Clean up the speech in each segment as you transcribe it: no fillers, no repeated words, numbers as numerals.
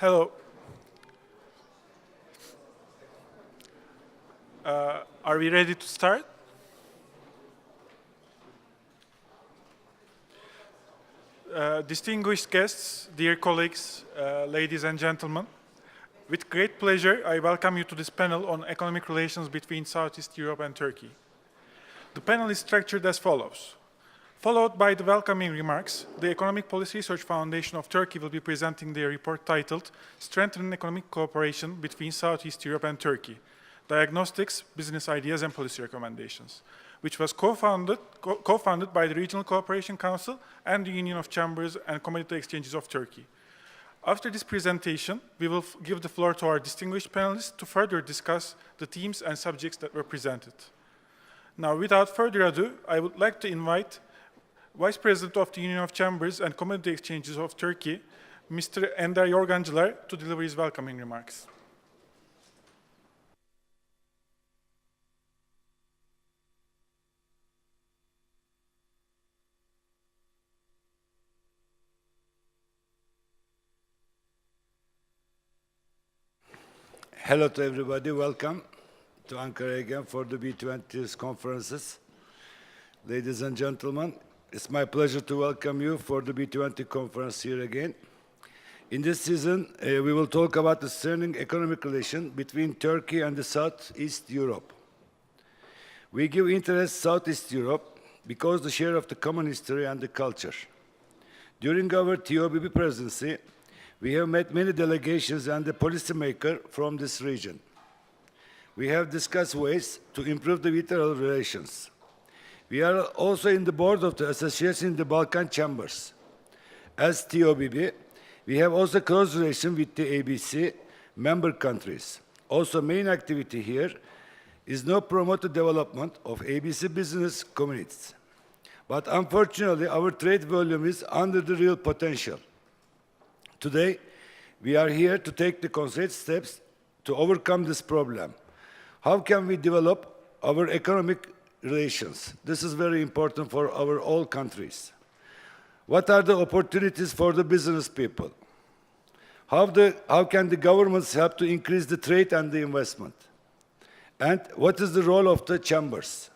Hello. Are we ready to start? Distinguished guests, dear colleagues, ladies and gentlemen, with great pleasure, I welcome you to this panel on economic relations between Southeast Europe and Turkey. The panel is structured as follows. Followed by the welcoming remarks, the Economic Policy Research Foundation of Turkey will be presenting their report titled Strengthening Economic Cooperation Between Southeast Europe and Turkey, Diagnostics, Business Ideas and Policy Recommendations, which was co-founded by the Regional Cooperation Council and the Union of Chambers and Commodity Exchanges of Turkey. After this presentation, we will give the floor to our distinguished panelists to further discuss the themes and subjects that were presented. Now, without further ado, I would like to invite Vice President of the Union of Chambers and Commodity Exchanges of Turkey, Mr. Ender Yorgancılar, to deliver his welcoming remarks. Hello to everybody, welcome to Ankara again for the B20 conferences. Ladies and gentlemen, it's my pleasure to welcome you for the B20 conference here again. In this season, we will talk about the strengthening economic relation between Turkey and the Southeast Europe. We give interest Southeast Europe because the share of the common history and the culture. During our TOBB presidency, we have met many delegations and the policymakers from this region. We have discussed ways to improve the bilateral relations. We are also in the board of the Association in the Balkan Chambers. As TOBB, we have also close relation with the ABC member countries. Also, main activity here is now promote the development of ABC business communities. But unfortunately, our trade volume is under the real potential. Today, we are here to take the concrete steps to overcome this problem. How can we develop our economic relations? This is very important for our all countries. What are the opportunities for the business people? How can the governments help to increase the trade and the investment? And what is the role of the chambers?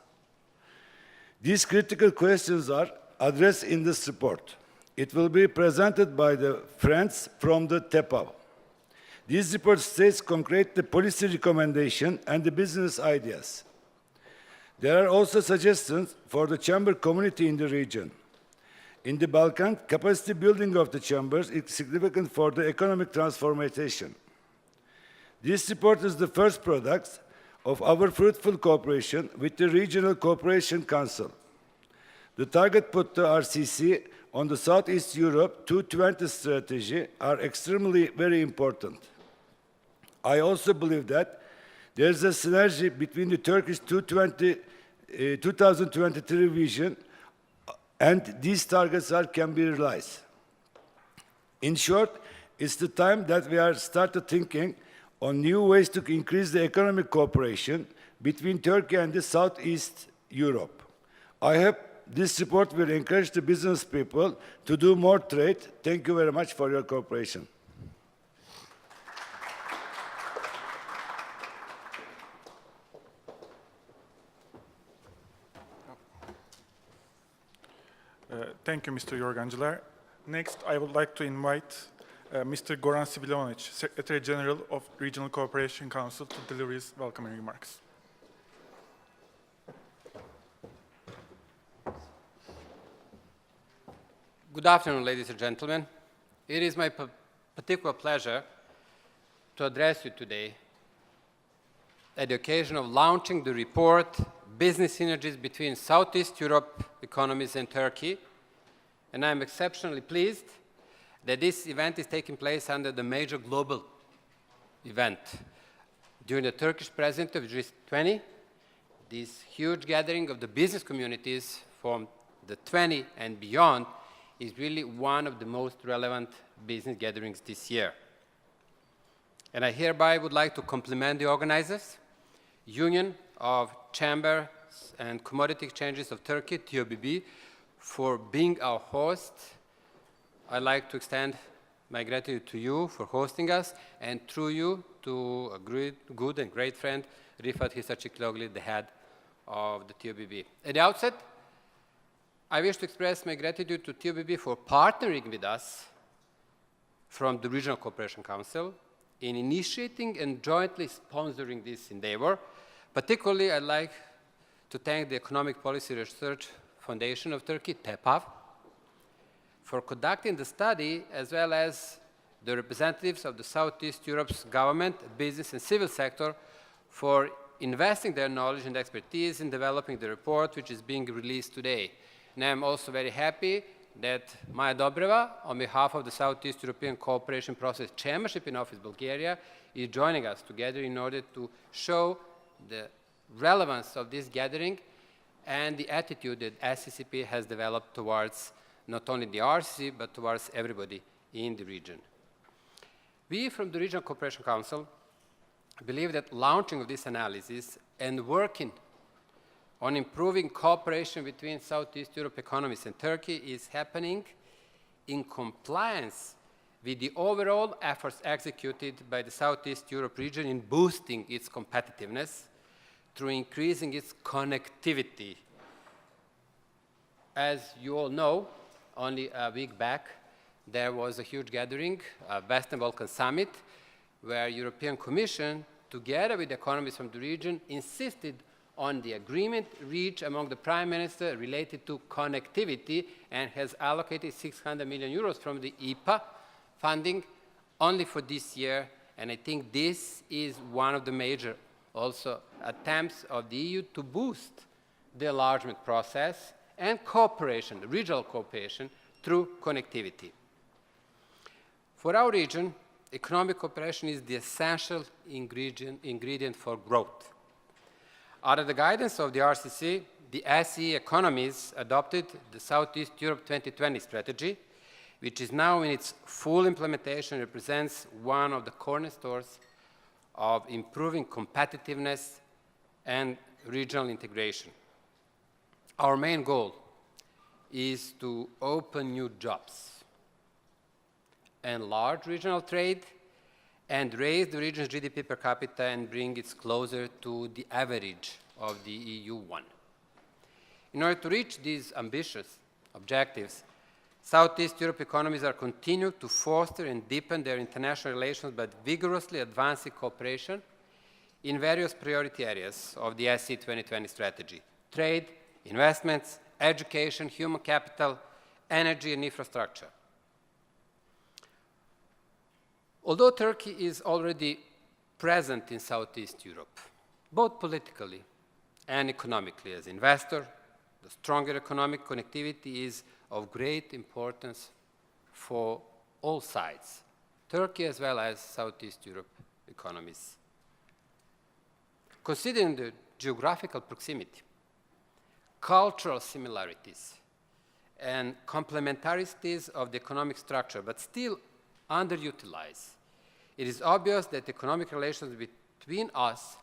These critical questions are addressed in this report. It will be presented by the friends from the TEPAV. This report states concrete the policy recommendation and the business ideas. There are also suggestions for the chamber community in the region. In the Balkans, capacity building of the chambers is significant for the economic transformation. This report is the first product of our fruitful cooperation with the Regional Cooperation Council. The target put to RCC on the Southeast Europe 220 strategy are extremely very important. I also believe that there is a synergy between the Turkish 2023 vision and these targets can be realized. In short, it's the time that we are started thinking on new ways to increase the economic cooperation between Turkey and the Southeast Europe. I hope this report will encourage the business people to do more trade. Thank you very much for your cooperation. Thank you, Mr. Yorgancılar. Next, I would like to invite Mr. Goran Sivilovic, Secretary General of Regional Cooperation Council, to deliver his welcoming remarks. Good afternoon, ladies and gentlemen. It is my particular pleasure to address you today at the occasion of launching the report, Business Synergies Between Southeast Europe Economies and Turkey. And I'm exceptionally pleased that this event is taking place under the major global event. During the Turkish presidency of G20, this huge gathering of the business communities from the 20 and beyond is really one of the most relevant business gatherings this year. And I hereby would like to compliment the organizers, Union of Chambers and Commodity Exchanges of Turkey, TOBB, for being our host. I'd like to extend my gratitude to you for hosting us, and through you to a good and great friend, Rifat Hisarciklioglu, the head of the TOBB. At the outset, I wish to express my gratitude to TOBB for partnering with us from the Regional Cooperation Council in initiating and jointly sponsoring this endeavor. Particularly, I'd like to thank the Economic Policy Research Foundation of Turkey, TEPAV, for conducting the study, as well as the representatives of the Southeast Europe's government, business, and civil sector for investing their knowledge and expertise in developing the report, which is being released today. And I'm also very happy that Maja Dobreva, on behalf of the Southeast European Cooperation Process Chairmanship in Office Bulgaria, is joining us together in order to show the relevance of this gathering and the attitude that SCCP has developed towards not only the RCC, but towards everybody in the region. We from the Regional Cooperation Council believe that launching of this analysis and working on improving cooperation between Southeast Europe economies and Turkey is happening in compliance with the overall efforts executed by the Southeast Europe region in boosting its competitiveness through increasing its connectivity. As you all know, only a week back, there was a huge gathering, a Western Balkan Summit, where European Commission, together with economies from the region, insisted on the agreement reached among the Prime Minister related to connectivity and has allocated 600 million euros from the IPA funding only for this year. And I think this is one of the major also attempts of the EU to boost the enlargement process and cooperation, regional cooperation, through connectivity. For our region, economic cooperation is the essential ingredient for growth. Under the guidance of the RCC, the SE economies adopted the Southeast Europe 2020 strategy, which is now in its full implementation, represents one of the cornerstones of improving competitiveness and regional integration. Our main goal is to open new jobs, enlarge regional trade, and raise the region's GDP per capita and bring it closer to the average of the EU one. In order to reach these ambitious objectives, Southeast Europe economies are continuing to foster and deepen their international relations by vigorously advancing cooperation in various priority areas of the SE 2020 strategy: trade, investments, education, human capital, energy, and infrastructure. Although Turkey is already present in Southeast Europe, both politically and economically as investor, the stronger economic connectivity is of great importance for all sides, Turkey as well as Southeast Europe economies. Considering the geographical proximity, cultural similarities, and complementarities of the economic structure, but still underutilized, it is obvious that economic relations between us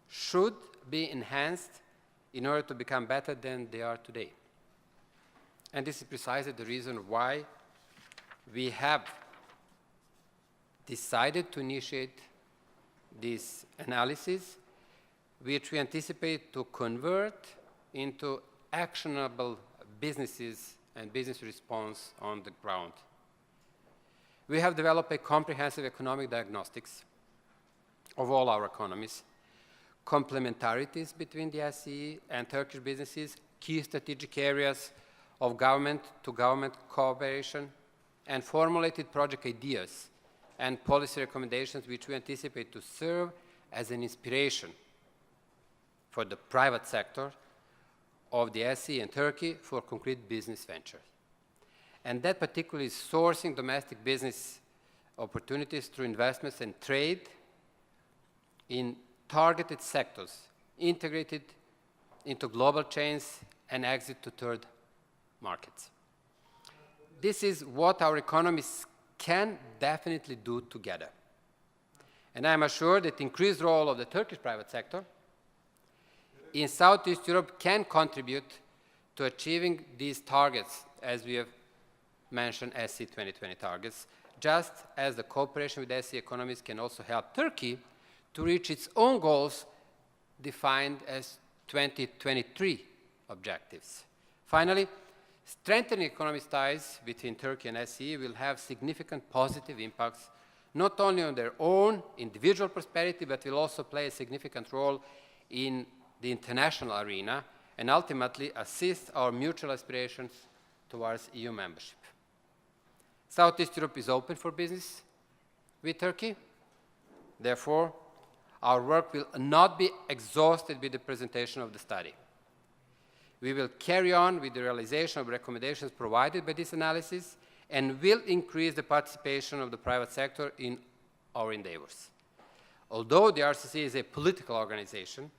should be enhanced in order to become better than they are today. And this is precisely the reason why we have decided to initiate this analysis, which we anticipate to convert into actionable businesses and business response on the ground. We have developed a comprehensive economic diagnostics of all our economies, complementarities between the SCE and Turkish businesses, key strategic areas of government-to-government cooperation, and formulated project ideas and policy recommendations which we anticipate to serve as an inspiration for the private sector of the SCE and Turkey for concrete business ventures. And that particularly is sourcing domestic business opportunities through investments and trade in targeted sectors, integrated into global chains and exit to third markets. This is what our economies can definitely do together. And I am assured that the increased role of the Turkish private sector in Southeast Europe can contribute to achieving these targets, as we have mentioned, SC 2020 targets, just as the cooperation with SE economies can also help Turkey to reach its own goals defined as 2023 objectives. Finally, strengthening economic ties between Turkey and SE will have significant positive impacts not only on their own individual prosperity, but will also play a significant role in the international arena and ultimately assist our mutual aspirations towards EU membership. Southeast Europe is open for business with Turkey. Therefore, our work will not be exhausted with the presentation of the study. We will carry on with the realization of recommendations provided by this analysis and will increase the participation of the private sector in our endeavors. Although the RCC is a political organization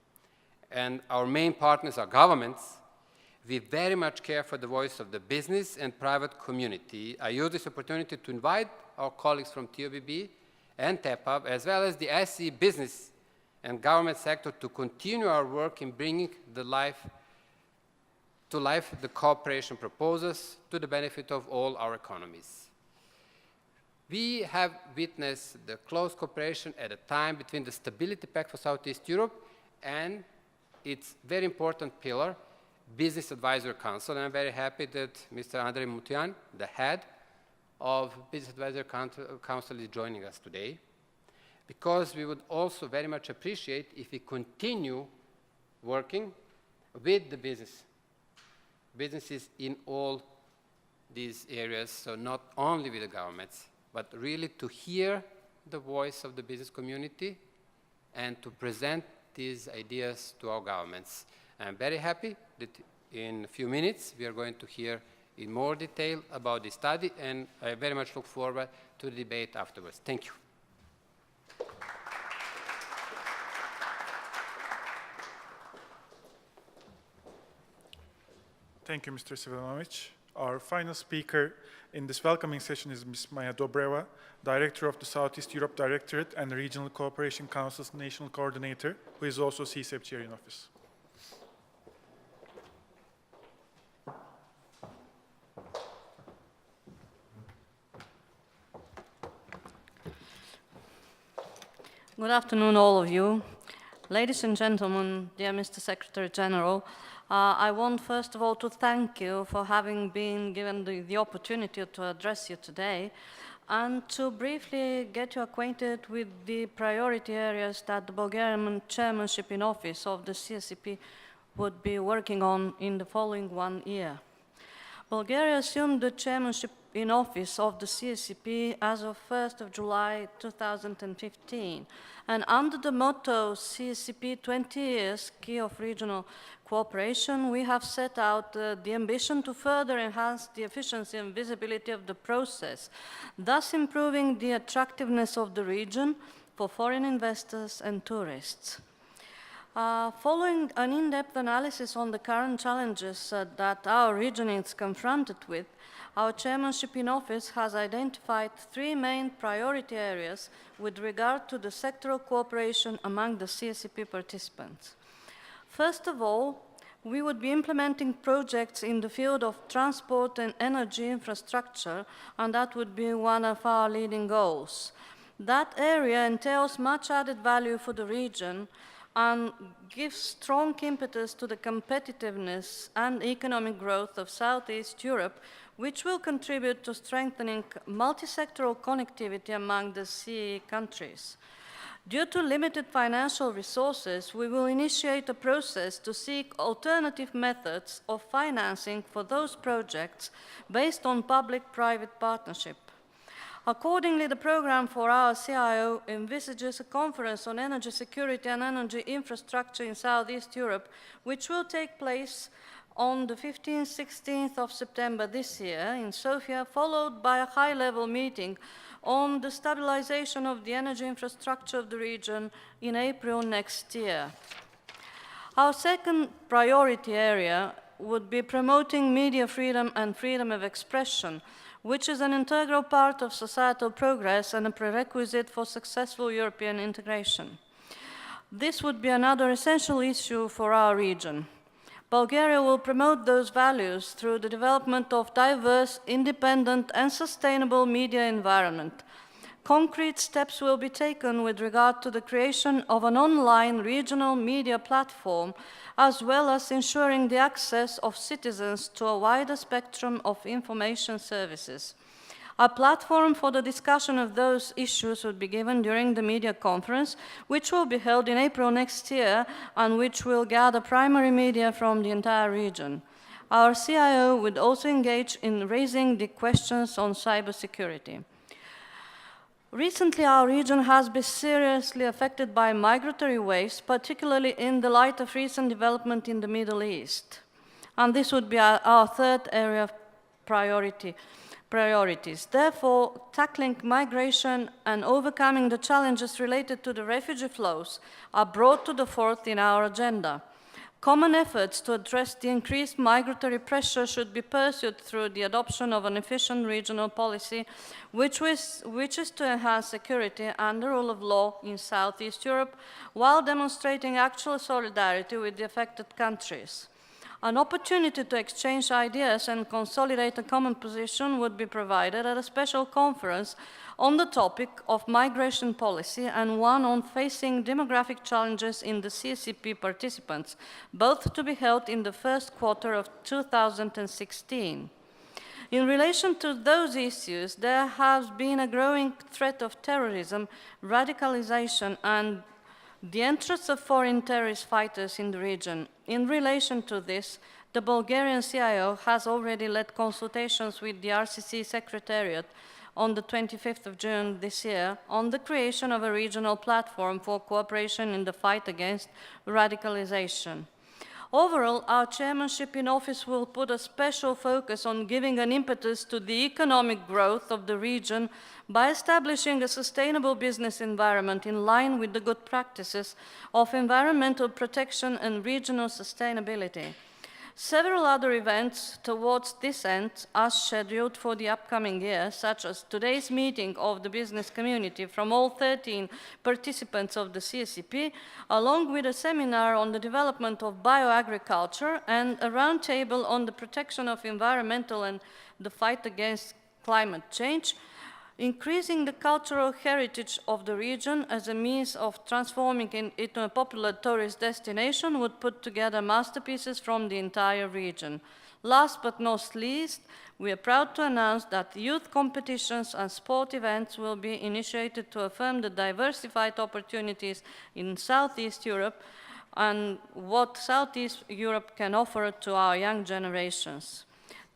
and our main partners are governments, we very much care for the voice of the business and private community. I use this opportunity to invite our colleagues from TOBB and TEPAB, as well as the SE business and government sector, to continue our work in bringing to life the cooperation proposals to the benefit of all our economies. We have witnessed the close cooperation at a time between the Stability Pact for Southeast Europe and its very important pillar, Business Advisory Council. And I'm very happy that Mr. Andrei Mutian, the head of Business Advisory Council, is joining us today, because we would also very much appreciate if we continue working with the businesses in all these areas, so not only with the governments, but really to hear the voice of the business community and to present these ideas to our governments. I'm very happy that in a few minutes we are going to hear in more detail about this study, and I very much look forward to the debate afterwards. Thank you. Thank you, Mr. Svilanovic. Our final speaker in this welcoming session is Ms. Maya Dobreva, Director of the Southeast Europe Directorate and Regional Cooperation Council's National Coordinator, who is also CSEP Chair in Office. Good afternoon, all of you. Ladies and gentlemen, dear Mr. Secretary General, I want first of all to thank you for having been given the opportunity to address you today and to briefly get you acquainted with the priority areas that the Bulgarian chairmanship in office of the CSCP would be working on in the following 1 year. Bulgaria assumed the chairmanship in office of the CSCP as of 1st of July 2015, and under the motto CSCP 20 years, key of regional cooperation, we have set out the ambition to further enhance the efficiency and visibility of the process, thus improving the attractiveness of the region for foreign investors and tourists. Following an in-depth analysis on the current challenges that our region is confronted with, our chairmanship in office has identified 3 main priority areas with regard to the sectoral cooperation among the CSCP participants. First of all, we would be implementing projects in the field of transport and energy infrastructure, and that would be one of our leading goals. That area entails much added value for the region and gives strong impetus to the competitiveness and economic growth of Southeast Europe, which will contribute to strengthening multi-sectoral connectivity among the CE countries. Due to limited financial resources, we will initiate a process to seek alternative methods of financing for those projects based on public-private partnership. Accordingly, the program for our CIO envisages a conference on energy security and energy infrastructure in Southeast Europe, which will take place on the 15th-16th of September this year in Sofia, followed by a high-level meeting on the stabilization of the energy infrastructure of the region in April next year. Our second priority area would be promoting media freedom and freedom of expression, which is an integral part of societal progress and a prerequisite for successful European integration. This would be another essential issue for our region. Bulgaria will promote those values through the development of diverse, independent, and sustainable media environment. Concrete steps will be taken with regard to the creation of an online regional media platform, as well as ensuring the access of citizens to a wider spectrum of information services. A platform for the discussion of those issues will be given during the media conference, which will be held in April next year and which will gather primary media from the entire region. Our CIO would also engage in raising the questions on cybersecurity. Recently, our region has been seriously affected by migratory waves, particularly in the light of recent development in the Middle East. And this would be our third area of priorities. Therefore, tackling migration and overcoming the challenges related to the refugee flows are brought to the fore in our agenda. Common efforts to address the increased migratory pressure should be pursued through the adoption of an efficient regional policy, which is to enhance security and the rule of law in Southeast Europe, while demonstrating actual solidarity with the affected countries. An opportunity to exchange ideas and consolidate a common position would be provided at a special conference on the topic of migration policy and one on facing demographic challenges in the CSCP participants, both to be held in the first quarter of 2016. In relation to those issues, there has been a growing threat of terrorism, radicalization, and the entrance of foreign terrorist fighters in the region. In relation to this, the Bulgarian CIO has already led consultations with the RCC Secretariat on the 25th of June this year on the creation of a regional platform for cooperation in the fight against radicalization. Overall, our chairmanship in office will put a special focus on giving an impetus to the economic growth of the region by establishing a sustainable business environment in line with the good practices of environmental protection and regional sustainability. Several other events towards this end are scheduled for the upcoming year, such as today's meeting of the business community from all 13 participants of the CSCP, along with a seminar on the development of bioagriculture and a roundtable on the protection of environmental and the fight against climate change. Increasing the cultural heritage of the region as a means of transforming it into a popular tourist destination would put together masterpieces from the entire region. Last but not least, we are proud to announce that youth competitions and sport events will be initiated to affirm the diversified opportunities in Southeast Europe and what Southeast Europe can offer to our young generations.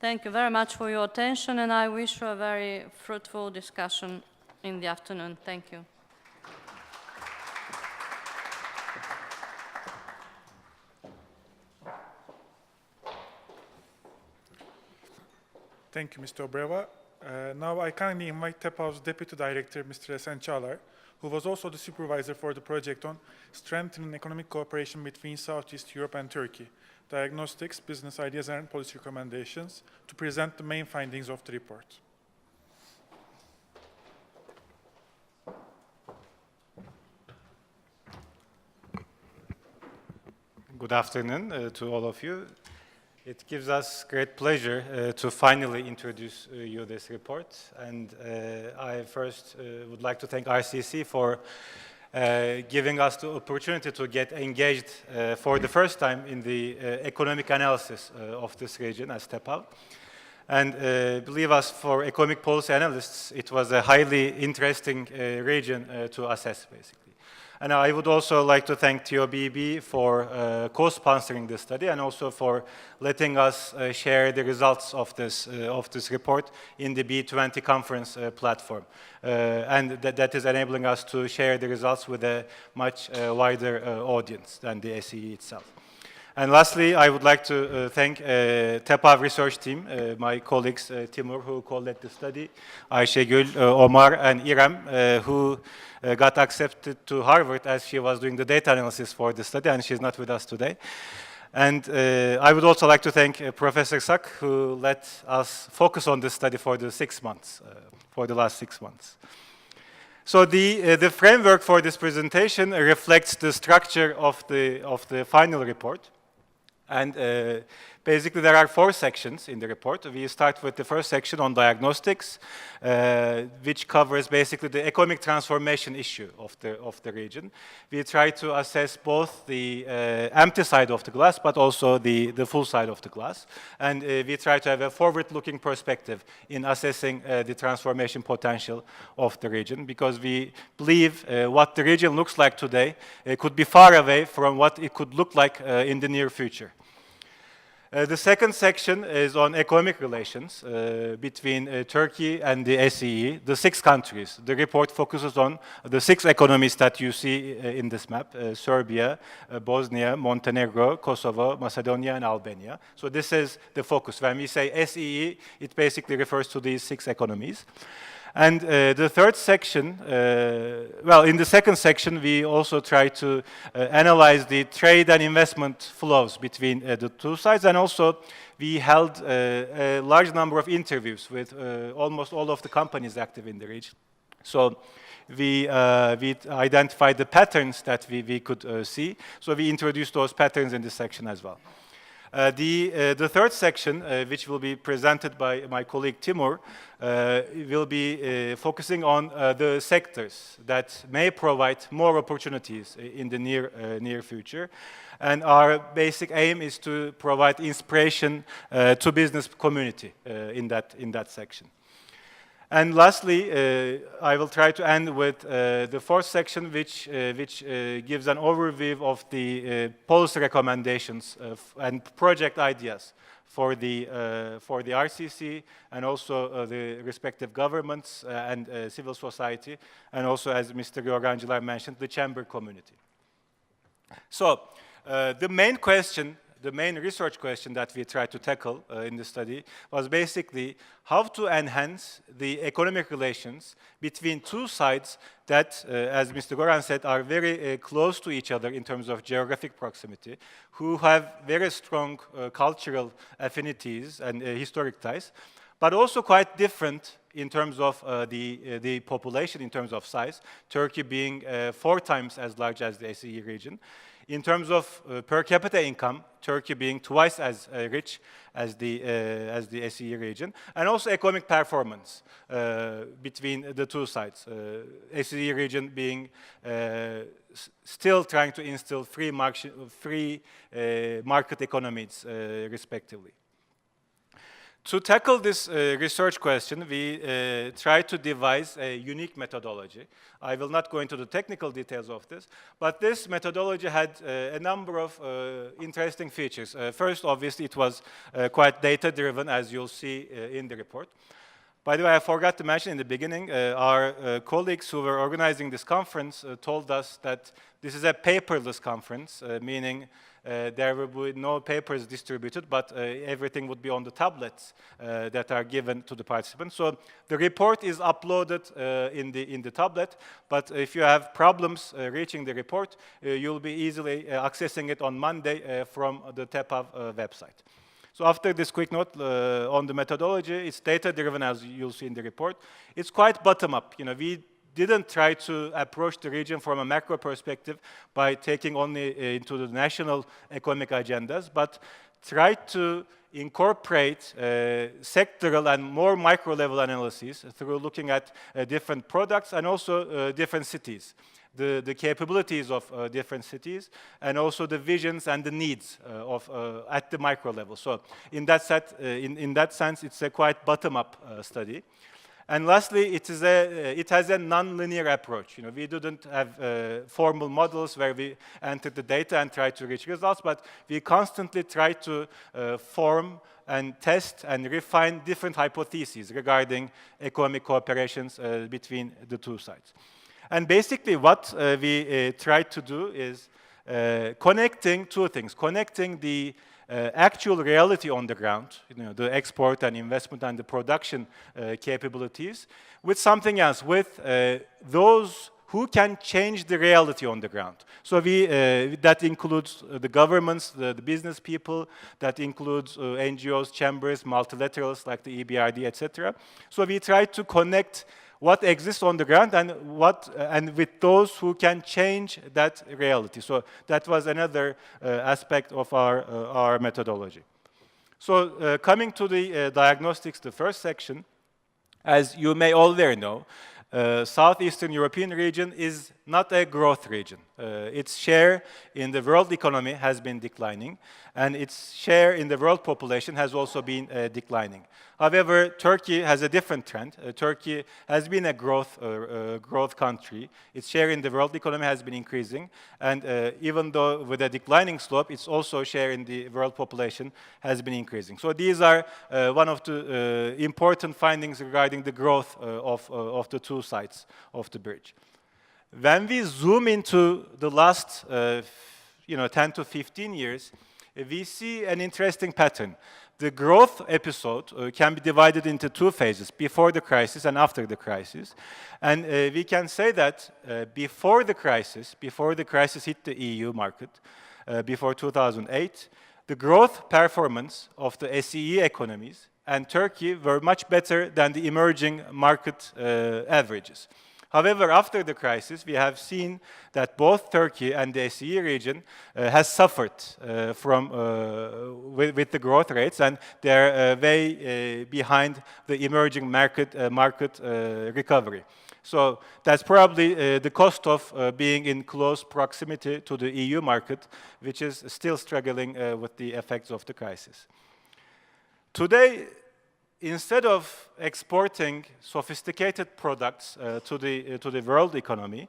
Thank you very much for your attention, and I wish you a very fruitful discussion in the afternoon. Thank you. Thank you, Mr. Obreva. Now I kindly invite TEPAV's Deputy Director, Mr. Esen Çağlar, who was also the supervisor for the project on strengthening economic cooperation between Southeast Europe and Turkey, diagnostics, business ideas, and policy recommendations, to present the main findings of the report. Good afternoon to all of you. It gives us great pleasure to finally introduce you this report. And I first would like to thank RCC for giving us the opportunity to get engaged for the first time in the economic analysis of this region as TEPAV. And believe us, for economic policy analysts, it was a highly interesting region to assess, basically. And I would also like to thank TOBB for co-sponsoring this study and also for letting us share the results of this report in the B20 conference platform. And that is enabling us to share the results with a much wider audience than the SEE itself. And lastly, I would like to thank TEPAV research team, my colleagues Timur, who co-led the study, Ayşegül, Omar, and Irem, who got accepted to Harvard as she was doing the data analysis for the study, and she's not with us today. And I would also like to thank Professor Sak, who let us focus on this study for the 6 months, for the last 6 months. So the framework for this presentation reflects the structure of the final report. And basically, there are 4 sections in the report. We start with the first section on diagnostics, which covers basically the economic transformation issue of the region. We try to assess both the empty side of the glass, but also the full side of the glass. And we try to have a forward-looking perspective in assessing the transformation potential of the region, because we believe what the region looks like today could be far away from what it could look like in the near future. The second section is on economic relations between Turkey and the SEE, the 6 countries. The report focuses on the 6 economies that you see in this map: Serbia, Bosnia, Montenegro, Kosovo, Macedonia, and Albania. So this is the focus. When we say SEE, it basically refers to these 6 economies. And the third section, well, in the second section, we also try to analyze the trade and investment flows between the 2 sides. And also, we held a large number of interviews with almost all of the companies active in the region. So we identified the patterns that we could see. So we introduced those patterns in this section as well. The third section, which will be presented by my colleague Timur, will be focusing on the sectors that may provide more opportunities in the near future. And our basic aim is to provide inspiration to business community in that section. And lastly, I will try to end with the fourth section, which gives an overview of the policy recommendations and project ideas for the RCC, and also the respective governments and civil society, and also, as Mr. Yorgancılar mentioned, the chamber community. So the main research question that we tried to tackle in the study was basically how to enhance the economic relations between 2 sides that, as Mr. Goran said, are very close to each other in terms of geographic proximity, who have very strong cultural affinities and historic ties, but also quite different in terms of the population, in terms of size, Turkey being 4 times as large as the SEE region. In terms of per capita income, Turkey being twice as rich as the SEE region, and also economic performance between the 2 sides. SEE region being still trying to instill free market economies, respectively. To tackle this research question, we tried to devise a unique methodology. I will not go into the technical details of this, but this methodology had a number of interesting features. First, obviously, it was quite data-driven, as you'll see in the report. By the way, I forgot to mention in the beginning, our colleagues who were organizing this conference told us that this is a paperless conference, meaning there will be no papers distributed, but everything would be on the tablets that are given to the participants. So the report is uploaded in the tablet, but if you have problems reaching the report, you'll be easily accessing it on Monday from the TEPAV website. So after this quick note on the methodology, it's data-driven, as you'll see in the report. It's quite bottom-up. You know, we didn't try to approach the region from a macro perspective by taking only into the national economic agendas, but tried to incorporate sectoral and more micro-level analyses through looking at different products and also different cities, the capabilities of different cities, and also the visions and the needs at the micro level. So in that sense, it's a quite bottom-up study. And lastly, it has a non-linear approach. You know, we didn't have formal models where we entered the data and tried to reach results, but we constantly try to form and test and refine different hypotheses regarding economic cooperations between the 2 sides. And basically what we tried to do is connecting 2 things, connecting the actual reality on the ground, you know, the export and investment and the production capabilities, with something else, with those who can change the reality on the ground. So that includes the governments, the business people, that includes NGOs, chambers, multilaterals like the EBRD, etc. So we try to connect what exists on the ground and with those who can change that reality. So that was another aspect of our methodology. So coming to the diagnostics, the first section, as you may already know, Southeastern European region is not a growth region. Its share in the world economy has been declining, and its share in the world population has also been declining. However, Turkey has a different trend. Turkey has been a growth country. Its share in the world economy has been increasing, and even though with a declining slope, its also share in the world population has been increasing. So these are one of the important findings regarding the growth of the two sides of the bridge. When we zoom into the last 10 to 15 years, we see an interesting pattern. The growth episode can be divided into two phases, before the crisis and after the crisis. And we can say that before the crisis hit the EU market, before 2008, the growth performance of the SEE economies and Turkey were much better than the emerging market averages. However, after the crisis, we have seen that both Turkey and the SEE region has suffered with the growth rates, and they're way behind the emerging market recovery. So that's probably the cost of being in close proximity to the EU market, which is still struggling with the effects of the crisis. Today, instead of exporting sophisticated products to the world economy,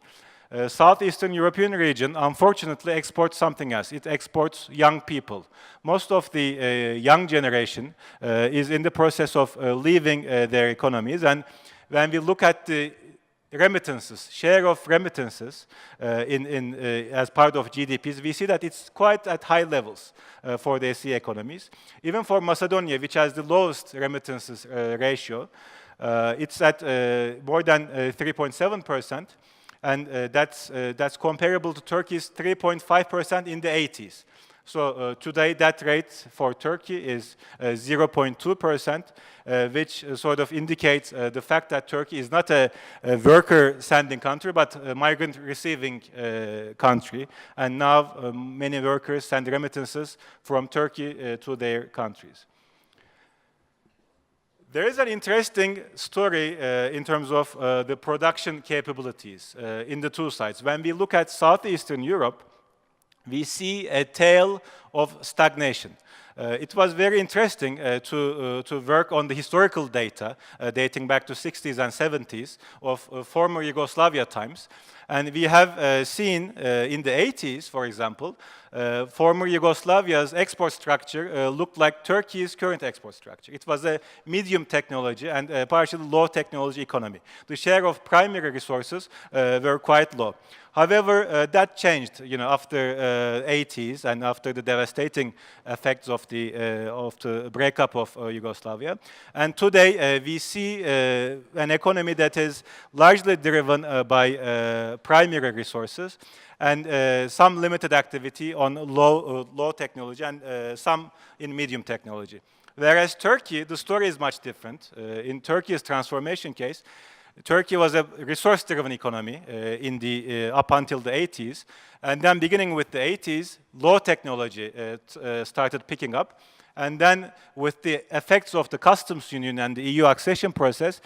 Southeastern European region unfortunately exports something else. It exports young people. Most of the young generation is in the process of leaving their economies, and when we look at the remittances, share of remittances as part of GDPs, we see that it's quite at high levels for the SE economies. Even for Macedonia, which has the lowest remittances ratio, it's at more than 3.7%, and that's comparable to Turkey's 3.5% in the 80s. So today that rate for Turkey is 0.2%, which sort of indicates the fact that Turkey is not a worker-sending country, but a migrant-receiving country. And now many workers send remittances from Turkey to their countries. There is an interesting story in terms of the production capabilities in the two sides. When we look at Southeastern Europe, we see a tale of stagnation. It was very interesting to work on the historical data dating back to 60s and 70s of former Yugoslavia times. And we have seen in the 80s, for example, former Yugoslavia's export structure looked like Turkey's current export structure. It was a medium technology and a partially low technology economy. The share of primary resources were quite low. However, that changed, after 80s and after the devastating effects of the breakup of Yugoslavia. And today we see an economy that is largely driven by primary resources and some limited activity on low technology and some in medium technology. Whereas Turkey, the story is much different. In Turkey's transformation case, Turkey was a resource-driven economy up until the 80s, and then beginning with the 80s, low technology started picking up, and then with the effects of the customs union and the EU accession process,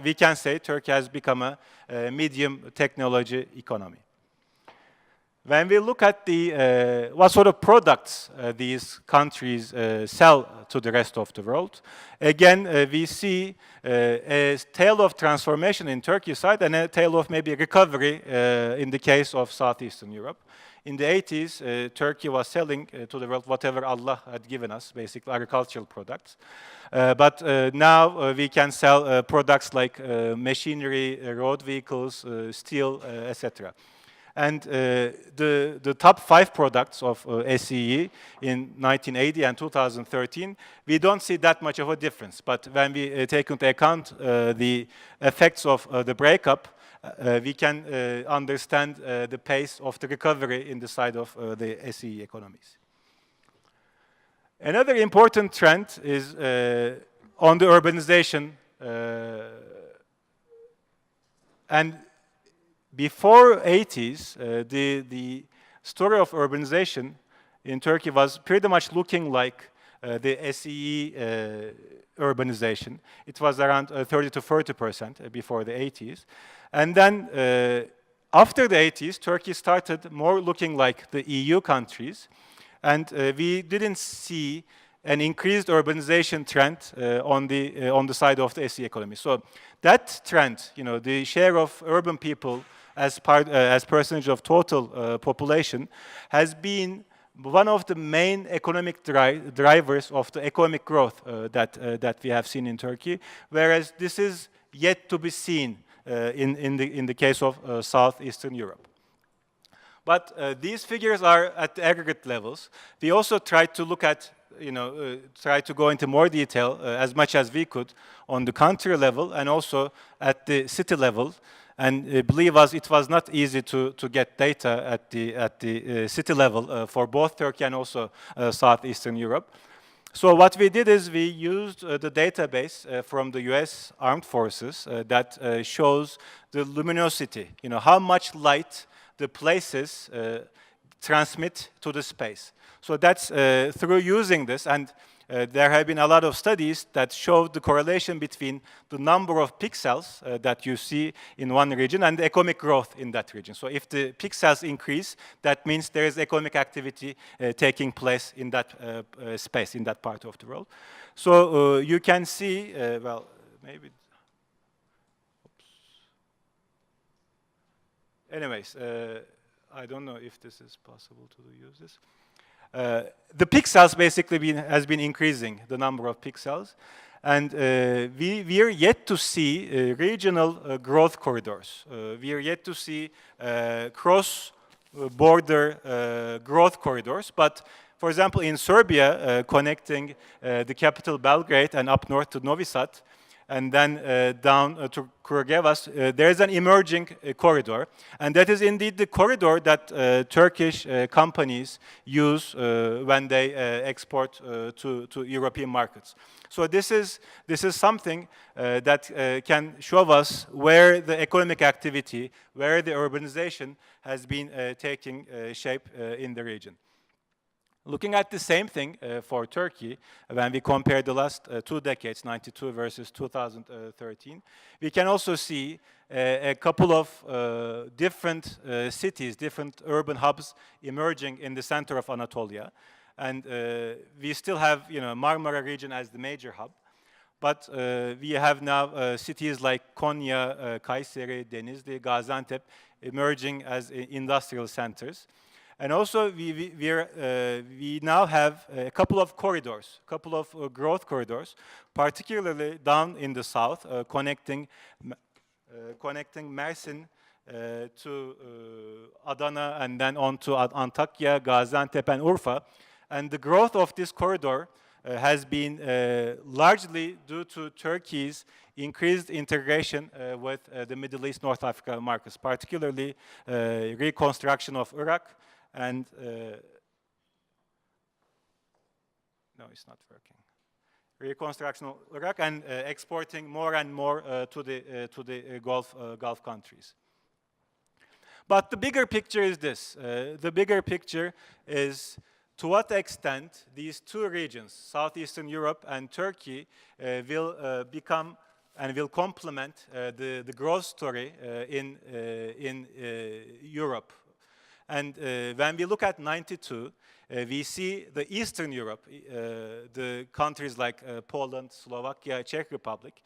we can say Turkey has become a medium technology economy. When we look at what sort of products these countries sell to the rest of the world, again, we see a tale of transformation in Turkey's side and a tale of maybe recovery in the case of Southeastern Europe. In the 80s, Turkey was selling to the world whatever Allah had given us, basically agricultural products. But now we can sell products like machinery, road vehicles, steel, etc. And the top 5 products of SEE in 1980 and 2013, we don't see that much of a difference. But when we take into account the effects of the breakup, we can understand the pace of the recovery in the side of the SEE economies. Another important trend is on the urbanization And before 80s, the story of urbanization in Turkey was pretty much looking like the SEE urbanization. It was around 30 to 40% before the 80s. And then after the 80s, Turkey started more looking like the EU countries. And we didn't see an increased urbanization trend on the side of the SE economy. So that trend, the share of urban people as percentage of total population, has been one of the main economic drivers of the economic growth that we have seen in Turkey. Whereas this is yet to be seen in the case of Southeastern Europe. But these figures are at the aggregate levels. We also tried to look at, try to go into more detail as much as we could on the country level and also at the city level. And believe us, it was not easy to get data at the city level for both Turkey and also Southeastern Europe. So what we did is we used the database from the US Armed Forces that shows the luminosity, how much light the places transmit to the space. So that's through using this, and there have been a lot of studies that show the correlation between the number of pixels that you see in one region and the economic growth in that region. So if the pixels increase, that means there is economic activity taking place in that space, in that part of the world. So you can see, well, maybe. Anyways, I don't know if this is possible to use this. The pixels basically has been increasing, the number of pixels. And we are yet to see regional growth corridors. We are yet to see cross-border growth corridors. But for example, in Serbia, connecting the capital Belgrade and up north to Novi Sad, and then down to Kurgevas, there is an emerging corridor. And that is indeed the corridor that Turkish companies use when they export to European markets. So this is something that can show us where the economic activity, where the urbanization has been taking shape in the region. Looking at the same thing for Turkey, when we compare the last 2 decades, 92 versus 2013, we can also see a couple of different cities, different urban hubs emerging in the center of Anatolia. And we still have, Marmara region as the major hub. But we have now cities like Konya, Kayseri, Denizli, Gaziantep emerging as industrial centers. And also, we now have a couple of corridors, a couple of growth corridors, particularly down in the south, connecting Mersin to Adana and then on to Antakya, Gaziantep, and Urfa. And the growth of this corridor has been largely due to Turkey's increased integration with the Middle East, North Africa markets, particularly reconstruction of Iraq. And no, it's not working. Reconstruction of Iraq and exporting more and more to the Gulf countries. But the bigger picture is this. The bigger picture is to what extent these two regions, Southeastern Europe and Turkey, will become and will complement the growth story in Europe. And when we look at 92, we see the Eastern Europe, the countries like Poland, Slovakia, Czech Republic,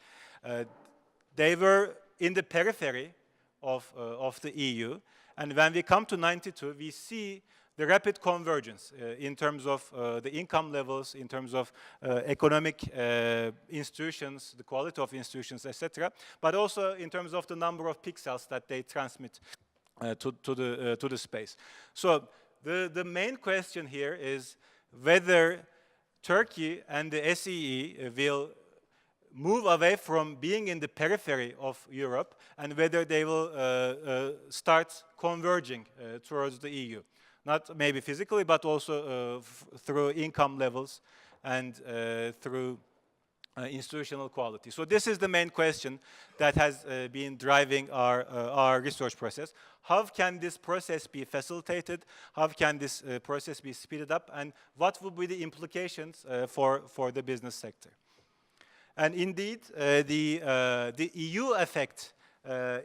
they were in the periphery of the EU. And when we come to 92, we see the rapid convergence in terms of the income levels, in terms of economic institutions, the quality of institutions, etc., but also in terms of the number of pixels that they transmit to the space. So the main question here is whether Turkey and the SEE will move away from being in the periphery of Europe and whether they will start converging towards the EU. Not maybe physically, but also through income levels and through institutional quality. So this is the main question that has been driving our research process. How can this process be facilitated? How can this process be speeded up? And what would be the implications for the business sector? And indeed, the EU effect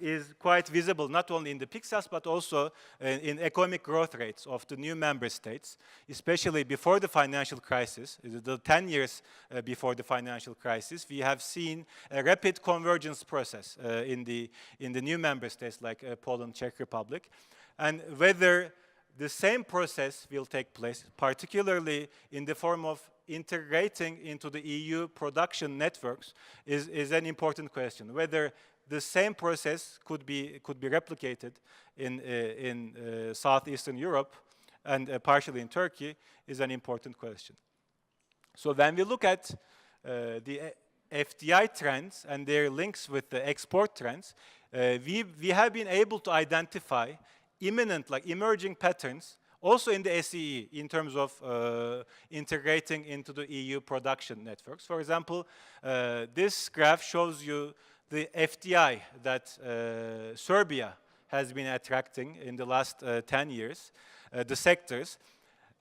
is quite visible, not only in the PIXAS, but also in economic growth rates of the new member states, especially before the financial crisis, the 10 years before the financial crisis. We have seen a rapid convergence process in the new member states like Poland, Czech Republic, and whether the same process will take place, particularly in the form of integrating into the EU production networks, is an important question. Whether the same process could be replicated in Southeastern Europe and partially in Turkey is an important question. So when we look at the FDI trends and their links with the export trends, we have been able to identify imminent, like emerging patterns also in the SEE in terms of integrating into the EU production networks. For example, this graph shows you the FDI that Serbia has been attracting in the last 10 years, the sectors.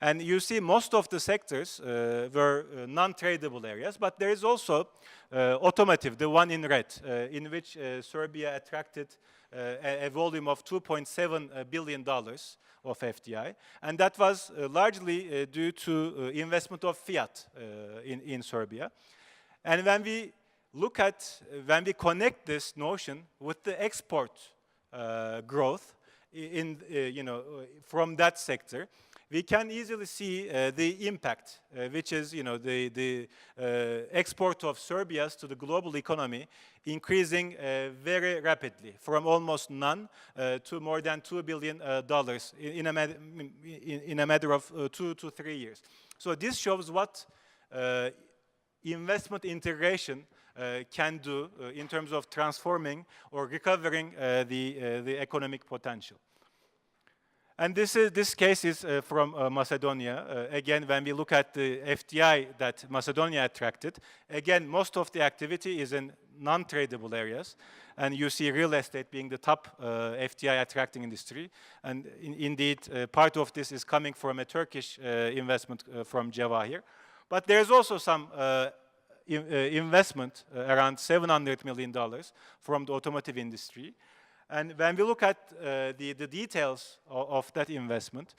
And you see most of the sectors were non-tradable areas, but there is also automotive, the one in red, in which Serbia attracted a volume of $2.7 billion of FDI. And that was largely due to investment of Fiat in Serbia. And when we look at, when we connect this notion with the export growth from that sector, we can easily see the impact, which is, the export of Serbia's to the global economy increasing very rapidly, from almost none to more than $2 billion in a matter of 2 to 3 years. So this shows what investment integration can do in terms of transforming or recovering the economic potential. And this case is from Macedonia. Again, when we look at the FDI that Macedonia attracted, again, most of the activity is in non-tradable areas. And you see real estate being the top FDI attracting industry. And indeed, part of this is coming from a Turkish investment from Cevahir. But there's also some investment, around $700 million from the automotive industry. And when we look at the details of that investment,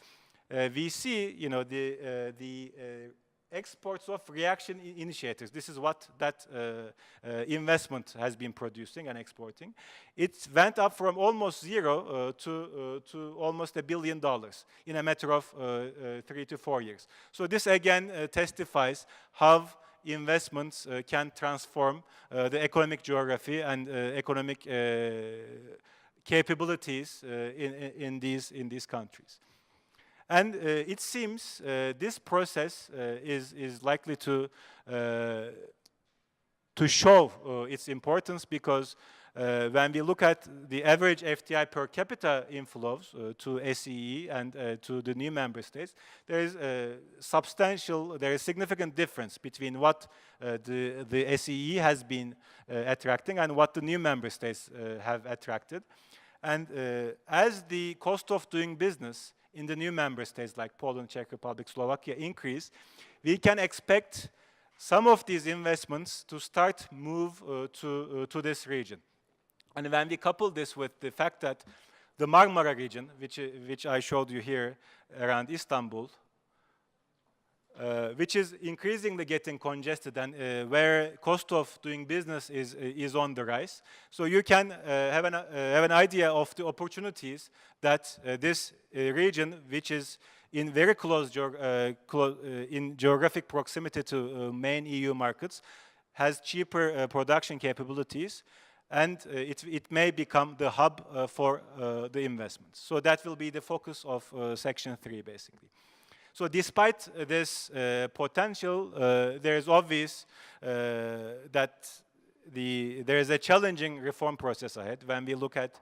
we see, the exports of reaction initiators. This is what that investment has been producing and exporting. It went up from almost zero to almost $1 billion in a matter of 3 to 4 years. So this again testifies how investments can transform the economic geography and economic capabilities in these countries. And it seems this process is likely to show its importance, because when we look at the average FDI per capita inflows to SEE and to the new member states, there is significant difference between what the SEE has been attracting and what the new member states have attracted. And as the cost of doing business in the new member states like Poland, Czech Republic, Slovakia increase, we can expect some of these investments to start move to this region. And when we couple this with the fact that the Marmara region, which I showed you here around Istanbul, which is increasingly getting congested and where cost of doing business is on the rise. So you can have an idea of the opportunities that this region, which is in very close in geographic proximity to main EU markets, has cheaper production capabilities, and it may become the hub for the investments. So that will be the focus of Section 3, basically. So despite this potential, there is obvious that there is a challenging reform process ahead when we look at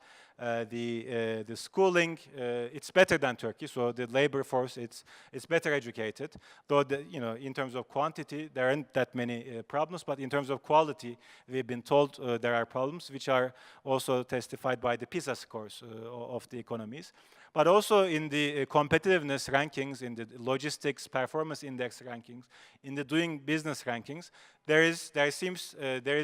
the schooling, it's better than Turkey, so the labor force, it's better educated, though, in terms of quantity, there aren't that many problems, but in terms of quality, we've been told there are problems, which are also testified by the PISA scores of the economies. But also in the competitiveness rankings, in the logistics performance index rankings, in the doing business rankings, there is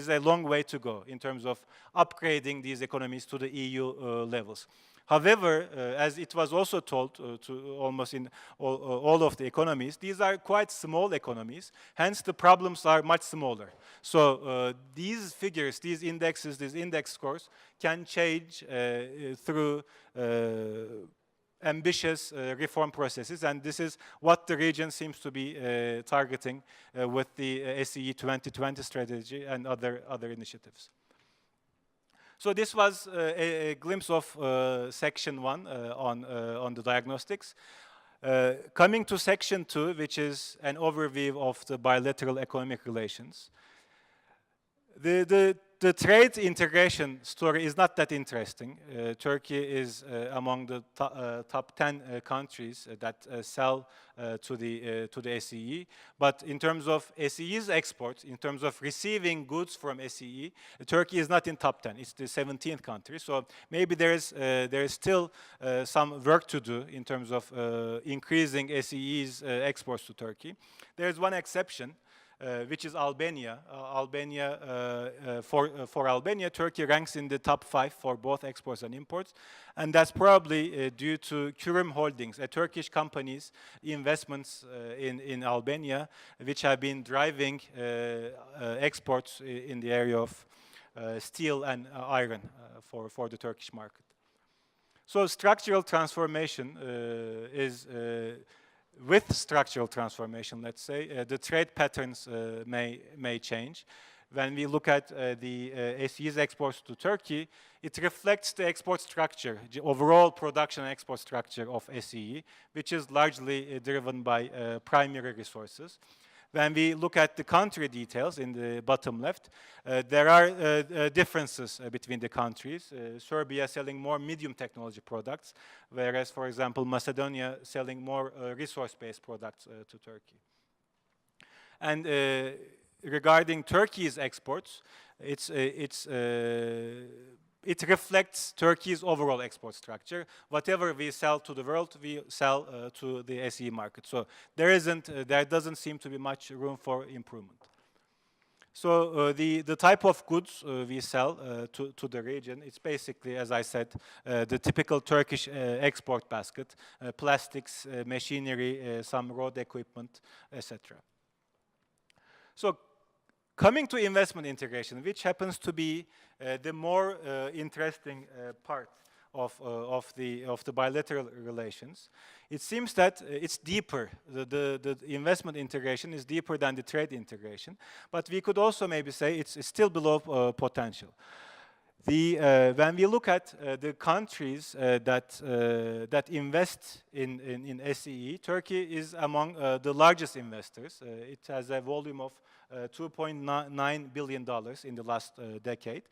a long way to go in terms of upgrading these economies to the EU levels. However, as it was also told to almost in all of the economies, these are quite small economies, hence the problems are much smaller. So these figures, these indexes, these index scores can change through ambitious reform processes, and this is what the region seems to be targeting with the SEE 2020 strategy and other initiatives. So this was a glimpse of section 1 on the diagnostics. Coming to section 2, which is an overview of the bilateral economic relations. The trade integration story is not that interesting. Turkey is among the top 10 countries that sell to the SEE. But in terms of SEE's exports, in terms of receiving goods from SEE, Turkey is not in top 10. It's the 17th country. So maybe there is still some work to do in terms of increasing SEE's exports to Turkey. There is one exception. Which is Albania. For Albania, Turkey ranks in the top 5 for both exports and imports, and that's probably due to Kurum Holdings, a Turkish company's investments in Albania, which have been driving exports in the area of steel and iron for the Turkish market. So structural transformation is with structural transformation, let's say, the trade patterns may change. When we look at the SE's exports to Turkey, it reflects the export structure, the overall production and export structure of SEE, which is largely driven by primary resources. When we look at the country details in the bottom left, there are differences between the countries. Serbia selling more medium technology products, whereas, for example, Macedonia selling more resource-based products to Turkey. And regarding Turkey's exports, it reflects Turkey's overall export structure. Whatever we sell to the world, we sell to the SE market. So there doesn't seem to be much room for improvement. So the type of goods we sell to the region, it's basically, as I said, the typical Turkish export basket, plastics, machinery, some road equipment, etc. So coming to investment integration, which happens to be the more interesting part of the bilateral relations, it seems that it's deeper. The investment integration is deeper than the trade integration, but we could also maybe say it's still below potential. When we look at the countries that invest in SEE, Turkey is among the largest investors. It has a volume of $2.9 billion in the last decade.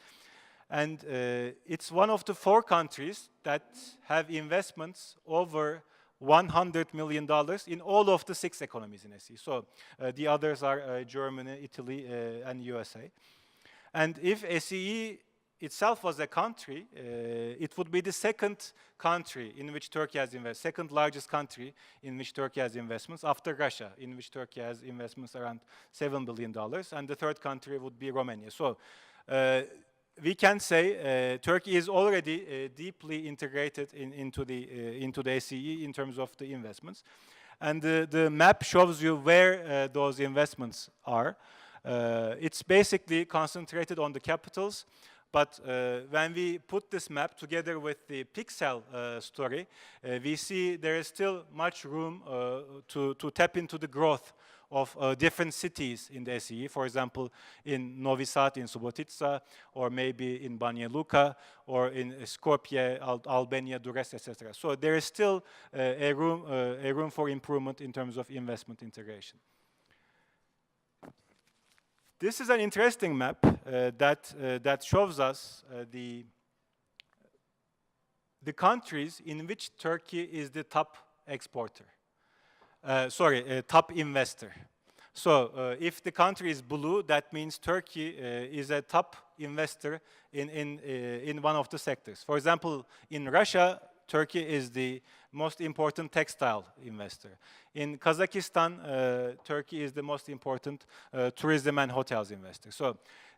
And it's one of the 4 countries that have investments over $100 million in all of the 6 economies in SEE. So the others are Germany, Italy, and USA. And if SEE itself was a country, it would be the second country in which Turkey has invested, second largest country in which Turkey has investments after Russia, in which Turkey has investments around $7 billion, and the third country would be Romania. So we can say Turkey is already deeply integrated into the SEE in terms of the investments. And the map shows you where those investments are. It's basically concentrated on the capitals. But when we put this map together with the pixel story, we see there is still much room to tap into the growth of different cities in the SEE. For example, in Novi Sad, in Subotica, or maybe in Banja Luka, or in Skopje, Albania, Durrës, etc. So there is still a room for improvement in terms of investment integration. This is an interesting map that shows us the countries in which Turkey is the top exporter. Top investor. So if the country is blue, that means Turkey is a top investor in one of the sectors. For example, in Russia, Turkey is the most important textile investor. In Kazakhstan, Turkey is the most important tourism and hotels investor. So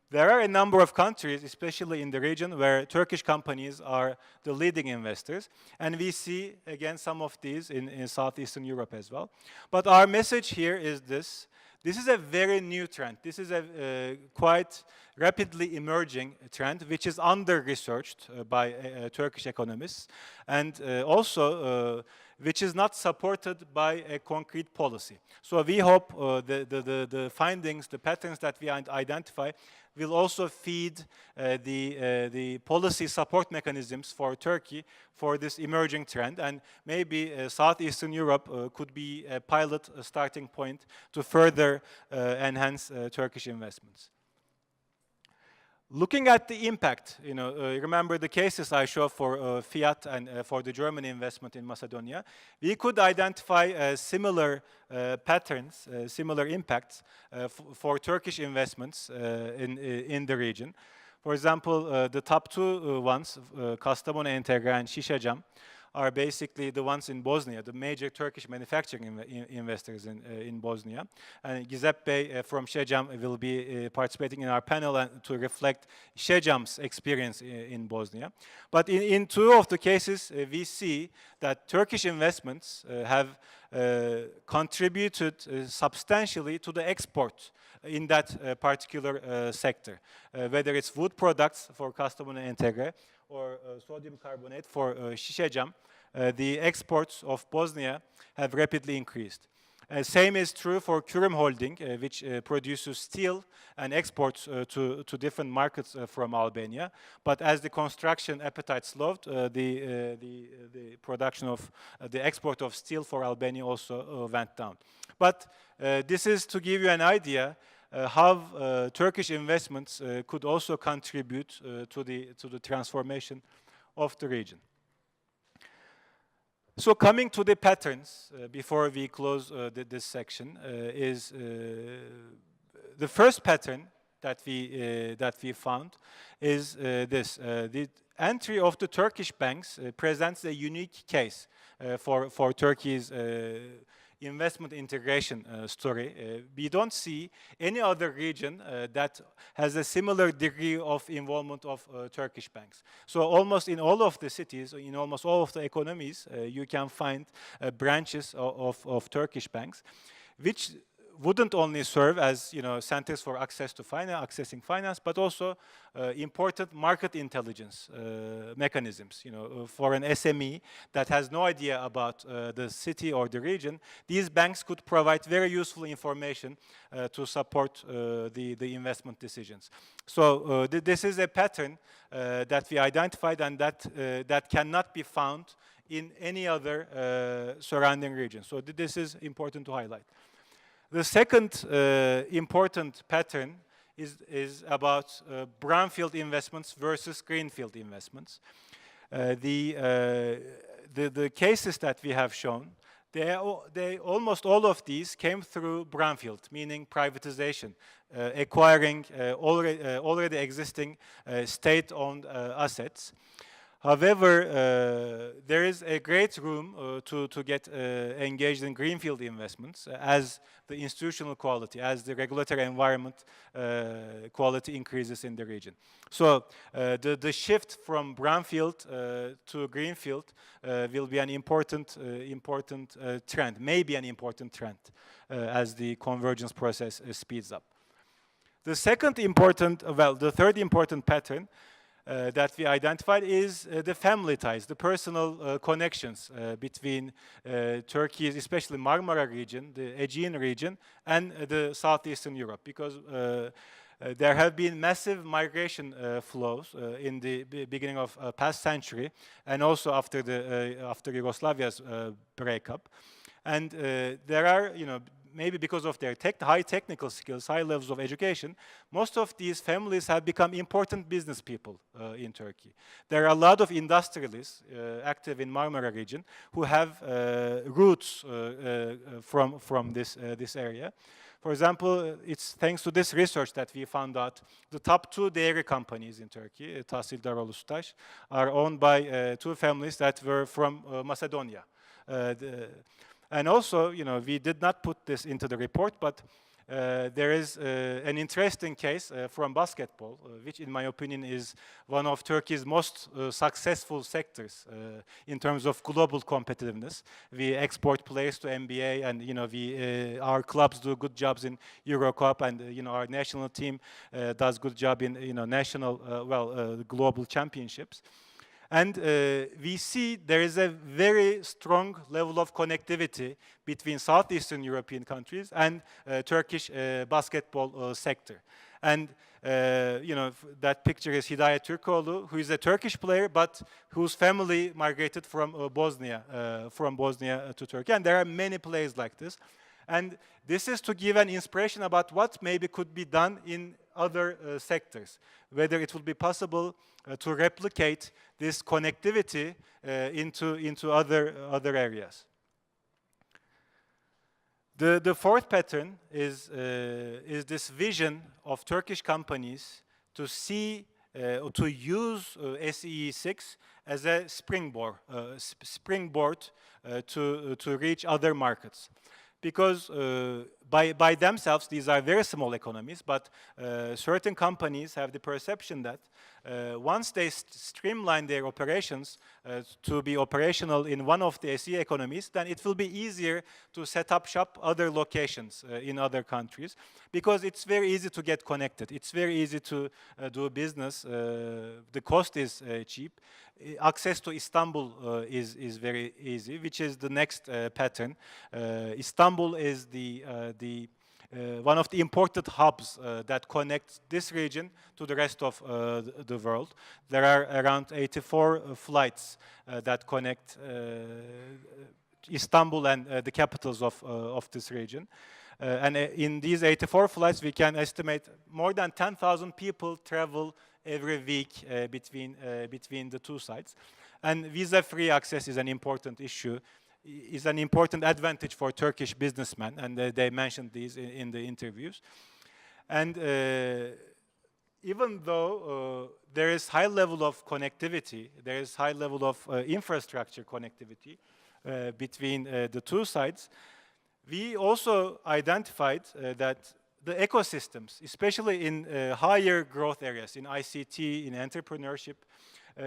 there are a number of countries, especially in the region, where Turkish companies are the leading investors. And we see, again, some of these in Southeastern Europe as well. But our message here is this. This is a very new trend. This is a quite rapidly emerging trend, which is under-researched by Turkish economists, and also which is not supported by a concrete policy. So we hope the findings, the patterns that we identify, will also feed the policy support mechanisms for Turkey for this emerging trend. And maybe Southeastern Europe could be a pilot starting point to further enhance Turkish investments. Looking at the impact, remember the cases I showed for Fiat and for the German investment in Macedonia, we could identify similar patterns, similar impacts for Turkish investments in the region. For example, the top two ones, Kastamonu Entegre and Şişecam, are basically the ones in Bosnia, the major Turkish manufacturing investors in Bosnia. And Gizep Bey from Şecam will be participating in our panel to reflect Şecam's experience in Bosnia. But in two of the cases, we see that Turkish investments have contributed substantially to the export in that particular sector, whether it's wood products for Kastamonu Entegre or sodium carbonate for Şişecam, the exports of Bosnia have rapidly increased. Same is true for Kurum Holding, which produces steel and exports to different markets from Albania. But as the construction appetite slowed, the production of the export of steel for Albania also went down. But this is to give you an idea how Turkish investments could also contribute to the transformation of the region. So coming to the patterns, before we close this section, is the first pattern that we found is this. The entry of the Turkish banks presents a unique case for Turkey's investment integration story. We don't see any other region that has a similar degree of involvement of Turkish banks. So almost in all of the cities, in almost all of the economies, you can find branches of Turkish banks, which wouldn't only serve as centers for access to accessing finance, but also important market intelligence mechanisms. For an SME that has no idea about the city or the region, these banks could provide very useful information to support the investment decisions. So this is a pattern that we identified and that cannot be found in any other surrounding region. So this is important to highlight. The second important pattern is about brownfield investments versus greenfield investments. The cases that we have shown, almost all of these came through brownfield, meaning privatization, acquiring already existing state-owned assets. However, there is a great room to get engaged in greenfield investments as the institutional quality, as the regulatory environment quality increases in the region. So the shift from brownfield to greenfield will be an important trend, maybe an important trend as the convergence process speeds up. The third important pattern that we identified is the family ties, the personal connections between Turkey's, especially Marmara region, the Aegean region, and the Southeastern Europe, because there have been massive migration flows in the beginning of past century, and also after Yugoslavia's breakup. And there are, maybe because of their high technical skills, high levels of education, most of these families have become important business people in Turkey. There are a lot of industrialists active in Marmara region who have roots from this area. For example, it's thanks to this research that we found out the top 2 dairy companies in Turkey, Tahsildar Ulustaş, are owned by 2 families that were from Macedonia. And also, you know, we did not put this into the report, but there is an interesting case from basketball, which in my opinion is one of Turkey's most successful sectors in terms of global competitiveness. We export players to NBA, and you know, our clubs do good jobs in Eurocup, and you know, our national team does good job in national, global championships. And we see there is a very strong level of connectivity between Southeastern European countries and Turkish basketball sector. And you know, that picture is Hidayet Türkoğlu, who is a Turkish player, but whose family migrated from Bosnia to Turkey. And there are many players like this. And this is to give an inspiration about what maybe could be done in other sectors, whether it will be possible to replicate this connectivity into other areas. The fourth pattern is this vision of Turkish companies to see to use SEE6 as a springboard to reach other markets. Because by themselves, these are very small economies, but certain companies have the perception that once they streamline their operations to be operational in one of the SE economies, then it will be easier to set up shop other locations in other countries, because it's very easy to get connected. It's very easy to do business. The cost is cheap. Access to Istanbul is very easy, which is the next pattern. Istanbul is one of the important hubs that connects this region to the rest of the world. There are around 84 flights that connect Istanbul and the capitals of this region. And in these 84 flights, we can estimate more than 10,000 people travel every week between the 2 sites. And visa-free access is an important issue, is an important advantage for Turkish businessmen, and they mentioned these in the interviews. And even though there is high level of connectivity, there is high level of infrastructure connectivity between the 2 sides, we also identified that the ecosystems, especially in higher growth areas, in ICT, in entrepreneurship,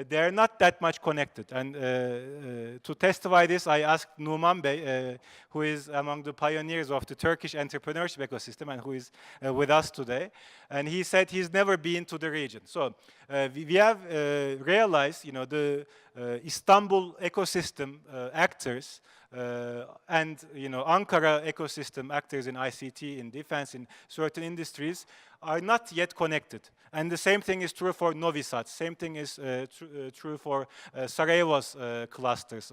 they are not that much connected. And to testify this, I asked Numan Bey, who is among the pioneers of the Turkish entrepreneurship ecosystem and who is with us today. And he said he's never been to the region. So we have realized, you know, the Istanbul ecosystem actors and, you know, Ankara ecosystem actors in ICT, in defense, in certain industries are not yet connected. And the same thing is true for Novi Sad. Same thing is true for Sarajevo's clusters,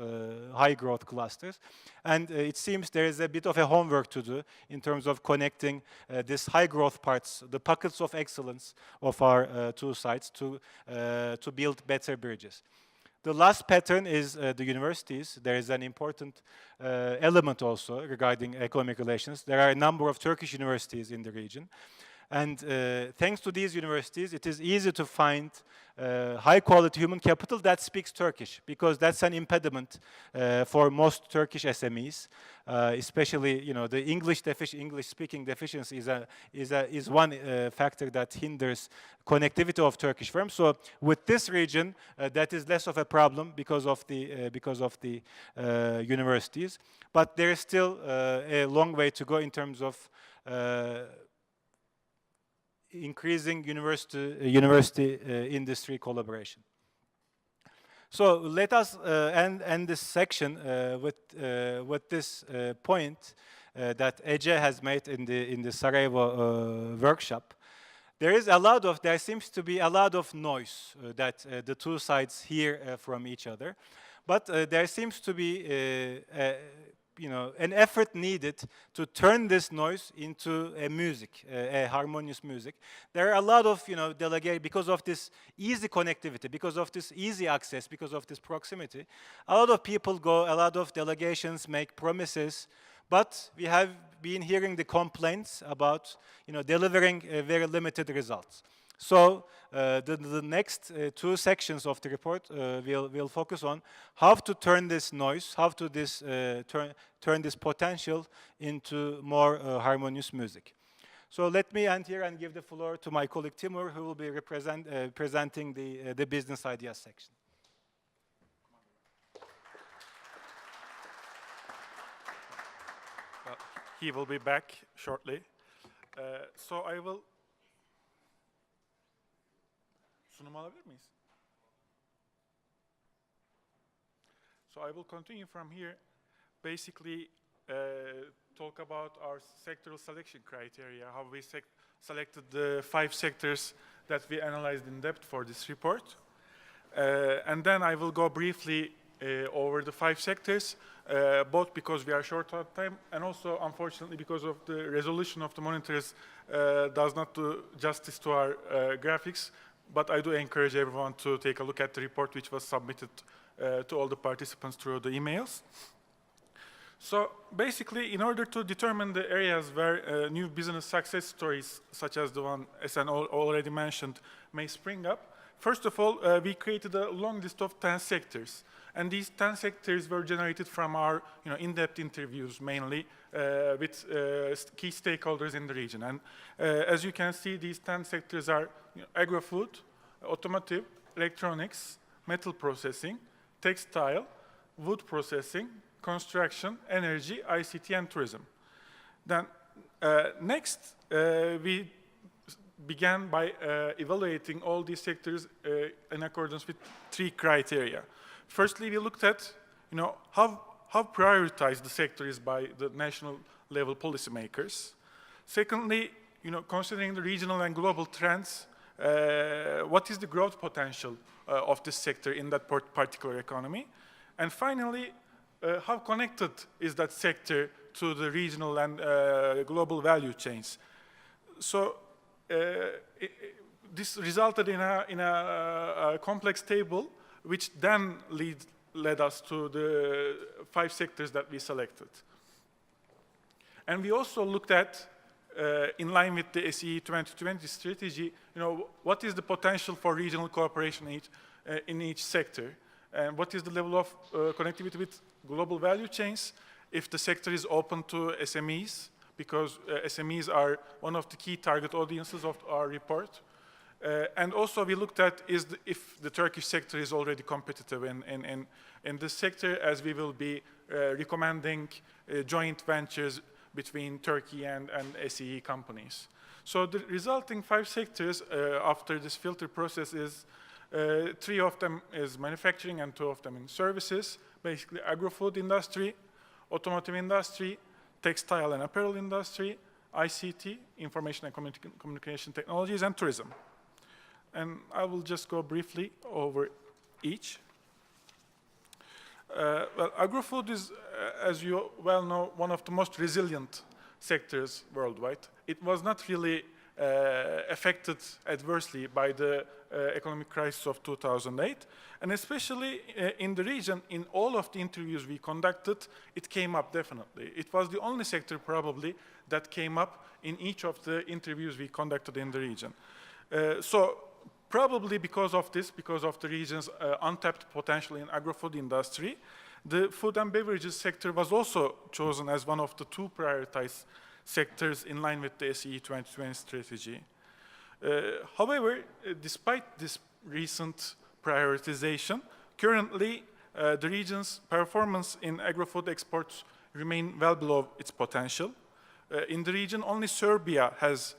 high growth clusters. And it seems there is a bit of a homework to do in terms of connecting these high growth parts, the pockets of excellence of our 2 sites to build better bridges. The last pattern is the universities. There is an important element also regarding economic relations. There are a number of Turkish universities in the region. And thanks to these universities, it is easy to find high-quality human capital that speaks Turkish, because that's an impediment for most Turkish SMEs, especially, you know, the English-speaking deficiency is one factor that hinders connectivity of Turkish firms. So with this region, that is less of a problem because of the universities. But there is still a long way to go in terms of increasing university industry collaboration. So let us end this section with this point that Ece has made in the Sarajevo workshop. There seems to be a lot of noise that the 2 sides hear from each other, but there seems to be an effort needed to turn this noise into a music, a harmonious music. There are a lot of, delegate because of this easy connectivity, because of this easy access, because of this proximity. A lot of people go, a lot of delegations make promises, but we have been hearing the complaints about, delivering very limited results. So the next two sections of the report will focus on how to turn this noise, how to turn this potential into more harmonious music. So let me end here and give the floor to my colleague Timur, who will be presenting the business ideas section. Well, he will be back shortly. So I will... Sunum alabilir miyiz? So I will continue from here. Basically, talk about our sectoral selection criteria, how we selected the 5 sectors that we analyzed in depth for this report. And then I will go briefly over the 5 sectors, both because we are short on time and also, unfortunately, because of the resolution of the monitors does not do justice to our graphics. But I do encourage everyone to take a look at the report which was submitted to all the participants through the emails. So basically, in order to determine the areas where new business success stories, such as the one SN already mentioned, may spring up, first of all, we created a long list of 10 sectors. And these 10 sectors were generated from our in-depth interviews, mainly with key stakeholders in the region. And as you can see, these 10 sectors are agro-food, automotive, electronics, metal processing, textile, wood processing, construction, energy, ICT, and tourism. Then next, we began by evaluating all these sectors in accordance with 3 criteria. Firstly, we looked at, how prioritized the sector is by the national level policymakers. Secondly, considering the regional and global trends, what is the growth potential of this sector in that particular economy? And finally, how connected is that sector to the regional and global value chains? So this resulted in a complex table, which then led us to the 5 sectors that we selected. And we also looked at, in line with the SEE 2020 strategy, what is the potential for regional cooperation in each sector, and what is the level of connectivity with global value chains if the sector is open to SMEs, because SMEs are one of the key target audiences of our report. And also we looked at if the Turkish sector is already competitive in this sector, as we will be recommending joint ventures between Turkey and SEE companies. So the resulting 5 sectors after this filter process is 3 of them is manufacturing and 2 of them in services, basically agro-food industry, automotive industry, textile and apparel industry, ICT, information and communication technologies, and tourism. And I will just go briefly over each. Well, agro-food is, as you well know, one of the most resilient sectors worldwide. It was not really affected adversely by the economic crisis of 2008. And especially in the region, in all of the interviews we conducted, it came up definitely. It was the only sector probably that came up in each of the interviews we conducted in the region. So probably because of this, because of the region's untapped potential in agro-food industry, the food and beverages sector was also chosen as one of the 2 prioritized sectors in line with the SEE 2020 strategy. However, despite this recent prioritization, currently the region's performance in agro-food exports remain well below its potential. In the region, only Serbia has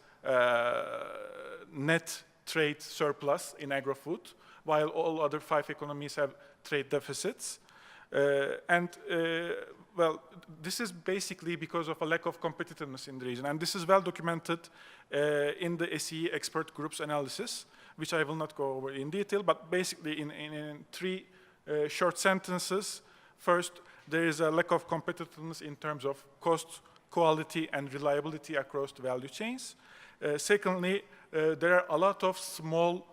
net trade surplus in agro-food, while all other 5 economies have trade deficits. Well, this is basically because of a lack of competitiveness in the region. And this is well documented in the SEE expert group's analysis, which I will not go over in detail, but basically in 3 short sentences. First, there is a lack of competitiveness in terms of cost, quality, and reliability across the value chains. Secondly, there are a lot of small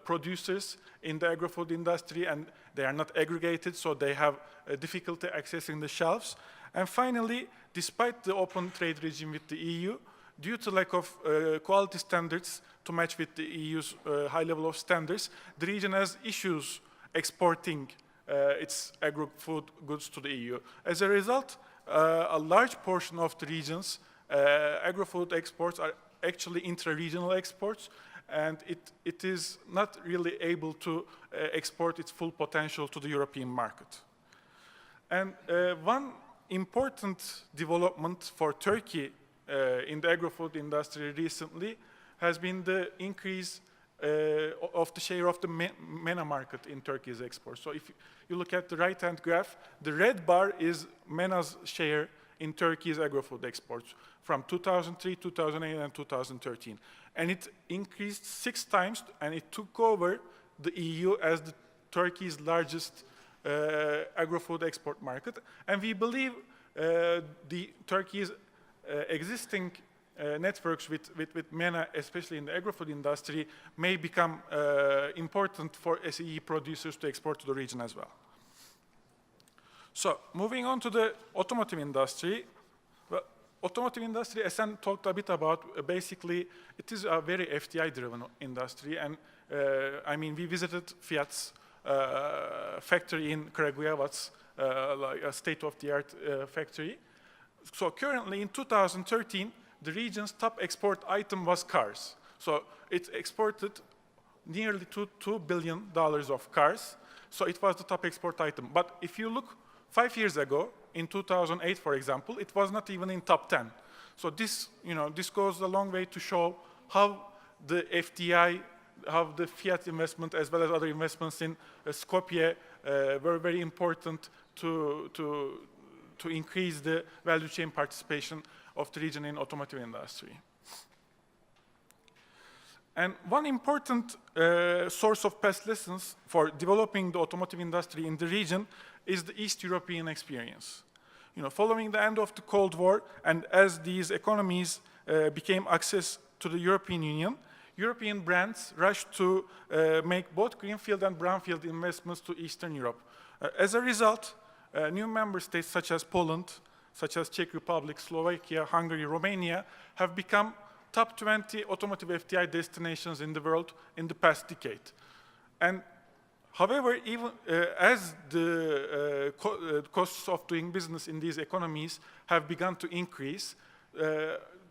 producers in the agri-food industry, and they are not aggregated, so they have difficulty accessing the shelves. And finally, despite the open trade regime with the EU, due to lack of quality standards to match with the EU's high level of standards, the region has issues exporting its agri-food goods to the EU. As a result, a large portion of the region's agri-food exports are actually intra-regional exports, and it is not really able to export its full potential to the European market. And one important development for Turkey in the agri-food industry recently has been the increase of the share of the MENA market in Turkey's exports. So if you look at the right-hand graph, the red bar is MENA's share in Turkey's agri-food exports from 2003, 2008, and 2013. And it increased 6 times, and it took over the EU as Turkey's largest agri-food export market. And we believe Turkey's existing networks with MENA, especially in the agri-food industry, may become important for SEE producers to export to the region as well. So moving on to the automotive industry. Well, automotive industry, as Esen talked a bit about, basically it is a very FDI-driven industry, and I mean, we visited Fiat's factory in Kragujevac, like a state-of-the-art factory. So currently in 2013, the region's top export item was cars. So it exported nearly $2 billion of cars. So it was the top export item. But if you look 5 years ago, in 2008, for example, it was not even in top 10. So this, this goes a long way to show how the FDI, how the Fiat investment, as well as other investments in Skopje, were very important to increase the value chain participation of the region in automotive industry. And one important source of past lessons for developing the automotive industry in the region is the East European experience. Following the end of the Cold War, and as these economies became access to the European Union, European brands rushed to make both greenfield and brownfield investments to Eastern Europe. As a result, new member states such as Poland, such as Czech Republic, Slovakia, Hungary, Romania, have become top 20 automotive FDI destinations in the world in the past decade. And however, even as the costs of doing business in these economies have begun to increase,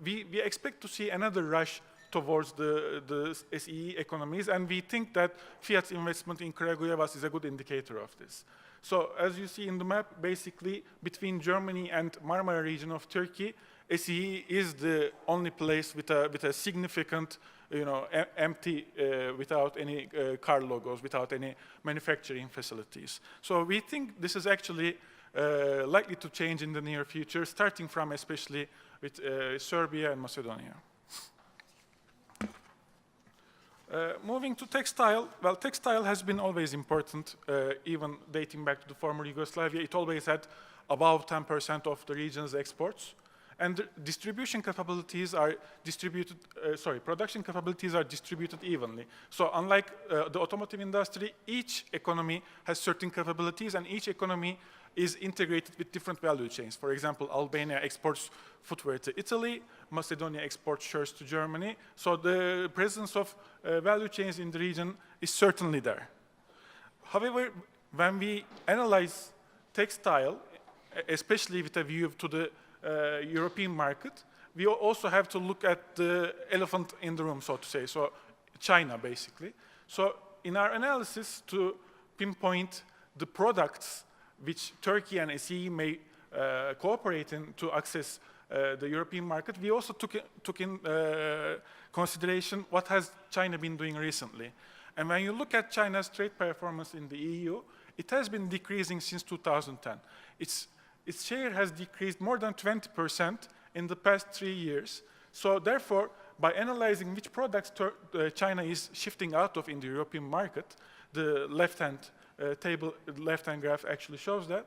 we expect to see another rush towards the SEE economies, and we think that Fiat's investment in Kragujevac is a good indicator of this. So as you see in the map, basically between Germany and Marmara region of Turkey, SEE is the only place with a significant, empty, without any car logos, without any manufacturing facilities. So we think this is actually likely to change in the near future, starting from especially with Serbia and Macedonia. Moving to textile, well, textile has been always important, even dating back to the former Yugoslavia. It always had above 10% of the region's exports. And the distribution capabilities are distributed, production capabilities are distributed evenly. So unlike the automotive industry, each economy has certain capabilities, and each economy is integrated with different value chains. For example, Albania exports footwear to Italy, Macedonia exports shirts to Germany. So the presence of value chains in the region is certainly there. However, when we analyze textile, especially with a view to the European market, we also have to look at the elephant in the room, so to say, so China, basically. So in our analysis, to pinpoint the products which Turkey and SEE may cooperate in to access the European market, we also took in consideration what has China been doing recently. And when you look at China's trade performance in the EU, it has been decreasing since 2010. Its share has decreased more than 20% in the past 3 years. So therefore, by analyzing which products China is shifting out of in the European market, the left-hand table, the left-hand graph actually shows that.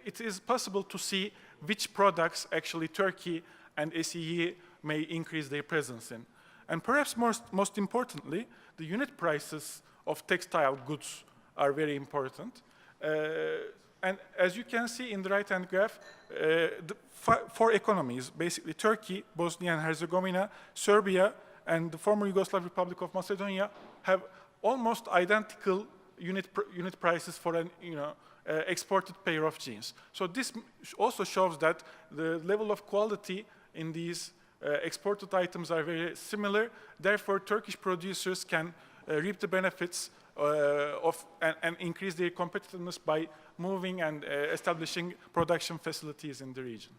It is possible to see which products actually Turkey and SEE may increase their presence in. And perhaps most importantly, the unit prices of textile goods are very important. And as you can see in the right-hand graph, the four economies, basically Turkey, Bosnia and Herzegovina, Serbia, and the former Yugoslav Republic of Macedonia have almost identical unit prices for an exported pair of jeans. So this also shows that the level of quality in these exported items are very similar. Therefore, Turkish producers can reap the benefits and increase their competitiveness by moving and establishing production facilities in the region.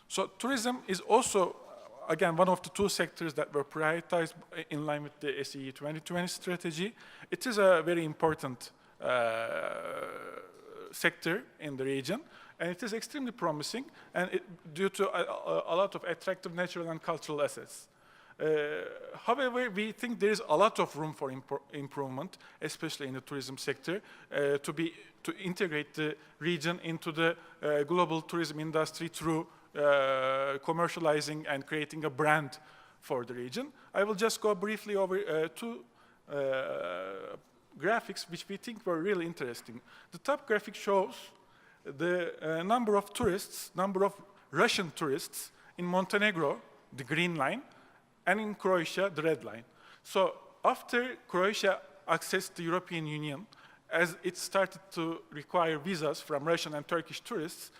So tourism is also, again, one of the two sectors that were prioritized in line with the SEE 2020 strategy. It is a very important sector in the region, and it is extremely promising, and due to a lot of attractive natural and cultural assets. However, we think there is a lot of room for improvement, especially in the tourism sector, to integrate the region into the global tourism industry through commercializing and creating a brand for the region. I will just go briefly over two graphics which we think were really interesting. The top graphic shows the number of tourists, number of Russian tourists in Montenegro, the green line, and in Croatia, the red line. So after Croatia accessed the European Union, as it started to require visas from Russian and Turkish tourists,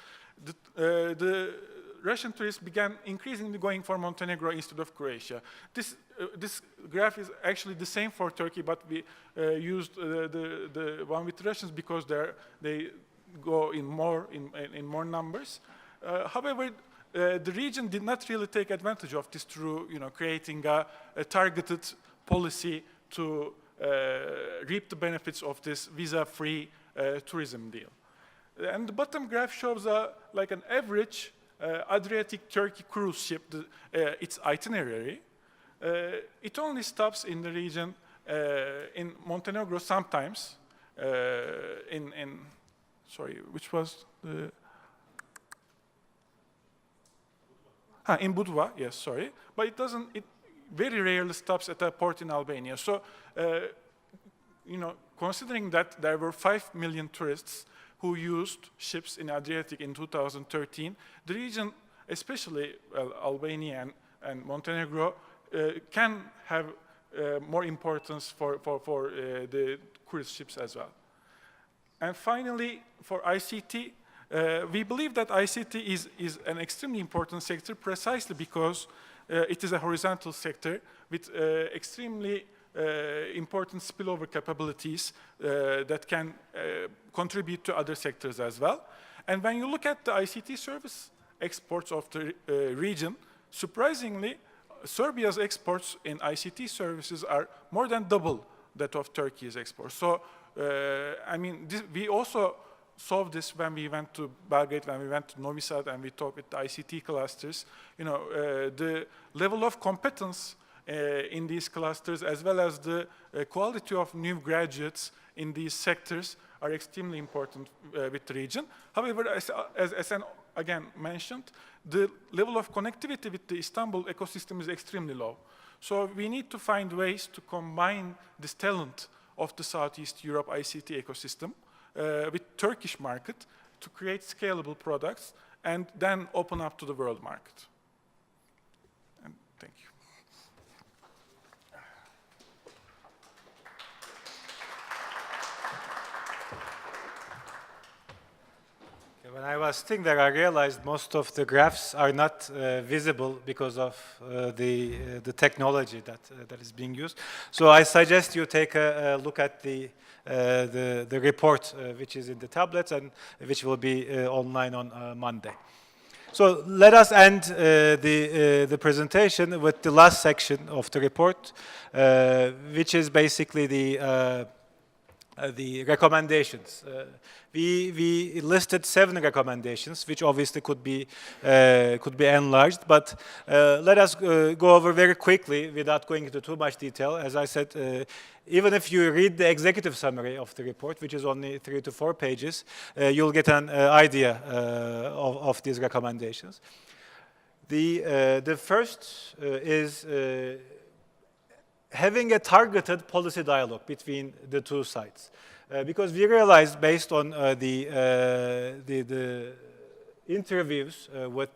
the Russian tourists began increasingly going for Montenegro instead of Croatia. This graph is actually the same for Turkey, but we used the one with Russians because they go in more numbers. However, the region did not really take advantage of this through creating a targeted policy to reap the benefits of this visa-free tourism deal. And the bottom graph shows like an average Adriatic Turkey cruise ship, its itinerary. It only stops in the region in Montenegro sometimes. Sorry, which was the... in Budva, yes, sorry. But it very rarely stops at a port in Albania. So, considering that there were 5 million tourists who used ships in Adriatic in 2013, the region, especially Albania and Montenegro, can have more importance for the cruise ships as well. And finally, for ICT, we believe that ICT is an extremely important sector precisely because it is a horizontal sector with extremely important spillover capabilities that can contribute to other sectors as well. And when you look at the ICT service exports of the region, surprisingly, Serbia's exports in ICT services are more than double that of Turkey's exports. So, we also solved this when we went to Belgrade, when we went to Novi Sad, and we talked with the ICT clusters. The level of competence in these clusters, as well as the quality of new graduates in these sectors, are extremely important with the region. However, as again mentioned, the level of connectivity with the Istanbul ecosystem is extremely low. So we need to find ways to combine this talent of the Southeast Europe ICT ecosystem with Turkish market to create scalable products and then open up to the world market. And thank you. When I was sitting there, I realized most of the graphs are not visible because of the technology that is being used. So I suggest you take a look at the report which is in the tablets and which will be online on Monday. So let us end the presentation with the last section of the report, which is basically the the recommendations. We listed 7 recommendations, which obviously could be enlarged. But let us go over very quickly without going into too much detail. As I said, even if you read the executive summary of the report, which is only 3 to 4 pages, you'll get an idea of these recommendations. The first is having a targeted policy dialogue between the two sides. Because we realized, based on the interviews with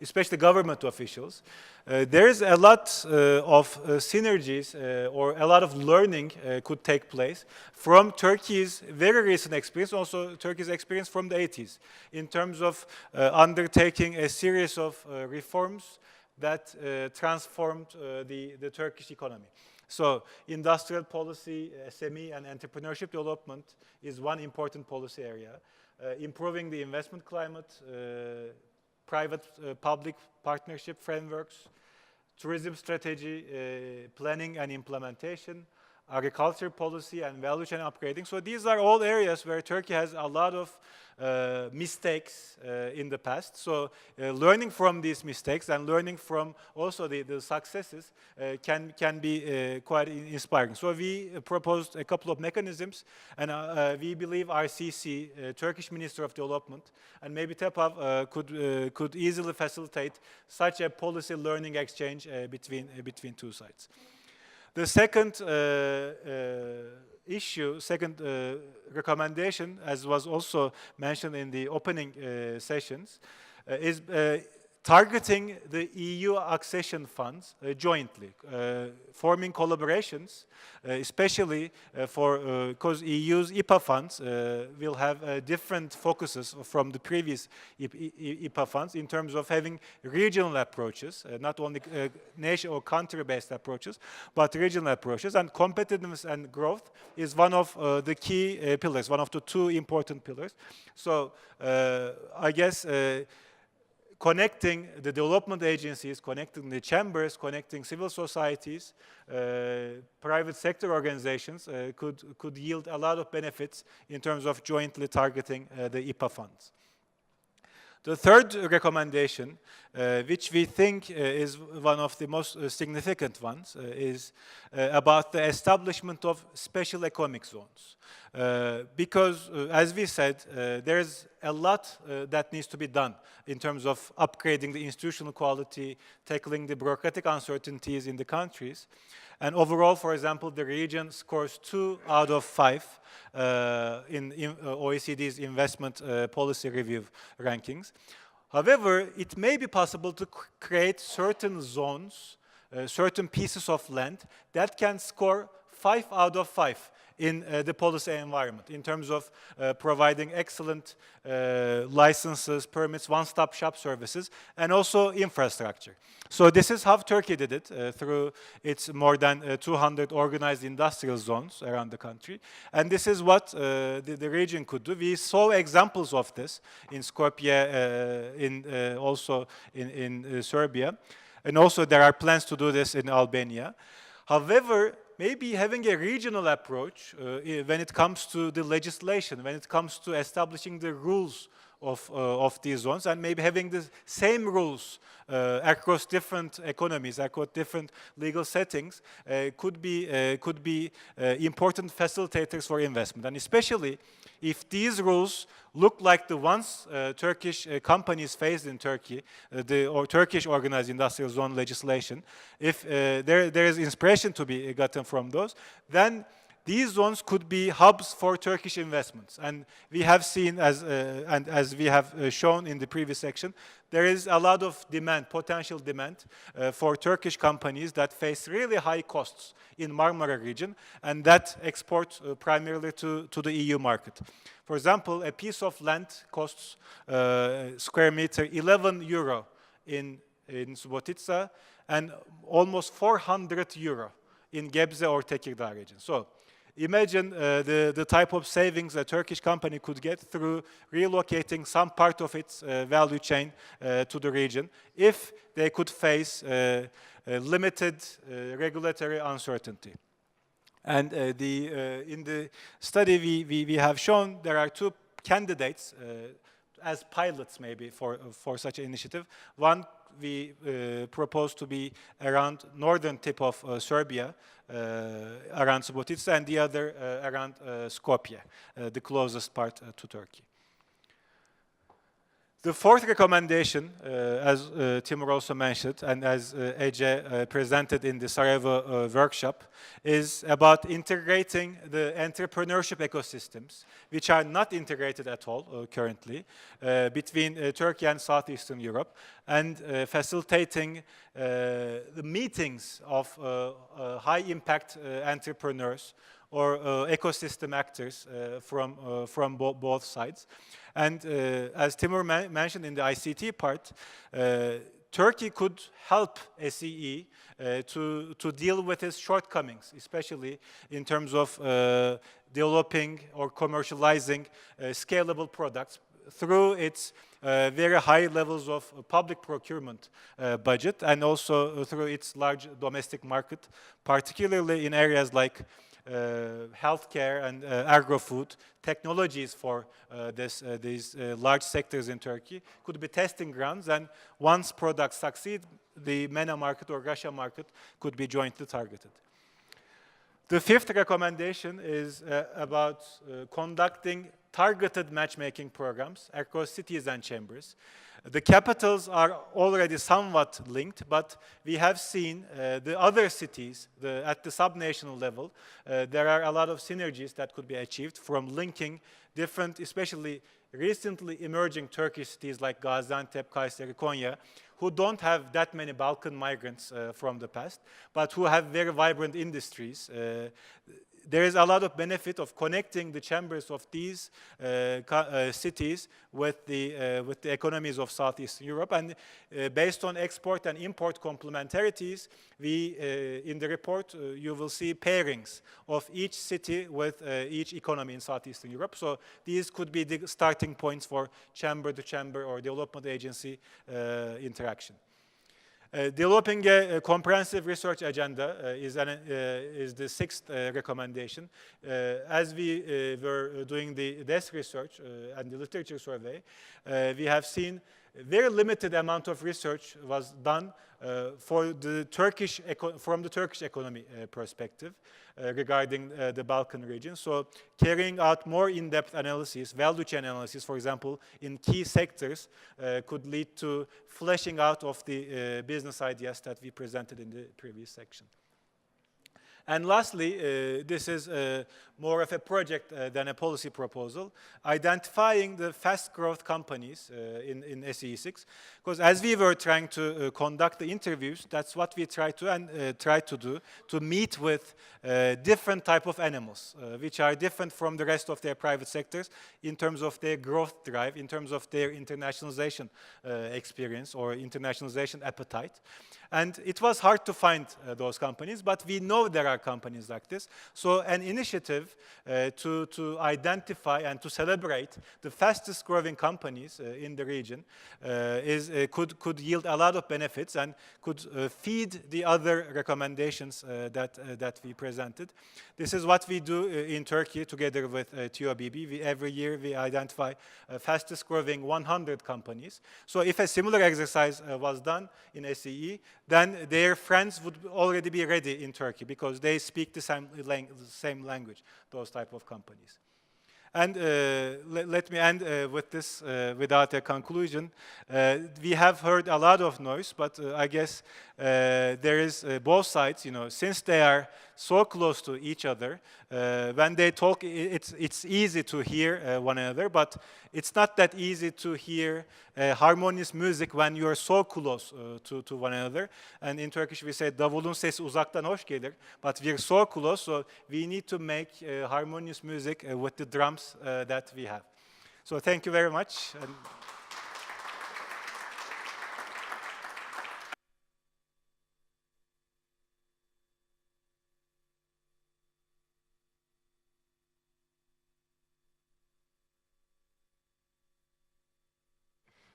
especially government officials, there is a lot of synergies or a lot of learning could take place from Turkey's very recent experience, also Turkey's experience from the 80s, in terms of undertaking a series of reforms that transformed the Turkish economy. So industrial policy, SME and entrepreneurship development is one important policy area. Improving the investment climate, private-public partnership frameworks, tourism strategy, planning and implementation, agriculture policy and value chain upgrading. So these are all areas where Turkey has a lot of mistakes in the past. So learning from these mistakes and learning from also the successes can be quite inspiring. So we proposed a couple of mechanisms, and we believe RCC, Turkish Minister of Development, and maybe TEPAV could easily facilitate such a policy learning exchange between two sides. The second second recommendation, as was also mentioned in the opening sessions, is targeting the EU accession funds jointly, forming collaborations, especially because EU's IPA funds will have different focuses from the previous IPA funds in terms of having regional approaches, not only nation or country-based approaches, but regional approaches. And competitiveness and growth is one of the key pillars, one of the 2 important pillars. So I guess connecting the development agencies, connecting the chambers, connecting civil societies, private sector organizations could yield a lot of benefits in terms of jointly targeting the IPA funds. The third recommendation, which we think is one of the most significant ones, is about the establishment of special economic zones. Because, as we said, there's a lot that needs to be done in terms of upgrading the institutional quality, tackling the bureaucratic uncertainties in the countries. And overall, for example, the region scores 2 out of 5 in OECD's investment policy review rankings. However, it may be possible to create certain zones, certain pieces of land that can score 5 out of 5 in the policy environment in terms of providing excellent licenses, permits, one-stop shop services, and also infrastructure. So this is how Turkey did it through its more than 200 organized industrial zones around the country. And this is what the region could do. We saw examples of this in Skopje, also in Serbia. And also there are plans to do this in Albania. However, maybe having a regional approach when it comes to the legislation, when it comes to establishing the rules of these zones, and maybe having the same rules across different economies, across different legal settings, could be important facilitators for investment. And especially if these rules look like the ones Turkish companies faced in Turkey, or Turkish organized industrial zone legislation, if there is inspiration to be gotten from those, then these zones could be hubs for Turkish investments. And we have seen, as we have shown in the previous section, there is a lot of demand, potential demand, for Turkish companies that face really high costs in Marmara region and that export primarily to the EU market. For example, a piece of land costs square meter 11 euro in Subotica and almost 400 euro in Gebze or Tekirdağ region. So imagine the type of savings a Turkish company could get through relocating some part of its value chain to the region if they could face limited regulatory uncertainty. And in the study, we have shown there are two candidates as pilots maybe for such an initiative. One we propose to be around northern tip of Serbia, around Subotica, and the other around Skopje, the closest part to Turkey. The fourth recommendation, as Timur also mentioned, and as Ece presented in the Sarajevo workshop, is about integrating the entrepreneurship ecosystems, which are not integrated at all currently, between Turkey and Southeastern Europe, and facilitating the meetings of high-impact entrepreneurs or ecosystem actors from both sides. And as Timur mentioned in the ICT part, Turkey could help SEE to deal with its shortcomings, especially in terms of developing or commercializing scalable products through its very high levels of public procurement budget, and also through its large domestic market, particularly in areas like healthcare and agro-food. Technologies for these large sectors in Turkey could be testing grounds, and once products succeed, the MENA market or Russia market could be jointly targeted. The fifth recommendation is about conducting targeted matchmaking programs across cities and chambers. The capitals are already somewhat linked, but we have seen the other cities at the subnational level. There are a lot of synergies that could be achieved from linking different, especially recently emerging Turkish cities like Gaziantep, Kayseri, Konya, who don't have that many Balkan migrants from the past, but who have very vibrant industries. There is a lot of benefit of connecting the chambers of these cities with the economies of Southeastern Europe. And based on export and import complementarities, in the report, you will see pairings of each city with each economy in Southeastern Europe. So these could be the starting points for chamber-to-chamber or development agency interaction. Developing a comprehensive research agenda is the sixth recommendation. As we were doing the desk research and the literature survey, we have seen a very limited amount of research was done from the Turkish economy perspective regarding the Balkan region. So carrying out more in-depth analysis, value chain analysis, for example, in key sectors could lead to fleshing out of the business ideas that we presented in the previous section. And lastly, this is more of a project than a policy proposal, identifying the fast growth companies in SE6. Because as we were trying to conduct the interviews, that's what we try to do, to meet with different type of animals, which are different from the rest of their private sectors in terms of their growth drive, in terms of their internationalization experience or internationalization appetite. And it was hard to find those companies, but we know there are companies like this. So an initiative to identify and to celebrate the fastest growing companies in the region could yield a lot of benefits and could feed the other recommendations that we presented. This is what we do in Turkey together with TOBB. Every year we identify fastest growing 100 companies. So if a similar exercise was done in SEE, then their friends would already be ready in Turkey because they speak the same language, those type of companies. And let me end with this without a conclusion. We have heard a lot of noise, but I guess there is both sides, since they are so close to each other, when they talk, it's easy to hear one another, but it's not that easy to hear harmonious music when you are so close to one another. And in Turkish we say, davulun sesi uzaktan hoş gelir, but we're so close, so we need to make harmonious music with the drums that we have. So thank you very much.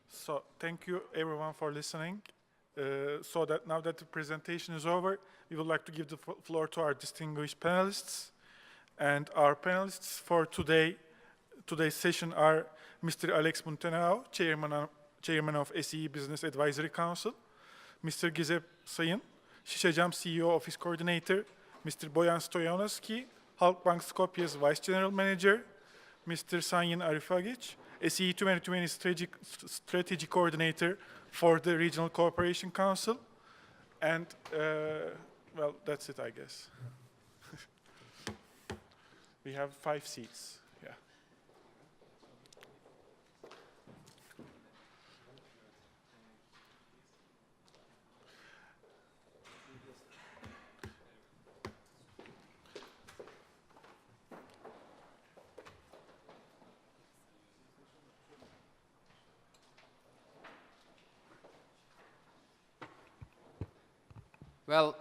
So thank you everyone for listening. So that now that the presentation is over, we would like to give the floor to our distinguished panelists. And our panelists for today's session are Mr. Alex Munteanu, Chairman of SEE Business Advisory Council, Mr. Gizep Sayın, Şişecam CEO Office Coordinator, Mr. Boyan Stoyanovski, Halkbank Skopje's Vice General Manager, Mr. Sanyin Arifagic, SEE 2020 Strategy Coordinator for the Regional Cooperation Council, and, well, that's it, I guess. We have 5 seats. Yeah. Well,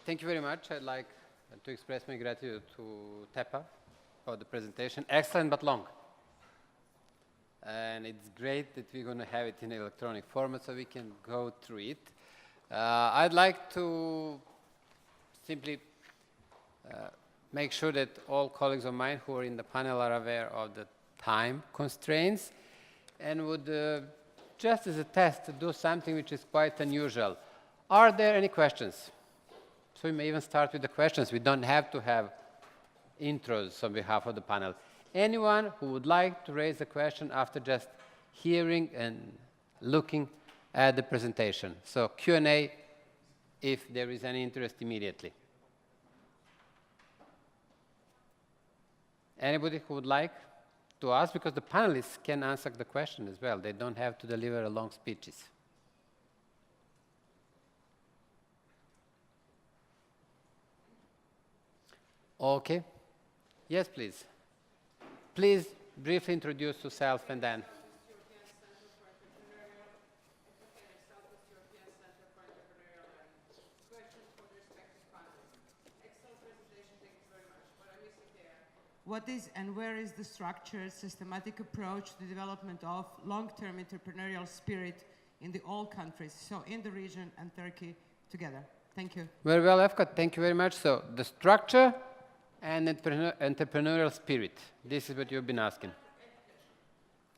thank you very much. I'd like to express my gratitude to TEPA for the presentation. Excellent but long. And it's great that we're going to have it in electronic format so we can go through it. I'd like to simply make sure that all colleagues of mine who are in the panel are aware of the time constraints and would, just as a test, do something which is quite unusual. Are there any questions? So we may even start with the questions. We don't have to have intros on behalf of the panel. Anyone who would like to raise a question after just hearing and looking at the presentation? So Q&A if there is any interest immediately. Anybody who would like to ask? Because the panelists can answer the question as well. They don't have to deliver long speeches. Okay. Yes, please. Please briefly introduce yourself and then. What is and where is the structured, systematic approach to the development of long-term entrepreneurial spirit in the all countries, so in the region and Turkey together? Thank you. Very well, Efkat. Thank you very much. So the structure and entrepreneurial spirit. This is what you've been asking.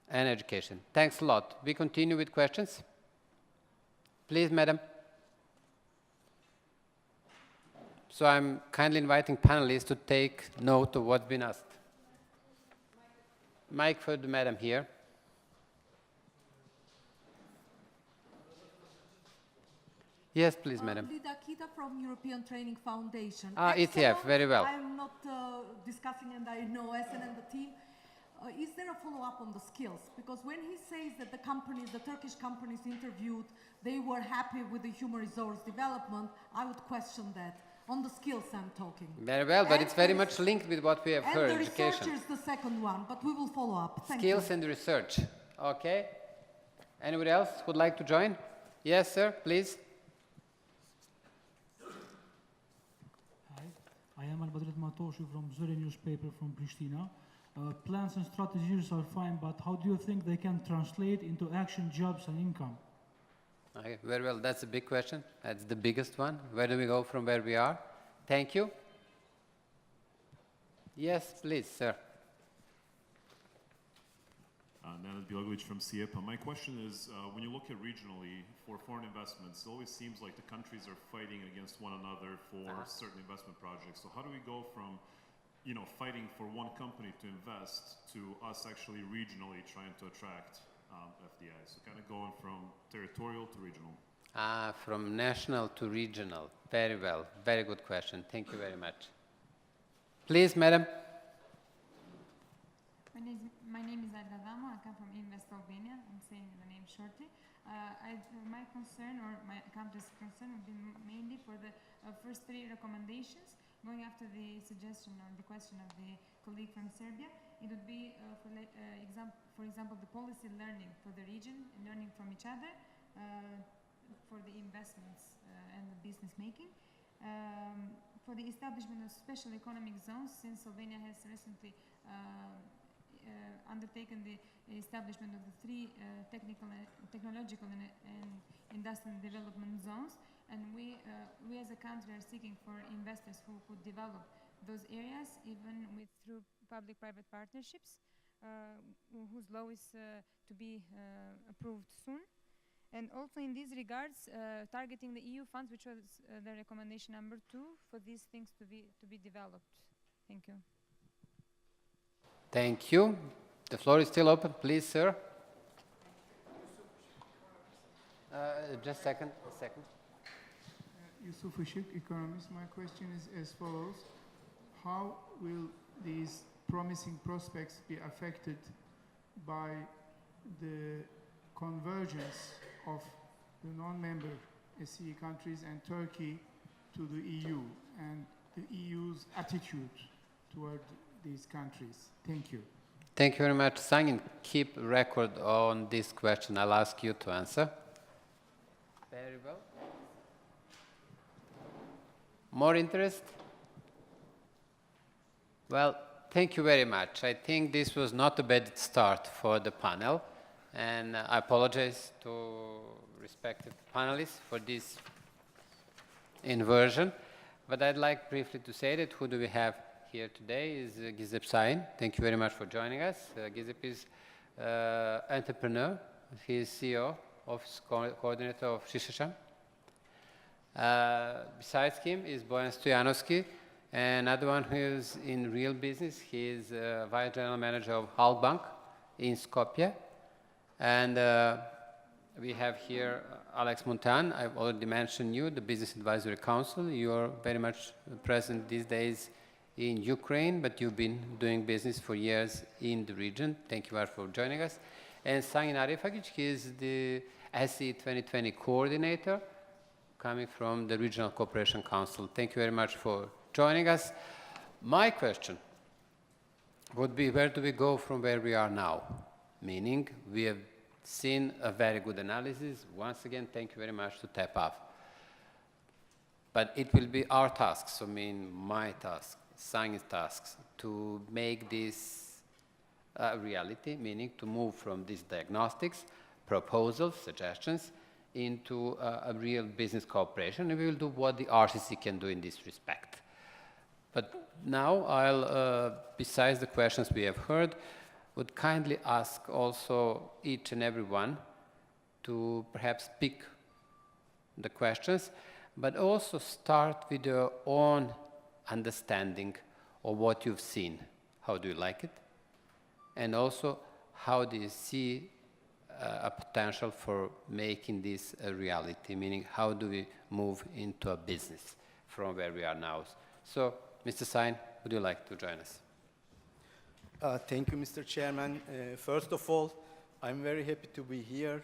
And education. Thanks a lot. We continue with questions. Please, madam. So I'm kindly inviting panelists to take note of what's been asked. Mic for the madam here. Yes, please, madam. Lida Kita from European Training Foundation. ETF, very well. I'm not discussing, and I know Esen and the team. Is there a follow-up on the skills? Because when he says that the companies, the Turkish companies interviewed, they were happy with the human resource development, I would question that. On the skills I'm talking. Very well, but it's very much linked with what we have heard, and the education. research is the second one, but we will follow up. Thank Skills you. and research. Okay. Anybody else would like to join? Yes, sir, please. Hi, I am Al-Badret Matoshu from Zuri newspaper from Pristina. Plans and strategies are fine, but how do you think they can translate into action, jobs, and income? Okay, very well. That's a big question. That's the biggest one. Where do we go from where we are? Thank you. Yes, please, sir. Nenad Bilagovic from SIEPA. My question is, when you look at regionally for foreign investments, it always seems like the countries are fighting against one another for certain investment projects. So how do we go from, you know, fighting for one company to invest to us actually regionally trying to attract FDI? So kind of going from territorial to regional. From national to regional. Very well. Very good question. Thank you very much. Please, madam. My name is Aida Dama. I come from Invest Albania. I'm saying the name shortly. My concern, or my country's concern, would be mainly for the first 3 recommendations. Going after the suggestion or the question of the colleague from Serbia, it would be, for example, the policy learning for the region and learning from each other for the investments and the business making. For the establishment of special economic zones, since Slovenia has recently undertaken the establishment of the three technological and industrial development zones, and we as a country are seeking for investors who could develop those areas, even through public-private partnerships, whose law is to be approved soon. And also in these regards, targeting the EU funds, which was the recommendation number 2, for these things to be developed. Thank you. Thank you. The floor is still open, please, sir. Just a second. Yusuf Işık, economist. My question is as follows. How will these promising prospects be affected by the convergence of the non-member SCE countries and Turkey to the EU and the EU's attitude toward these countries? Thank you. Thank you very much, Sangin. Keep record on this question. I'll ask you to answer. Very well. More interest? Well, thank you very much. I think this was not a bad start for the panel, and I apologize to respected panelists for this inversion. But I'd like briefly to say that who do we have here today is Gizep Sain. Thank you very much for joining us. Gizep is entrepreneur. He is CEO, office coordinator of Shisha. Besides him is Bojan Stojanovski, another one who is in real business. He is Vice General Manager of Halkbank in Skopje. And we have here Alex Muntean. I've already mentioned you, the Business Advisory Council. You are very much present these days in Ukraine, but you've been doing business for years in the region. Thank you very much for joining us. And Sangin Arifagic, he is the SE 2020 coordinator coming from the Regional Cooperation Council. Thank you very much for joining us. My question would be, where do we go from where we are now? Meaning, we have seen a very good analysis. Once again, thank you very much to tap off. But it will be our tasks, my task, Sangin's tasks, to make this a reality, meaning to move from these diagnostics, proposals, suggestions, into a real business cooperation, and we will do what the RCC can do in this respect. But now I'll, besides the questions we have heard, would kindly ask also each and every one to perhaps pick the questions, but also start with your own understanding of what you've seen. How do you like it? And also, how do you see a potential for making this a reality, meaning how do we move into a business from where we are now? So, Mr. Sain, would you like to join us? Thank you, Mr. Chairman. First of all, I'm very happy to be here.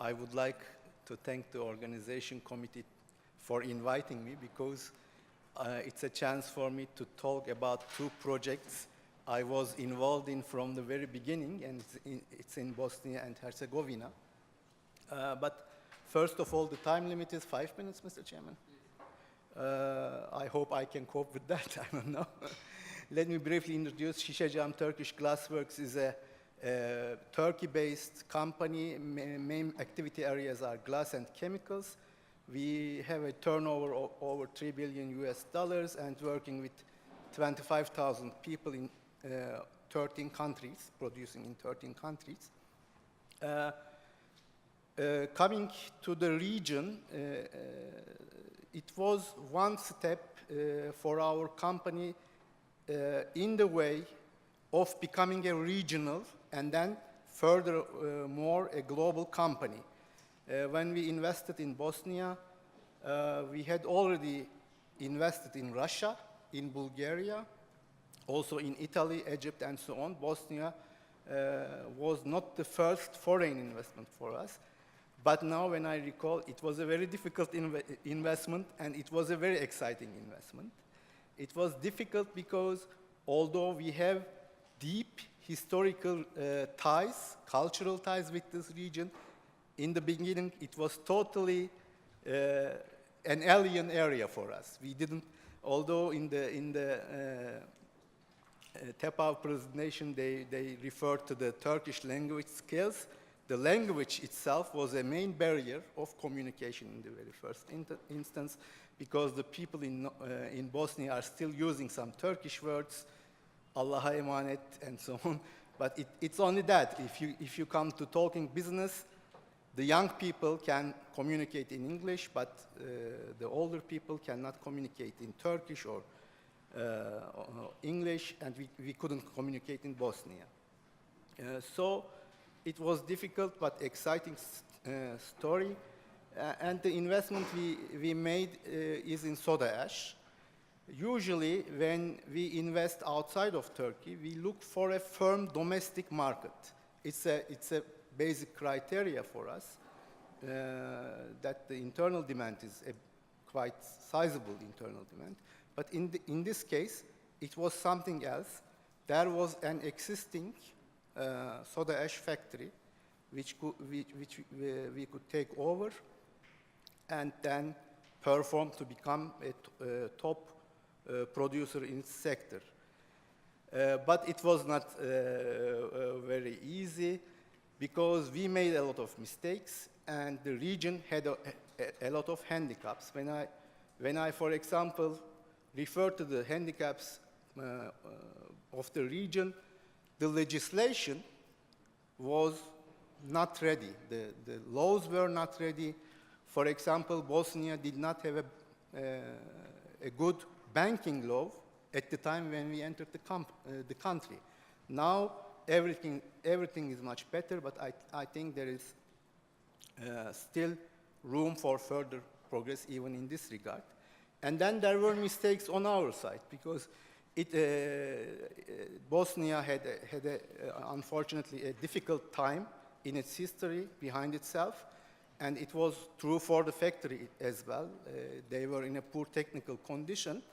I would like to thank the organization committee for inviting me, because it's a chance for me to talk about 2 projects I was involved in from the very beginning, and it's in Bosnia and Herzegovina. But first of all, the time limit is 5 minutes, Mr. Chairman. I hope I can cope with that, I don't know. Let me briefly introduce Şişecam Turkish Glassworks is a Turkey-based company. Main activity areas are glass and chemicals. We have a turnover of over $3 billion and working with 25,000 people in 13 countries, producing in 13 countries. Coming to the region, it was one step for our company in the way of becoming a regional and then further more a global company. When we invested in Bosnia, we had already invested in Russia, in Bulgaria, also in Italy, Egypt, and so on. Bosnia was not the first foreign investment for us. But now when I recall, it was a very difficult investment, and it was a very exciting investment. It was difficult because although we have deep historical ties, cultural ties with this region, in the beginning it was totally an alien area for us. We didn't, although in the TEPAV presentation, they referred to the Turkish language skills. The language itself was a main barrier of communication in the very first instance, because the people in Bosnia are still using some Turkish words, Allah'a emanet, and so on. But it's only that. If you come to talking business, the young people can communicate in English, but the older people cannot communicate in Turkish or English, and we couldn't communicate in Bosnia. So it was difficult but exciting story. And the investment we made is in soda ash. Usually, when we invest outside of Turkey, we look for a firm domestic market. It's a basic criteria for us that the internal demand is a quite sizable internal demand. But in this case, it was something else. There was an existing soda ash factory which we could take over and then perform to become a top producer in its sector. But it was not very easy because we made a lot of mistakes and the region had a lot of handicaps. When I, for example, refer to the handicaps of the region, the legislation was not ready. The laws were not ready. For example, Bosnia did not have a good banking law at the time when we entered the country. Now everything is much better, but I think there is still room for further progress even in this regard. And then there were mistakes on our side because Bosnia had unfortunately a difficult time in its history behind itself, and it was true for the factory as well. They were in a poor technical condition.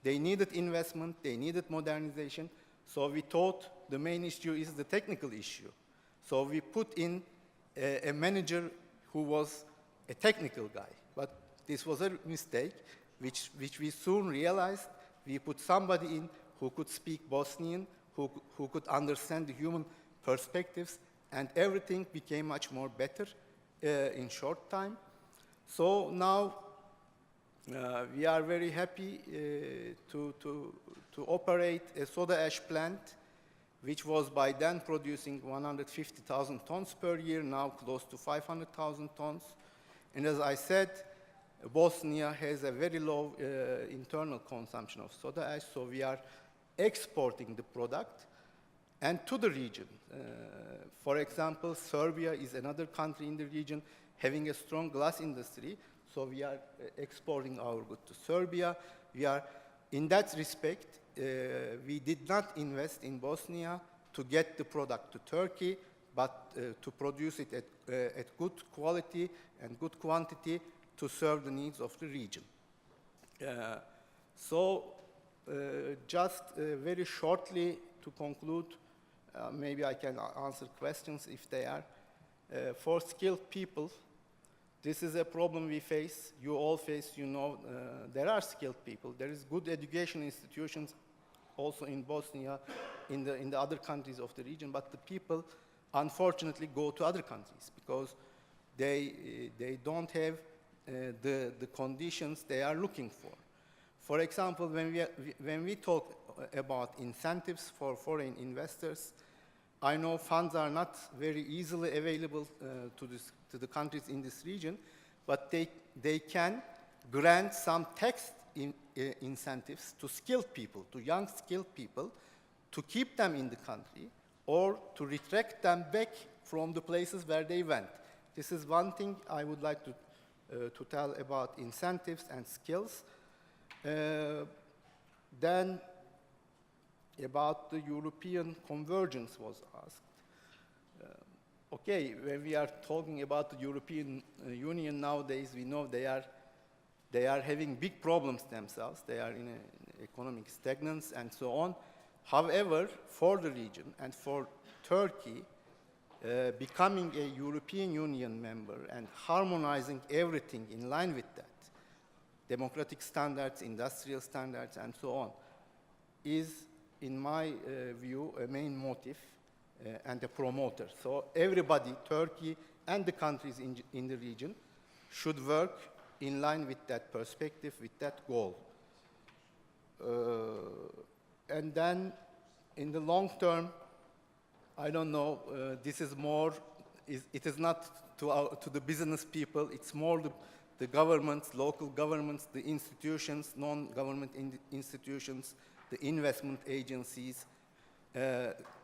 They needed investment, they needed modernization, so we thought the main issue is the technical issue. So we put in a manager who was a technical guy, but this was a mistake, which we soon realized. We put somebody in who could speak Bosnian, who could understand the human perspectives, and everything became much more better in short time. So now we are very happy to operate a soda ash plant, which was by then producing 150,000 tons per year, now close to 500,000 tons. And as I said, Bosnia has a very low internal consumption of soda ash, so we are exporting the product and to the region. For example, Serbia is another country in the region having a strong glass industry, so we are exporting our goods to Serbia. We are, in that respect, we did not invest in Bosnia to get the product to Turkey, but to produce it at good quality and good quantity to serve the needs of the region. Just very shortly to conclude, maybe I can answer questions if they are. For skilled people, this is a problem we face. You all face, you know, there are skilled people. There is good education institutions also in Bosnia, in the other countries of the region, but the people unfortunately go to other countries because they don't have the conditions they are looking for. For example, when we talk about incentives for foreign investors, I know funds are not very easily available to the countries in this region, but they can grant some tax incentives to skilled people, to young skilled people, to keep them in the country or to retract them back from the places where they went. This is one thing I would like to tell about incentives and skills. Then about the European convergence was asked. Okay, when we are talking about the European Union nowadays, we know they are having big problems themselves. They are in economic stagnance and so on. However, for the region and for Turkey, becoming a European Union member and harmonizing everything in line with that, democratic standards, industrial standards, and so on, is in my view, a main motive and a promoter. So everybody, Turkey and the countries in the region, should work in line with that perspective, with that goal. And then in the long term, I don't know, this is more, it is not to the business people, it's more the governments, local governments, the institutions, non-government institutions, the investment agencies,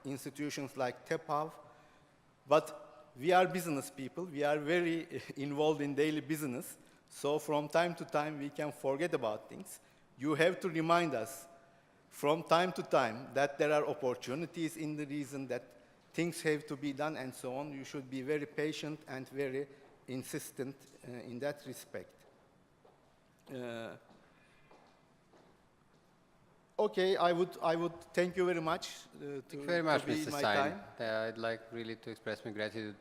institutions like TEPAV. But we are business people, we are very involved in daily business, so from time to time we can forget about things. You have to remind us from time to time that there are opportunities in the region, that things have to be done and so on. You should be very patient and very insistent in that respect. Okay, I would thank you very much Thank you very much, to be Mr. my Stein. time. I'd like really to express my gratitude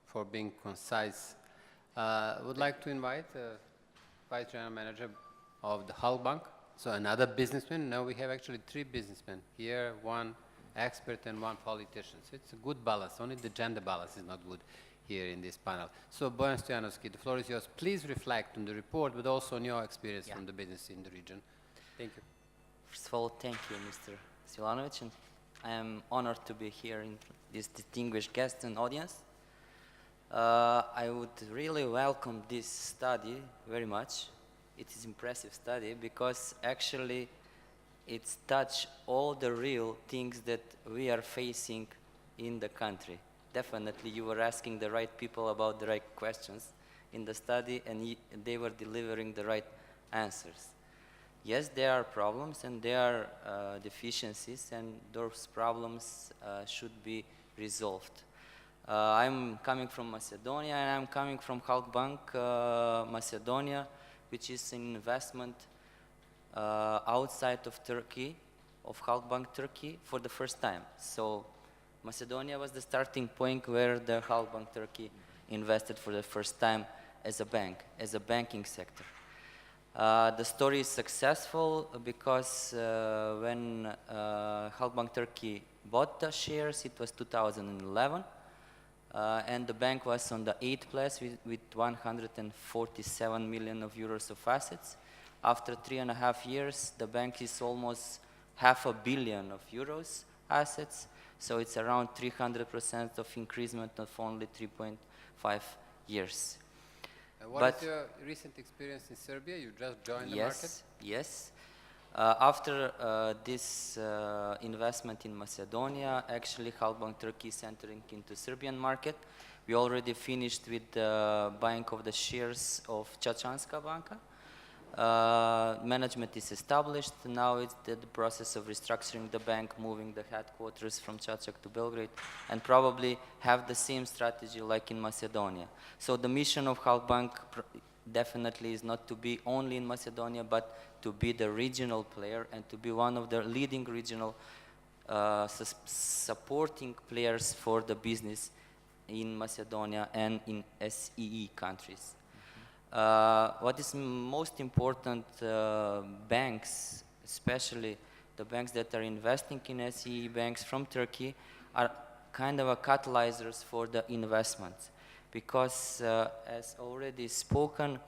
for being concise. Would like to invite Vice General Manager of the Hull Bank, so another businessman. Now we have actually 3 businessmen here, 1 expert and 1 politician. So it's a good balance. Only the gender balance is not good here in this panel. So Bojan Stojanovski, the floor is yours. Please reflect on the report, but also on your experience from the business in the region. Thank you. First of all, thank you, Mr. Silanovic, and I am honored to be here in this distinguished guest and audience. I would really welcome this study very much. It is an impressive study because actually it's touched all the real things that we are facing in the country. Definitely you were asking the right people about the right questions in the study, and they were delivering the right answers. Yes, there are problems and there are deficiencies, and those problems should be resolved. I'm coming from Macedonia, and I'm coming from Halkbank Macedonia, which is an investment outside of Turkey, of Halkbank Turkey, for the first time. So Macedonia was the starting point where the Halkbank Turkey invested for the first time as a bank, as a banking sector. The story is successful because when Halkbank Turkey bought the shares, it was 2011, and the bank was on the 8th place with 147 million euros of assets. After 3.5 years, the bank is almost €500 million assets, so it's around 300% of increasement of only 3.5 years. What is your recent experience in Serbia? You just joined the market? Yes. After this investment in Macedonia, actually Halkbank Turkey is entering into Serbian market. We already finished with the buying of the shares of Čačanska Banka. Management is established. Now it's the process of restructuring the bank, moving the headquarters from Čačak to Belgrade, and probably have the same strategy like in Macedonia. So the mission of Halkbank definitely is not to be only in Macedonia, but to be the regional player and to be one of the leading regional supporting players for the business in Macedonia and in SEE countries. What is most important, banks, especially the banks that are investing in SEE banks from Turkey, are kind of a catalyzers for the investments. Because as already spoken,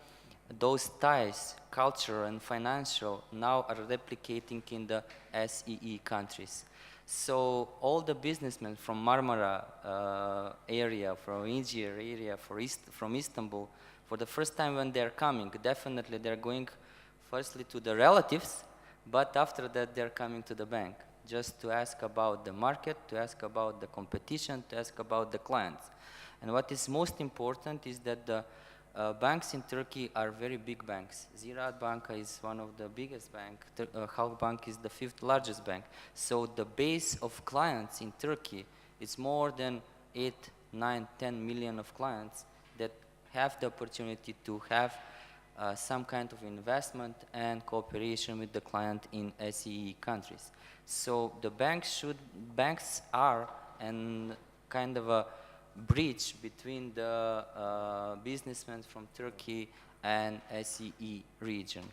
those ties, cultural and financial, now are replicating in the SEE countries. So all the businessmen from Marmara area, from Aegean area, from Istanbul, for the first time when they're coming, definitely they're going firstly to the relatives, but after that they're coming to the bank, just to ask about the market, to ask about the competition, to ask about the clients. And what is most important is that the banks in Turkey are very big banks. Ziraat Banka is one of the biggest banks. Halkbank is the 5th largest bank. So the base of clients in Turkey is more than 8, 9, 10 million of clients that have the opportunity to have some kind of investment and cooperation with the client in SEE countries. So the banks are and kind of a bridge between the businessmen from Turkey and SEE region.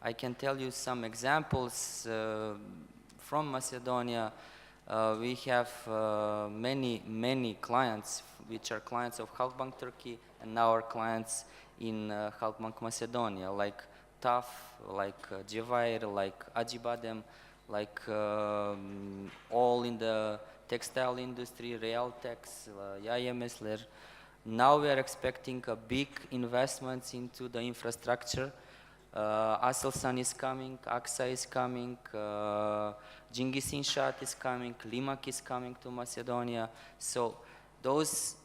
I can tell you some examples. from Macedonia. We have many clients which are clients of Halkbank Turkey and now are clients in Halkbank Macedonia, like TAF, like Cevahir, like Acibadem, like all in the textile industry, Realtex, Yaya Mesler. Now we are expecting a big investments into the infrastructure. Aselsan is coming, AXA is coming, Cengiz İnşaat is coming, Limak is coming to Macedonia. So those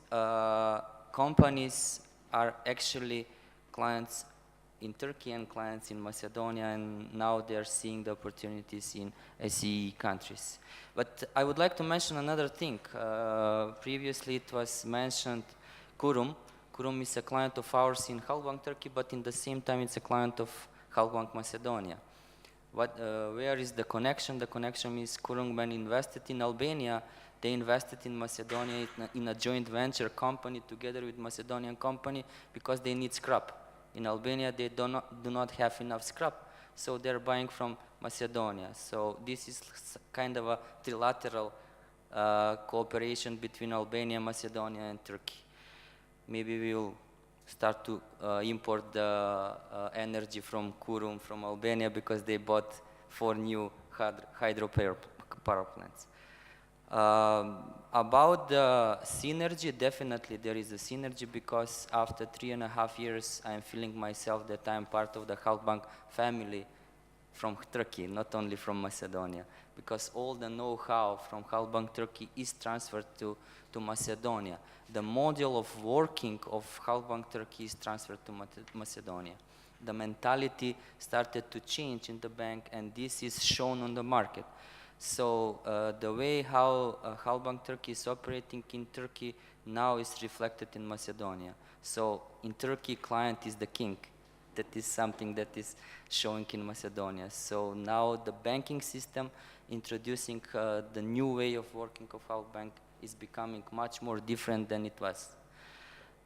companies are actually clients in Turkey and clients in Macedonia, and now they're seeing the opportunities in SEE countries. But I would like to mention another thing. Previously it was mentioned Kurum. Kurum is a client of ours in Halkbank Turkey, but in the same time it's a client of Halkbank Macedonia. Where is the connection? The connection is Kurum, when invested in Albania, they invested in Macedonia in a joint venture company together with Macedonian company because they need scrap. In Albania they do not have enough scrap, so they're buying from Macedonia. So this is kind of a trilateral cooperation between Albania, Macedonia and Turkey. Maybe we'll start to import the energy from Kurum, from Albania, because they bought 4 new hydropower plants. About the synergy, definitely there is a synergy, because after 3.5 years I'm feeling myself that I'm part of the Halkbank family from Turkey, not only from Macedonia, because all the know-how from Halkbank Turkey is transferred to Macedonia. The model of working of Halkbank Turkey is transferred to Macedonia. The mentality started to change in the bank, and this is shown on the market. So the way how Halkbank Turkey is operating in Turkey now is reflected in Macedonia. So in Turkey, client is the king. That is something that is showing in Macedonia. So now the banking system introducing the new way of working of Halkbank is becoming much more different than it was.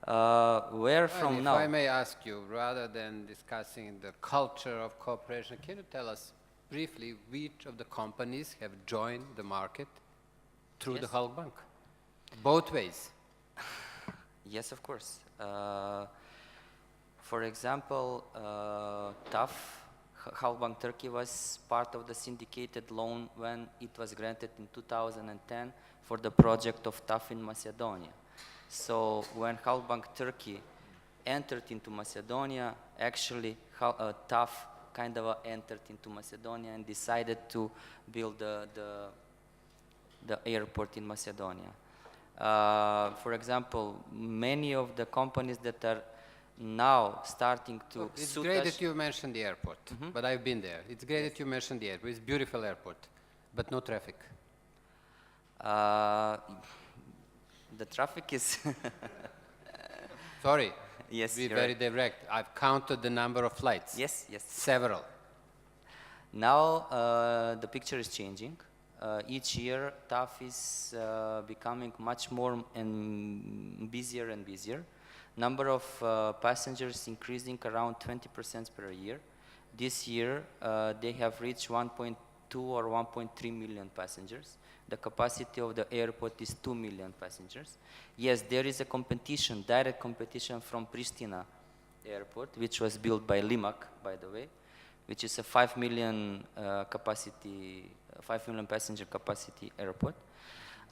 Where from now? If I may ask you, rather than discussing the culture of cooperation, can you tell us briefly which of the companies have joined the market through the Halkbank? Both ways. Yes, of course. For example, TAF, Halkbank Turkey, was part of the syndicated loan when it was granted in 2010 for the project of TAF in Macedonia. So when Halkbank Turkey entered into Macedonia, actually TAF kind of entered into Macedonia and decided to build the airport in Macedonia. For example, many of the companies that are now starting to Look, it's great that you mentioned the airport, but I've been there. It's great that you mentioned the airport. It's a beautiful airport, but no traffic. The traffic is... Sorry. Yes, be very direct. I've counted the number of flights. Yes, yes. Several. Now the picture is changing. Each year, TAF is becoming much more and busier and busier. Number of passengers increasing around 20% per year. This year, they have reached 1.2 or 1.3 million passengers. The capacity of the airport is 2 million passengers. Yes, there is a competition, direct competition from Pristina airport, which was built by Limak, by the way, which is a 5 million passenger capacity airport.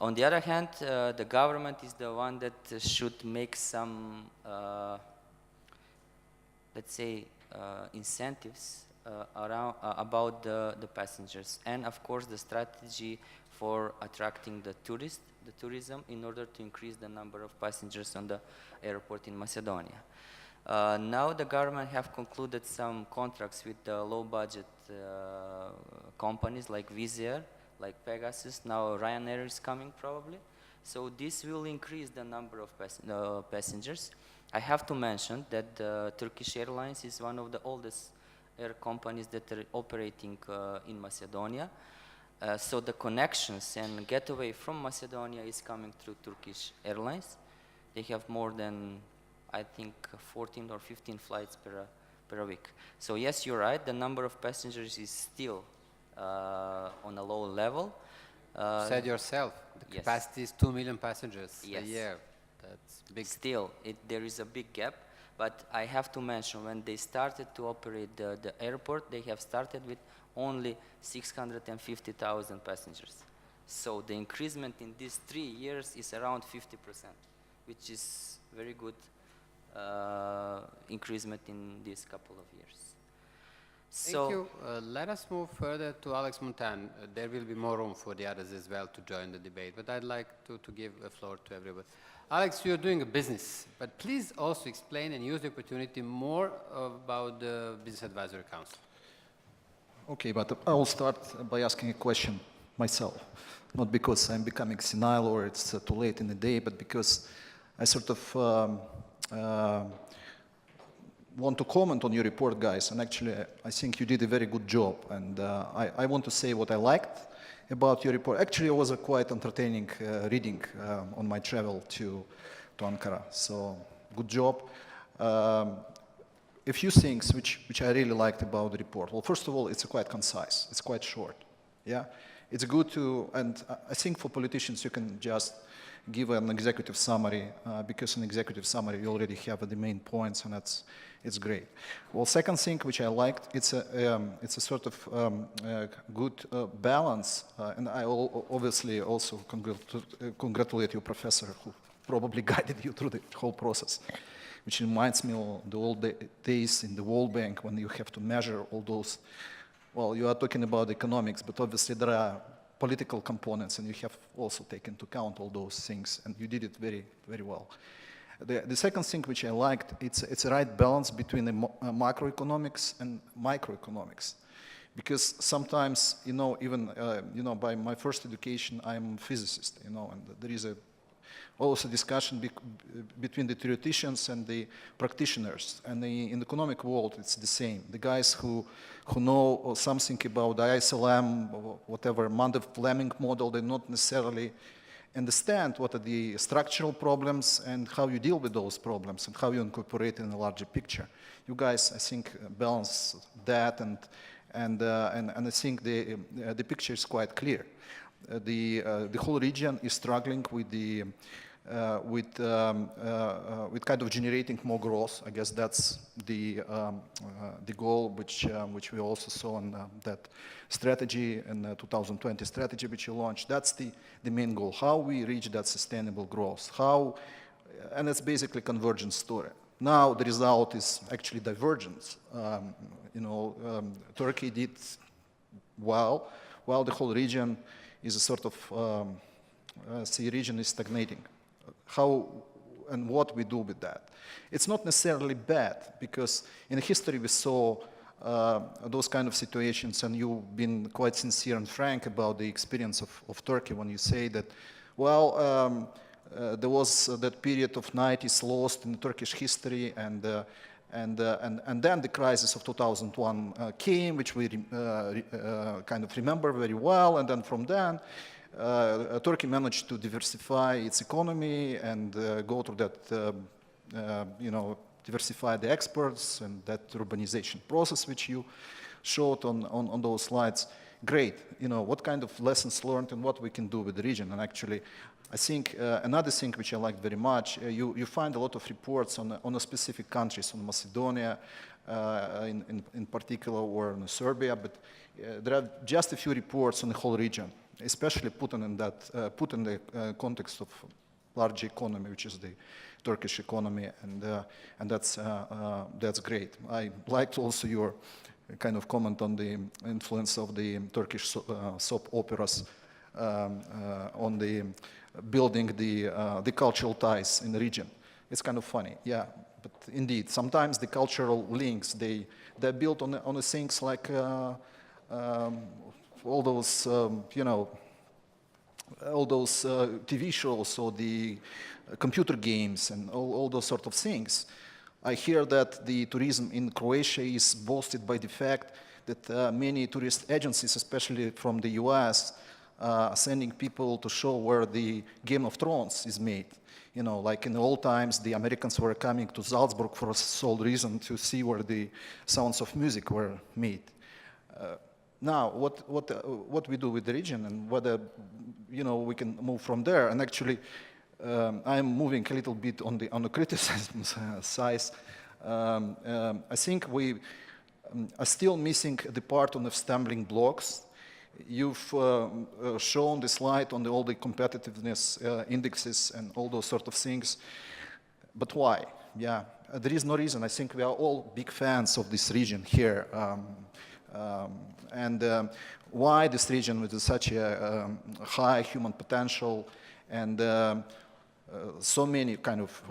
On the other hand, the government is the one that should make some, let's say, incentives about the passengers, and of course the strategy for attracting the tourism in order to increase the number of passengers on the airport in Macedonia. Now the government have concluded some contracts with the low-budget companies like Wizz Air, like Pegasus. Now Ryanair is coming probably. So this will increase the number of passengers. I have to mention that Turkish Airlines is one of the oldest air companies that are operating in Macedonia. So the connections and getaway from Macedonia is coming through Turkish Airlines. They have more than, I think, 14 or 15 flights per week. So yes, you're right, the number of passengers is still on a low level. Said yourself, the Yes. capacity is 2 million passengers a Yes. year. That's big. Still, there is a big gap, but I have to mention when they started to operate the airport, they have started with only 650,000 passengers. So the increasement in these 3 years is around 50%, which is very good increasement in these couple of years. Thank you. Let us move further to Alex Montan. There will be more room for the others as well to join the debate, but I'd like to give the floor to everyone. Alex, you're doing a business, but please also explain and use the opportunity more about the Business Advisory Council. Okay, but I will start by asking a question myself. Not because I'm becoming senile or it's too late in the day, but because I sort of want to comment on your report, guys, and actually I think you did a very good job, and I want to say what I liked about your report. Actually, it was a quite entertaining reading on my travel to Ankara, so good job. A few things which I really liked about the report. Well, first of all, it's quite concise, it's quite short, yeah? It's good to, and I think for politicians you can just give an executive summary, because in executive summary you already have the main points, and it's great. Well, second thing which I liked, it's a sort of good balance, and I obviously also congratulate you, Professor, who probably guided you through the whole process, which reminds me of the old days in the World Bank when you have to measure all those. Well, you are talking about economics, but obviously there are political components, and you have also taken into account all those things, and you did it very, very well. The second thing which I liked, it's a right balance between the macroeconomics and microeconomics. Because sometimes, you know, even, you know, by my first education, I'm a physicist, you know, and there is also discussion between the theoreticians and the practitioners. And in the economic world, it's the same. The guys who know something about the ISLM, or whatever, Mundell-Fleming model, they not necessarily understand what are the structural problems and how you deal with those problems and how you incorporate in a larger picture. You guys, I think, balance that, and I think the picture is quite clear. The whole region is struggling with kind of generating more growth. I guess that's the goal which we also saw in that strategy, in the 2020 strategy which you launched. That's the main goal, how we reach that sustainable growth, and it's basically a convergence story. Now the result is actually divergence. You know, Turkey did well, while the whole region is a sort of, the region is stagnating. How and what we do with that. It's not necessarily bad, because in history we saw those kind of situations, and you've been quite sincere and frank about the experience of Turkey when you say that, well, there was that period of 90s lost in Turkish history, and then the crisis of 2001 came, which we kind of remember very well, and then from then, Turkey managed to diversify its economy and go through that, you know, diversify the exports and that urbanization process which you showed on those slides. Great, you know, what kind of lessons learned and what we can do with the region. And actually, I think another thing which I liked very much, you find a lot of reports on a specific countries, on Macedonia in particular, or on Serbia, but there are just a few reports on the whole region, especially put in the context of large economy, which is the Turkish economy, and that's great. I liked also your kind of comment on the influence of the Turkish soap operas on the building the cultural ties in the region. It's kind of funny, yeah. But indeed, sometimes the cultural links they're built on the things like all those you know, all those TV shows or the computer games and all those sort of things. I hear that the tourism in Croatia is boosted by the fact that many tourist agencies, especially from the US, are sending people to show where the Game of Thrones is made. You know, like in the old times, the Americans were coming to Salzburg for a sole reason to see where the sounds of music were made. now, what we do with the region and whether, we can move from there. And actually, I'm moving a little bit on the criticism side. I think we are still missing the part on the stumbling blocks. You've shown the slide on all the competitiveness indexes and all those sort of things. But why? Yeah, there is no reason. I think we are all big fans of this region here. Why this region with such a high human potential and so many kind of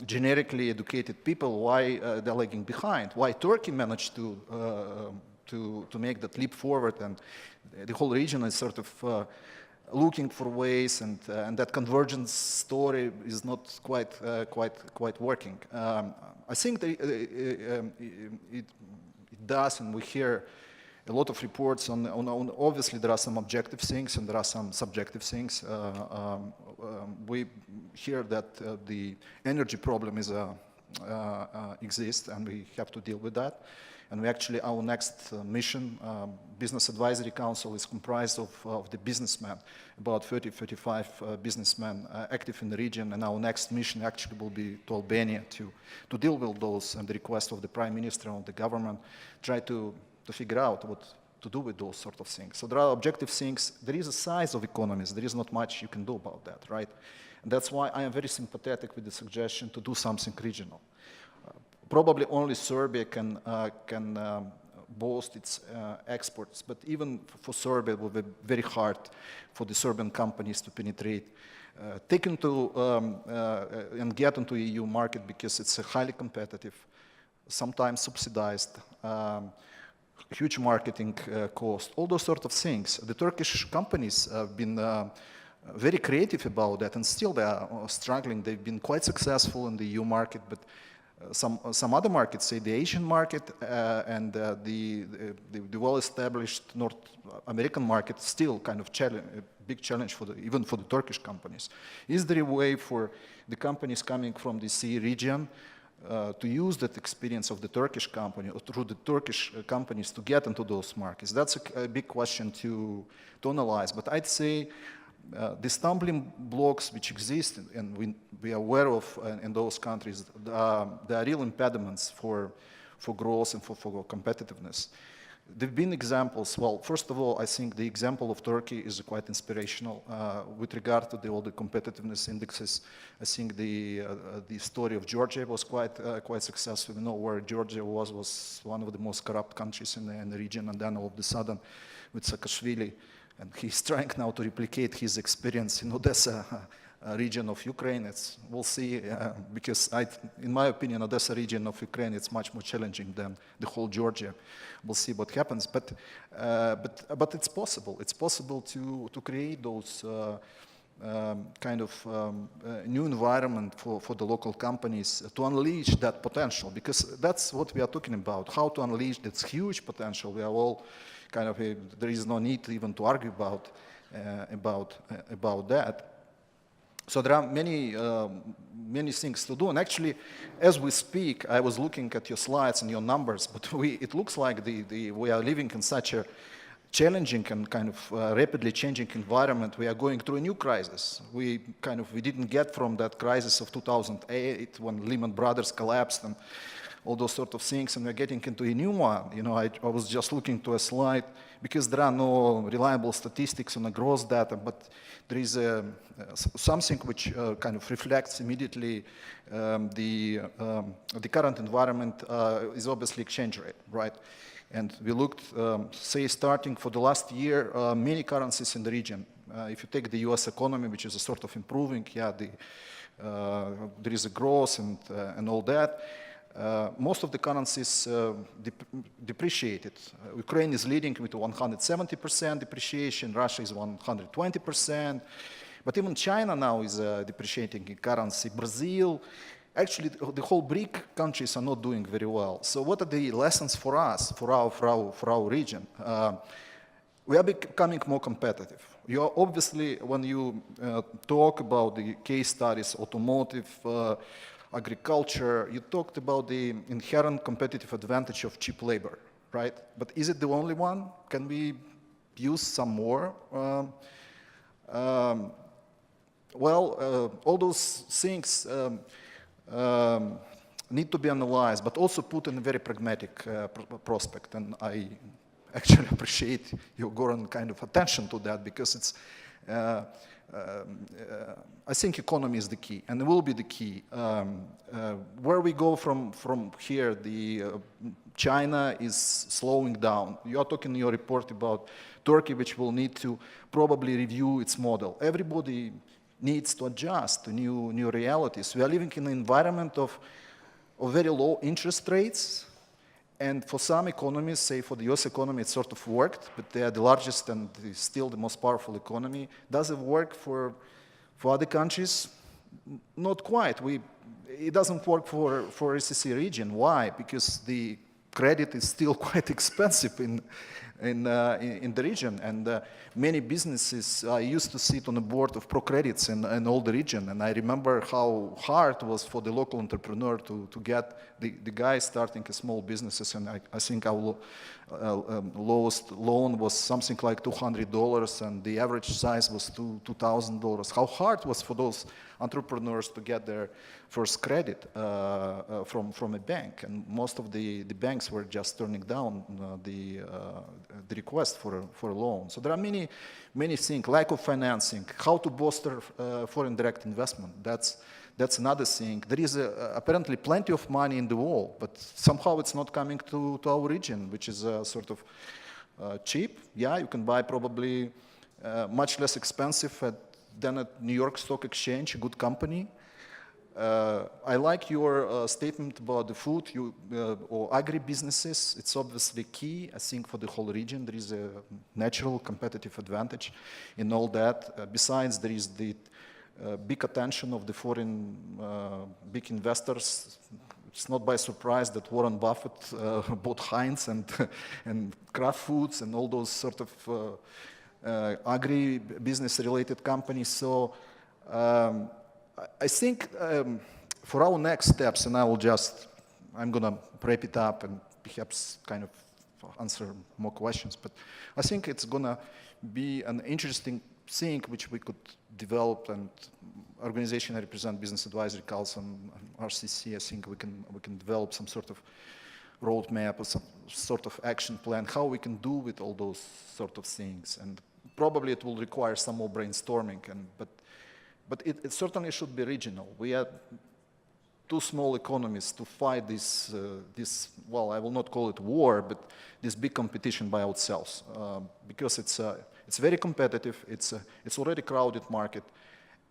generically educated people, why they're lagging behind? Why Turkey managed to make that leap forward, and the whole region is sort of looking for ways, and that convergence story is not quite working. I think that it does, and we hear a lot of reports on obviously there are some objective things and there are some subjective things. We hear that the energy problem exists, and we have to deal with that. And we actually, our next mission, Business Advisory Council, is comprised of the businessmen, about 35 businessmen active in the region. And our next mission actually will be to Albania to deal with those and the request of the Prime Minister and the government, try to figure out what to do with those sort of things. So there are objective things. There is a size of economies. There is not much you can do about that, right? And that's why I am very sympathetic with the suggestion to do something regional. Probably only Serbia can boast its exports, but even for Serbia, it will be very hard for the Serbian companies to penetrate, take into and get into the EU market, because it's a highly competitive, sometimes subsidized, huge marketing cost, all those sort of things. The Turkish companies have been very creative about that, and still they are struggling. They've been quite successful in the EU market, but some other markets, say the Asian market and the well-established North American market, still kind of a big challenge even for the Turkish companies. Is there a way for the companies coming from the CE region to use that experience of the Turkish company or through the Turkish companies to get into those markets? That's a big question to analyze. But I'd say the stumbling blocks which exist and we are aware of in those countries, there are real impediments for growth and for competitiveness. There have been examples. Well, first of all, I think the example of Turkey is quite inspirational with regard to all the competitiveness indexes. I think the story of Georgia was quite successful. We know where Georgia was one of the most corrupt countries in the region, and then all of a sudden, with Saakashvili, and he's trying now to replicate his experience in Odessa region of Ukraine. We'll see, because in my opinion, Odessa region of Ukraine, it's much more challenging than the whole Georgia. We'll see what happens, but it's possible. It's possible to create those kind of new environment for the local companies to unleash that potential, because that's what we are talking about, how to unleash this huge potential. We are all kind of, there is no need even to argue about that. So there are many things to do. And actually, as we speak, I was looking at your slides and your numbers, but it looks like we are living in such a challenging and kind of rapidly changing environment. We are going through a new crisis. We didn't get from that crisis of 2008 when Lehman Brothers collapsed and all those sort of things, and we're getting into a new one. I was just looking to a slide, because there are no reliable statistics on the growth data, but there is something which kind of reflects immediately the current environment is obviously exchange rate, right? And we looked, say, starting for the last year, many currencies in the region. If you take the US economy, which is a sort of improving, there is a growth and all that. Most of the currencies depreciated. Ukraine is leading with 170% depreciation, Russia is 120%, but even China now is depreciating in currency. Brazil, actually the whole BRIC countries are not doing very well. So what are the lessons for us, for our region? We are becoming more competitive. You are obviously, when you talk about the case studies, automotive, agriculture, you talked about the inherent competitive advantage of cheap labor, right? But is it the only one? Can we use some more? All those things need to be analyzed, but also put in a very pragmatic prospect. And I actually appreciate your Goran kind of attention to that, because it's, I think economy is the key, and it will be the key. Where we go from here, China is slowing down. You are talking in your report about Turkey, which will need to probably review its model. Everybody needs to adjust to new realities. We are living in an environment of very low interest rates, and for some economies, say for the US economy, it sort of worked, but they are the largest and still the most powerful economy. Does it work for other countries? Not quite. It doesn't work for SCC region. Why? Because the credit is still quite expensive in the region, and many businesses used to sit on the board of ProCredits in all the region, and I remember how hard it was for the local entrepreneur to get the guy starting a small businesses, and I think our lowest loan was something like $200, and the average size was $2,000. How hard it was for those entrepreneurs to get their first credit from a bank, and most of the banks were just turning down the request for a loan. So there are many things: lack of financing, how to bolster foreign direct investment. That's another thing. There is apparently plenty of money in the world, but somehow it's not coming to our region, which is sort of cheap. Yeah, you can buy probably much less expensive than at New York Stock Exchange, a good company. I like your statement about the food or agri-businesses. It's obviously key, I think, for the whole region. There is a natural competitive advantage in all that. Besides, there is the big attention of the foreign big investors. It's not by surprise that Warren Buffett bought Heinz and Kraft Foods and all those sort of agri-business related companies. So I think for our next steps, and I'm gonna wrap it up and perhaps kind of answer more questions, but I think it's gonna be an interesting thing which we could develop, and organization I represent, Business Advisory Council and RCC, I think we can develop some sort of roadmap or some sort of action plan, how we can do with all those sort of things. And probably it will require some more brainstorming, but it certainly should be regional. We are two small economies to fight this, well, I will not call it war, but this big competition by ourselves, because it's very competitive. It's already a crowded market,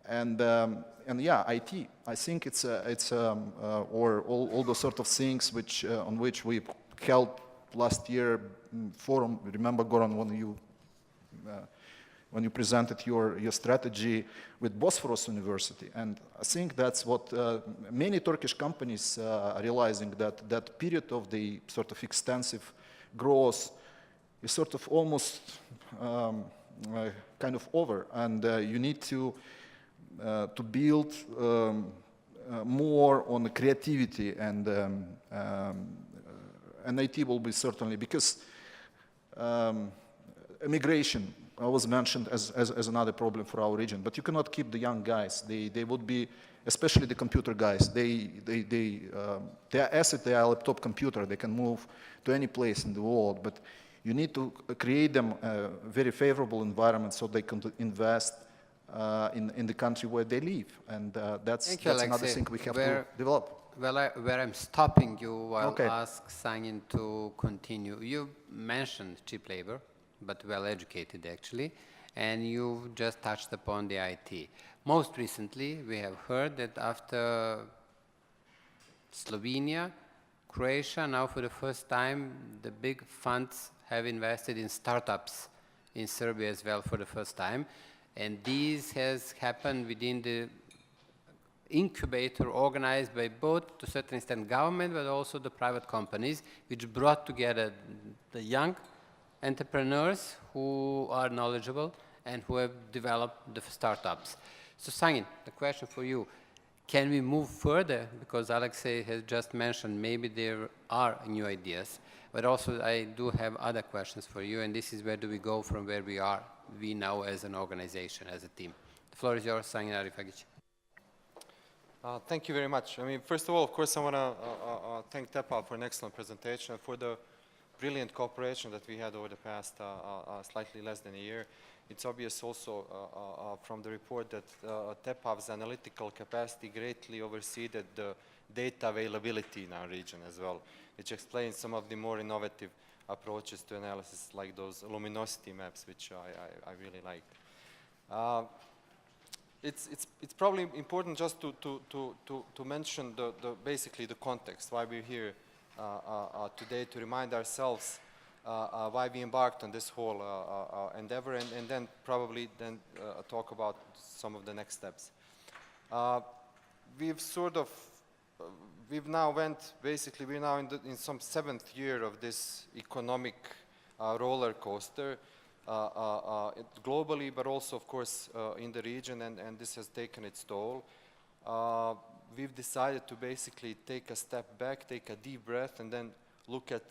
and yeah, IT. I think or all those sort of things on which we held last year forum. Remember, Goran, when you presented your strategy with Bosphorus University. And I think that's what many Turkish companies are realizing, that period of the sort of extensive growth is sort of almost kind of over. And you need to build more on the creativity, and IT will be certainly, because immigration was mentioned as another problem for our region, but you cannot keep the young guys. They would be, especially the computer guys, their asset, their laptop computer, they can move to any place in the world, but you need to create them a very favorable environment so they can invest in the country where they live, and that's another thing we have to develop. Where I'm stopping you, I'll ask Sangin to continue. You mentioned cheap labor, but well-educated actually, and you just touched upon the IT. Most recently, we have heard that after Slovenia, Croatia, now for the first time, the big funds have invested in startups in Serbia as well for the first time, and this has happened within the incubator organized by both, to a certain extent, government, but also the private companies, which brought together the young entrepreneurs who are knowledgeable and who have developed the startups. So Sangin, the question for you, can we move further? Because Alexei has just mentioned maybe there are new ideas, but also I do have other questions for you, and this is where do we go from where we are, we now as an organization, as a team. The floor is yours, Sanjin Arifagic. Thank you very much. I mean, first of all, of course, I want to thank TEPA for an excellent presentation, for the brilliant cooperation that we had over the past slightly less than a year. It's obvious also from the report that TEPA's analytical capacity greatly overseeded the data availability in our region as well, which explains some of the more innovative approaches to analysis, like those luminosity maps, which I really liked. It's probably important just to mention basically the context, why we're here today, to remind ourselves why we embarked on this whole endeavor, and then probably talk about some of the next steps. We've now went, basically we're now in some 7th year of this economic roller coaster, globally, but also of course in the region, and this has taken its toll. We've decided to basically take a step back, take a deep breath, and then look at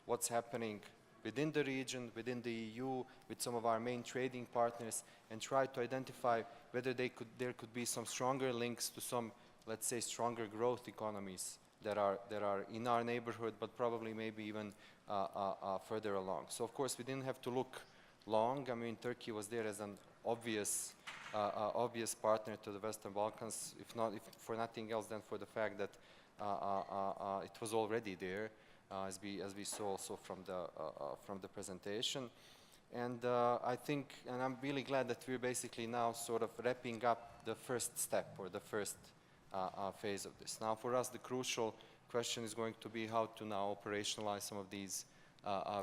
what's happening within the region, within the EU, with some of our main trading partners, and try to identify whether there could be some stronger links to some, let's say, stronger growth economies that are in our neighborhood, but probably maybe even further along. So of course we didn't have to look long. I mean, Turkey was there as an obvious partner to the Western Balkans, if for nothing else than for the fact that it was already there, as we saw also from the presentation. And I think, and I'm really glad that we're basically now sort of wrapping up the first step, or the first phase of this. Now for us, the crucial question is going to be how to now operationalize some of these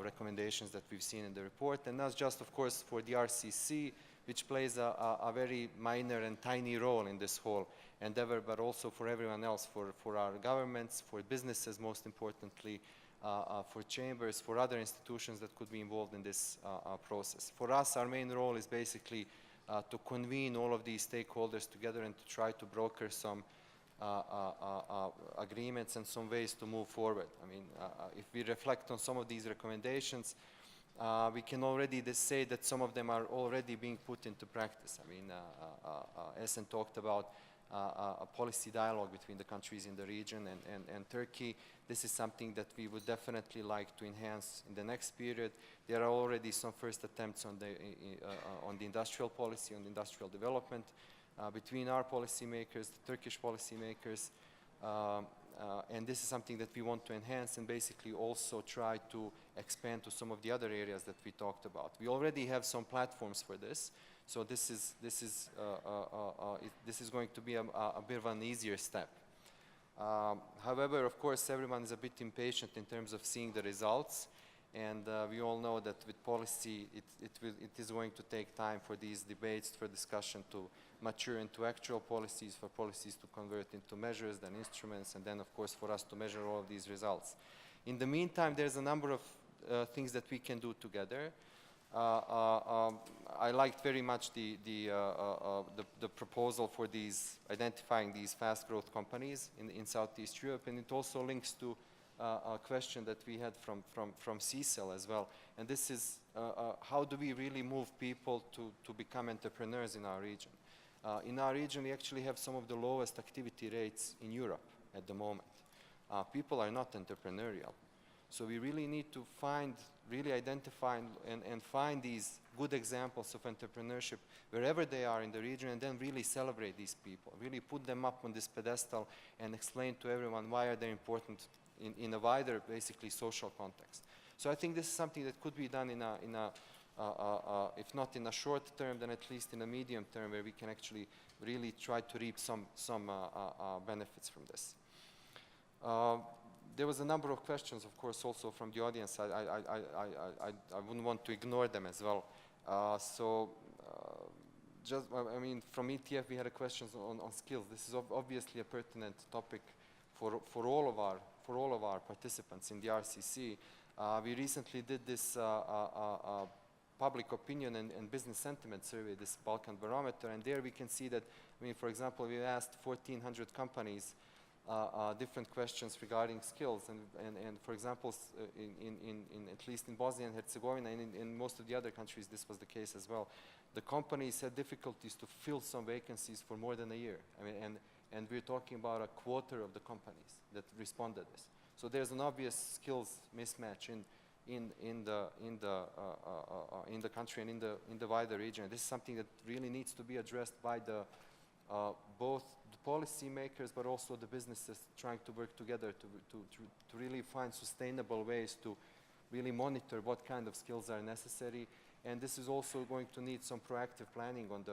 recommendations that we've seen in the report, and not just, of course, for the RCC, which plays a very minor and tiny role in this whole endeavor, but also for everyone else, for our governments, for businesses, most importantly, for chambers, for other institutions that could be involved in this process. For us, our main role is basically to convene all of these stakeholders together and to try to broker some agreements and some ways to move forward. I mean, if we reflect on some of these recommendations, we can already say that some of them are already being put into practice. I mean, Esen talked about a policy dialogue between the countries in the region and Turkey. This is something that we would definitely like to enhance in the next period. There are already some first attempts on the industrial policy, on industrial development, between our policymakers, the Turkish policymakers, and this is something that we want to enhance and basically also try to expand to some of the other areas that we talked about. We already have some platforms for this, so this is going to be a bit of an easier step. However, of course, everyone is a bit impatient in terms of seeing the results, and we all know that with policy, it is going to take time for these debates, for discussion to mature into actual policies, for policies to convert into measures, then instruments, and then, of course, for us to measure all of these results. In the meantime, there's a number of things that we can do together. I liked very much the proposal for identifying these fast growth companies in Southeast Europe, and it also links to a question that we had from CSEL as well. And this is how do we really move people to become entrepreneurs in our region? In our region, we actually have some of the lowest activity rates in Europe at the moment. People are not entrepreneurial. So we really need to really identify and find these good examples of entrepreneurship wherever they are in the region, and then really celebrate these people, really put them up on this pedestal and explain to everyone why are they important in a wider, basically, social context. So I think this is something that could be done if not in a short term, then at least in a medium term, where we can actually really try to reap some benefits from this. There was a number of questions, of course, also from the audience. I wouldn't want to ignore them as well. I mean, from ETF, we had a question on skills. This is obviously a pertinent topic for all of our participants in the RCC. We recently did this public opinion and business sentiment survey, this Balkan Barometer, and there we can see that, I mean, for example, we asked 1,400 companies different questions regarding skills, and for example, in at least in Bosnia and Herzegovina and in most of the other countries, this was the case as well. The companies had difficulties to fill some vacancies for more than a year. I mean, and we're talking about a quarter of the companies that responded this. So there's an obvious skills mismatch in the country and in the wider region. This is something that really needs to be addressed by both the policymakers, but also the businesses trying to work together to really find sustainable ways to really monitor what kind of skills are necessary. And this is also going to need some proactive planning on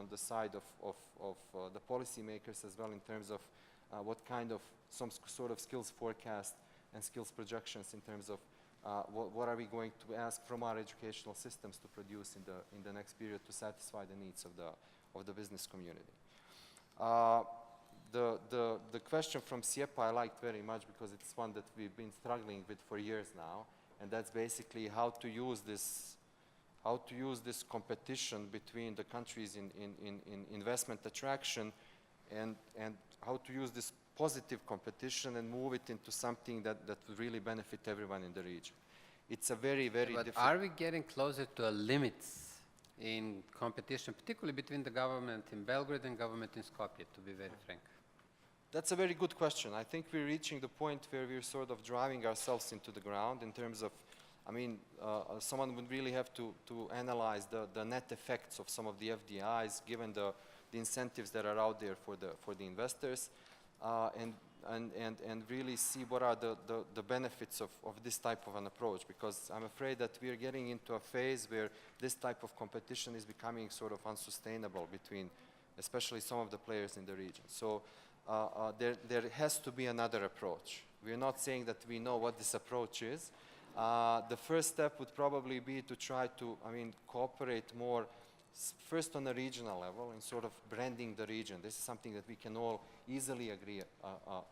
the side of the policymakers as well, in terms of what kind of some sort of skills forecast and skills projections in terms of what are we going to ask from our educational systems to produce in the next period to satisfy the needs of the business community. The question from SIEPA I liked very much, because it's one that we've been struggling with for years now, and that's basically how to use this competition between the countries in investment attraction, and how to use this positive competition and move it into something that would really benefit everyone in the region. It's a very, very But difficult... are we getting closer to a limits in competition, particularly between the government in Belgrade and government in Skopje, to be very frank? That's a very good question. I think we're reaching the point where we're sort of driving ourselves into the ground in terms of, I mean, someone would really have to analyze the net effects of some of the FDIs, given the incentives that are out there for the investors, and really see what are the benefits of this type of an approach, because I'm afraid that we are getting into a phase where this type of competition is becoming sort of unsustainable between especially some of the players in the region. So there has to be another approach. We're not saying that we know what this approach is. The first step would probably be to try to, I mean, cooperate more first on a regional level and sort of branding the region. This is something that we can all easily agree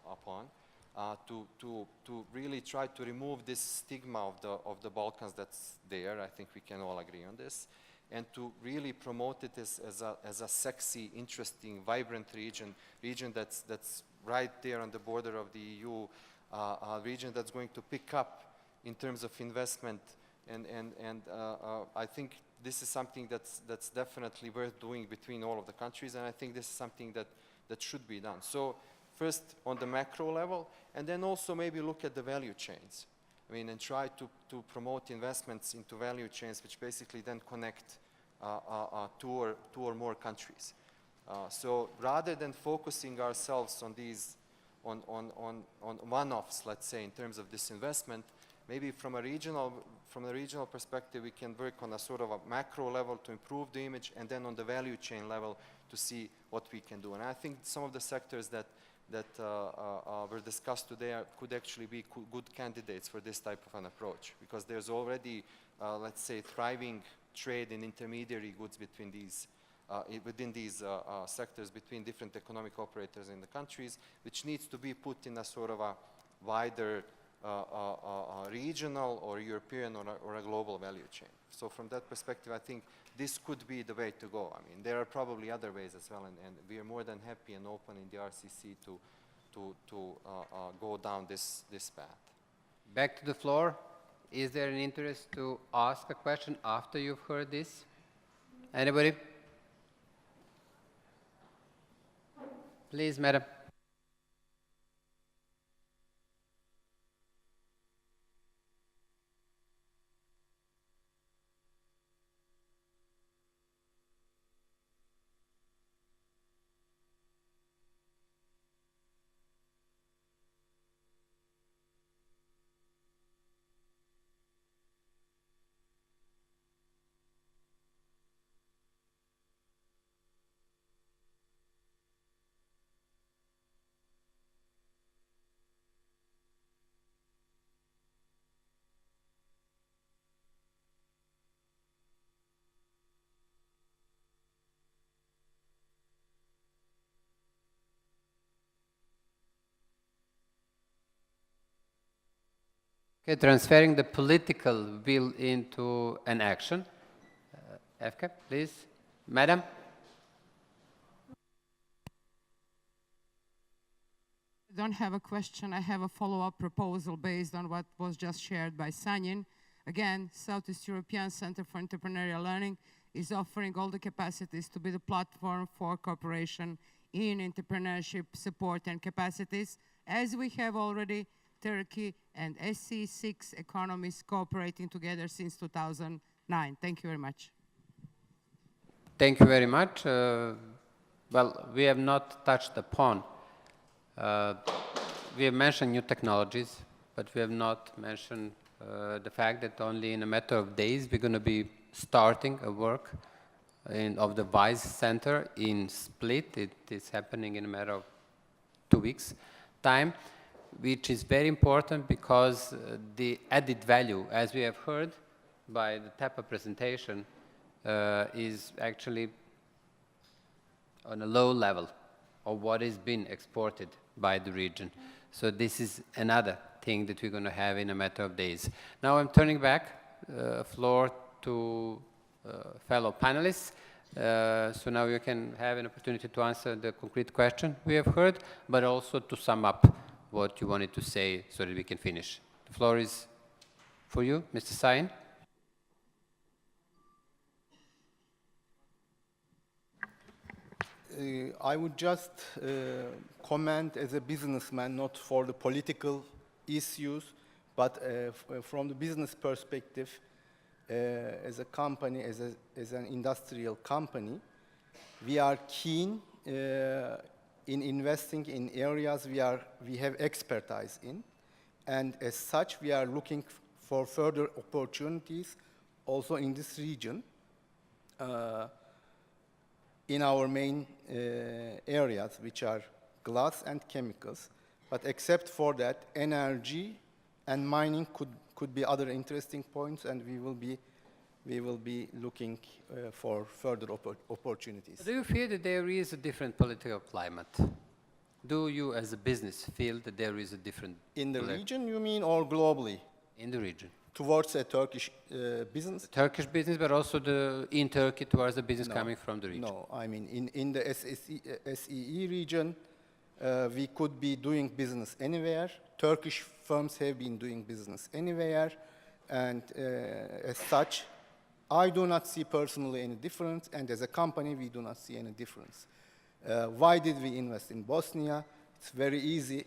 upon, to really try to remove this stigma of the Balkans that's there. I think we can all agree on this, and to really promote it as a sexy, interesting, vibrant region that's right there on the border of the EU, a region that's going to pick up in terms of investment, and I think this is something that's definitely worth doing between all of the countries, and I think this is something that should be done. So first on the macro level, and then also maybe look at the value chains. I mean, and try to promote investments into value chains, which basically then connect two or more countries. So rather than focusing ourselves on these, on one-offs, let's say, in terms of this investment, maybe from a regional perspective, we can work on a sort of a macro level to improve the image, and then on the value chain level to see what we can do. And I think some of the sectors that were discussed today could actually be good candidates for this type of an approach, because there's already, let's say, thriving trade in intermediary goods between these, within these sectors, between different economic operators in the countries, which needs to be put in a sort of a wider regional or European or a global value chain. So from that perspective, I think this could be the way to go. I mean, there are probably other ways as well, and we are more than happy and open in the RCC to go down this path. Back to the floor. Is there an interest to ask a question after you've heard this? Anybody? Please, madam. Okay, transferring the political will into an action. Efke, please. Madam? I don't have a question. I have a follow-up proposal based on what was just shared by Sanyin. Again, Southeast European Center for Entrepreneurial Learning is offering all the capacities to be the platform for cooperation in entrepreneurship support and capacities, as we have already Turkey and SC6 economies cooperating together since 2009. Thank you very much. Thank you very much. Well, we have not touched upon. We have mentioned new technologies, but we have not mentioned the fact that only in a matter of days we're going to be starting a work of the WISE Center in Split. It is happening in a matter of 2 weeks' time, which is very important because the added value, as we have heard by the TAPA presentation, is actually on a low level of what is being exported by the region. So this is another thing that we're going to have in a matter of days. Now I'm turning back floor to fellow panelists. So now you can have an opportunity to answer the concrete question we have heard, but also to sum up what you wanted to say so that we can finish. The floor is for you, Mr. Sain. I would just comment as a businessman, not for the political issues, but from the business perspective, as a company, as an industrial company, we are keen in investing in areas we have expertise in, and as such, we are looking for further opportunities also in this region. In our main areas, which are glass and chemicals. But except for that, energy and mining could be other interesting points, and we will be looking for further opportunities. Do you feel that there is a different political climate? Do you, as a business, feel that there is a different... In the region, you mean, or globally? In the region. Towards a Turkish business? The Turkish business, but also in Turkey towards the business coming from the region. No, I mean, in the SEE region, we could be doing business anywhere. Turkish firms have been doing business anywhere. And as such, I do not see personally any difference. And as a company, we do not see any difference. Why did we invest in Bosnia? It's very easy.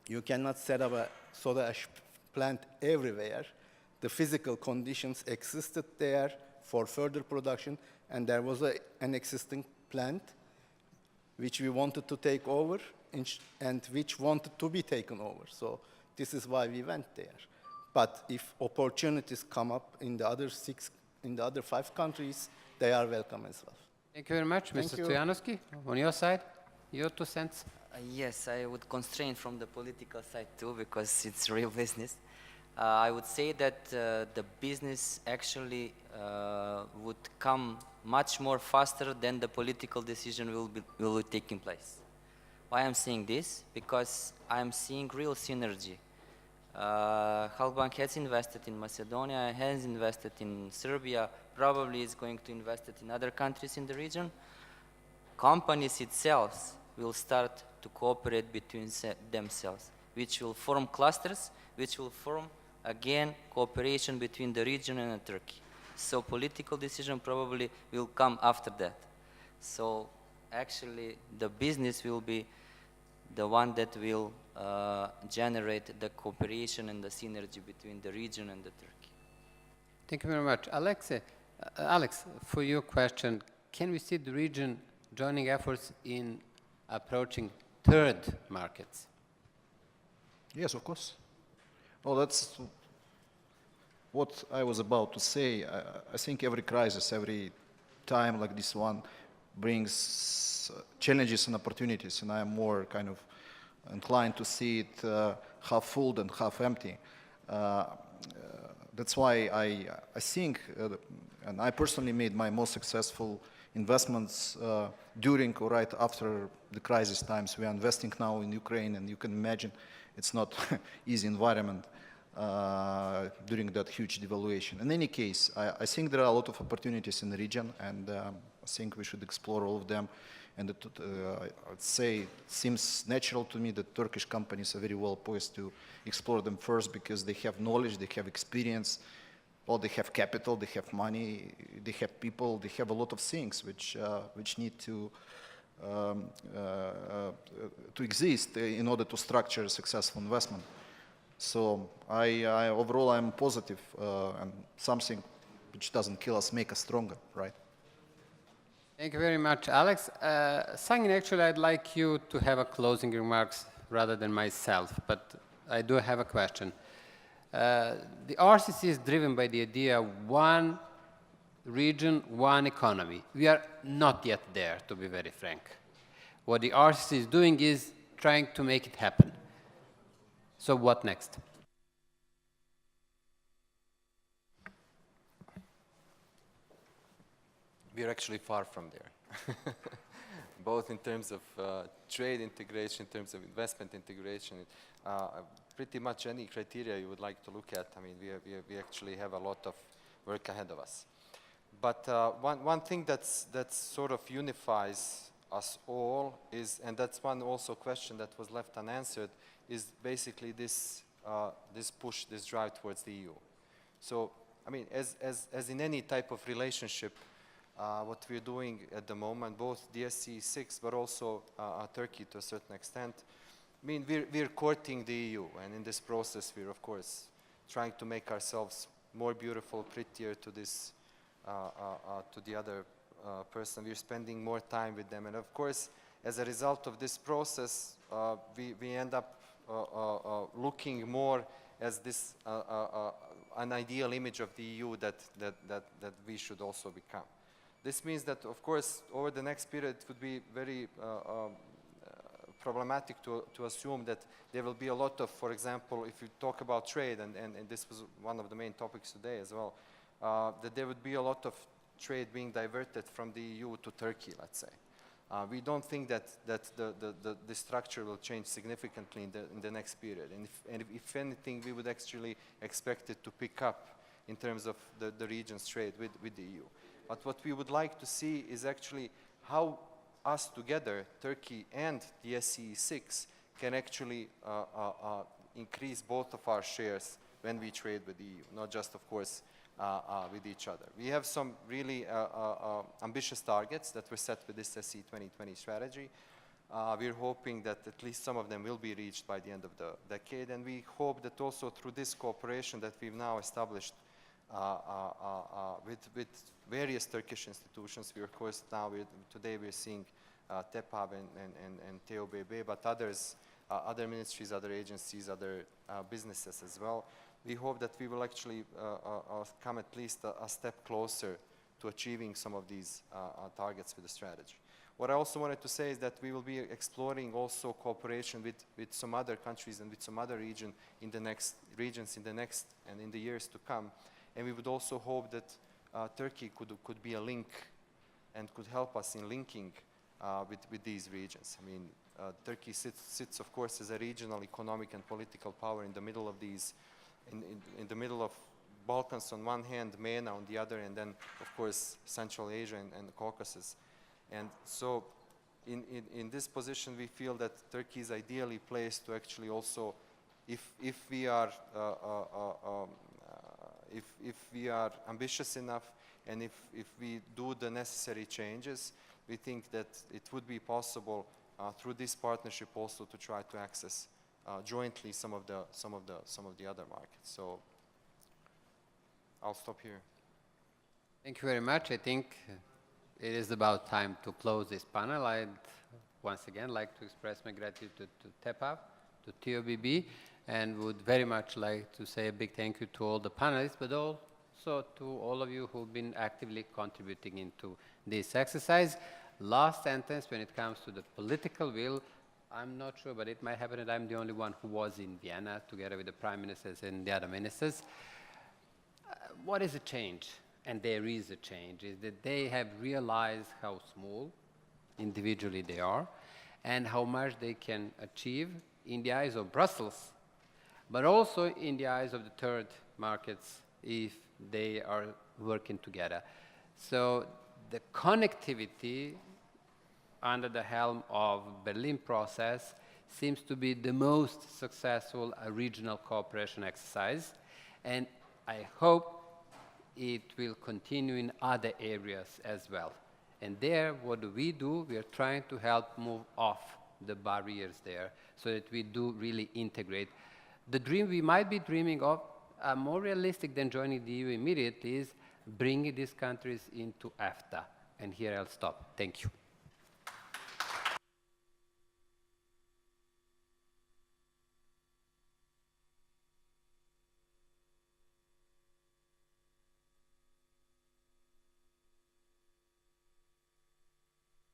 You cannot set up a soda ash plant everywhere. The physical conditions existed there for further production, and there was an existing plant which we wanted to take over and which wanted to be taken over. So this is why we went there. But if opportunities come up in the other 5 countries, they are welcome as well. Thank you very much. Mr. Stoyanovsky, on your side, your 2 cents. Yes, I would constrain from the political side too, because it's real business. I would say that the business actually would come much more faster than the political decision will be taking place. Why I'm saying this? Because I'm seeing real synergy. Halkbank has invested in Macedonia, has invested in Serbia, probably is going to invest in other countries in the region. Companies itself will start to cooperate between themselves, which will form clusters, which will form again cooperation between the region and Turkey. So political decision probably will come after that. So actually the business will be the one that will generate the cooperation and the synergy between the region and the Turkey. Thank you very much. Alex, for your question, can we see the region joining efforts in approaching third markets? Yes, of course. Well, that's what I was about to say. I think every crisis, every time like this one brings challenges and opportunities, and I am more kind of inclined to see it half full than half empty. That's why I think, and I personally made my most successful investments during or right after the crisis times. We are investing now in Ukraine, and you can imagine it's not easy environment. during that huge devaluation. In any case, I think there are a lot of opportunities in the region, and I think we should explore all of them. And I'd say it seems natural to me that Turkish companies are very well poised to explore them first because they have knowledge, they have experience, well, they have capital, they have money, they have people, they have a lot of things which need to exist in order to structure a successful investment. So overall I'm positive, and something which doesn't kill us make us stronger, right? Thank you very much, Alex. Sangin, actually, I'd like you to have a closing remarks rather than myself, but I do have a question. The RCC is driven by the idea one region, one economy. We are not yet there, to be very frank. What the RCC is doing is trying to make it happen. So what next? We're actually far from there, both in terms of trade integration, in terms of investment integration, pretty much any criteria you would like to look at. I mean, we actually have a lot of work ahead of us. But one thing that's sort of unifies us all is, and that's one also question that was left unanswered, is basically this push, this drive towards the EU. So, I mean, as in any type of relationship, what we're doing at the moment, both DSC 6, but also Turkey to a certain extent, I mean, we're courting the EU, and in this process, we're of course trying to make ourselves more beautiful, prettier to this, to the other person. We're spending more time with them, and of course, as a result of this process, we end up looking more as this an ideal image of the EU that we should also become. This means that, of course, over the next period, it would be very problematic to assume that there will be a lot of, for example, if you talk about trade, and this was one of the main topics today as well, that there would be a lot of trade being diverted from the EU to Turkey, let's say. We don't think that the structure will change significantly in the next period. And if anything, we would actually expect it to pick up in terms of the region's trade with the EU. But what we would like to see is actually how us together, Turkey and the SCE 6, can actually increase both of our shares when we trade with the EU, not just, of course, with each other. We have some really ambitious targets that were set with this SCE 2020 strategy. We're hoping that at least some of them will be reached by the end of the decade, and we hope that also through this cooperation that we've now established with various Turkish institutions. We, of course, now today we're seeing TEPAB and TOBB, but others, other ministries, other agencies, other businesses as well. We hope that we will actually come at least a step closer to achieving some of these targets with the strategy. What I also wanted to say is that we will be exploring also cooperation with some other countries and with some other regions in the next and in the years to come. And we would also hope that Turkey could be a link and could help us in linking with these regions. I mean, Turkey sits, of course, as a regional economic and political power in the middle of these, in the middle of Balkans on one hand, MENA on the other, and then, of course, Central Asia and the Caucasus. And so in this position, we feel that Turkey is ideally placed to actually also, if we are ambitious enough, and if we do the necessary changes, we think that it would be possible through this partnership also to try to access jointly some of the other markets. So I'll stop here. Thank you very much. I think it is about time to close this panel. I'd once again like to express my gratitude to TEPAB, to TOBB, and would very much like to say a big thank you to all the panelists, but also to all of you who've been actively contributing into this exercise. Last sentence, when it comes to the political will, I'm not sure, but it might happen that I'm the only one who was in Vienna together with the prime ministers and the other ministers. What is a change? And there is a change, is that they have realized how small individually they are and how much they can achieve in the eyes of Brussels but also in the eyes of the third markets if they are working together. So the connectivity under the helm of Berlin process seems to be the most successful regional cooperation exercise, and I hope it will continue in other areas as well. And there, what do? We are trying to help move off the barriers there so that we do really integrate. The dream we might be dreaming of, more realistic than joining the EU immediately, is bringing these countries into EFTA. And here I'll stop. Thank you.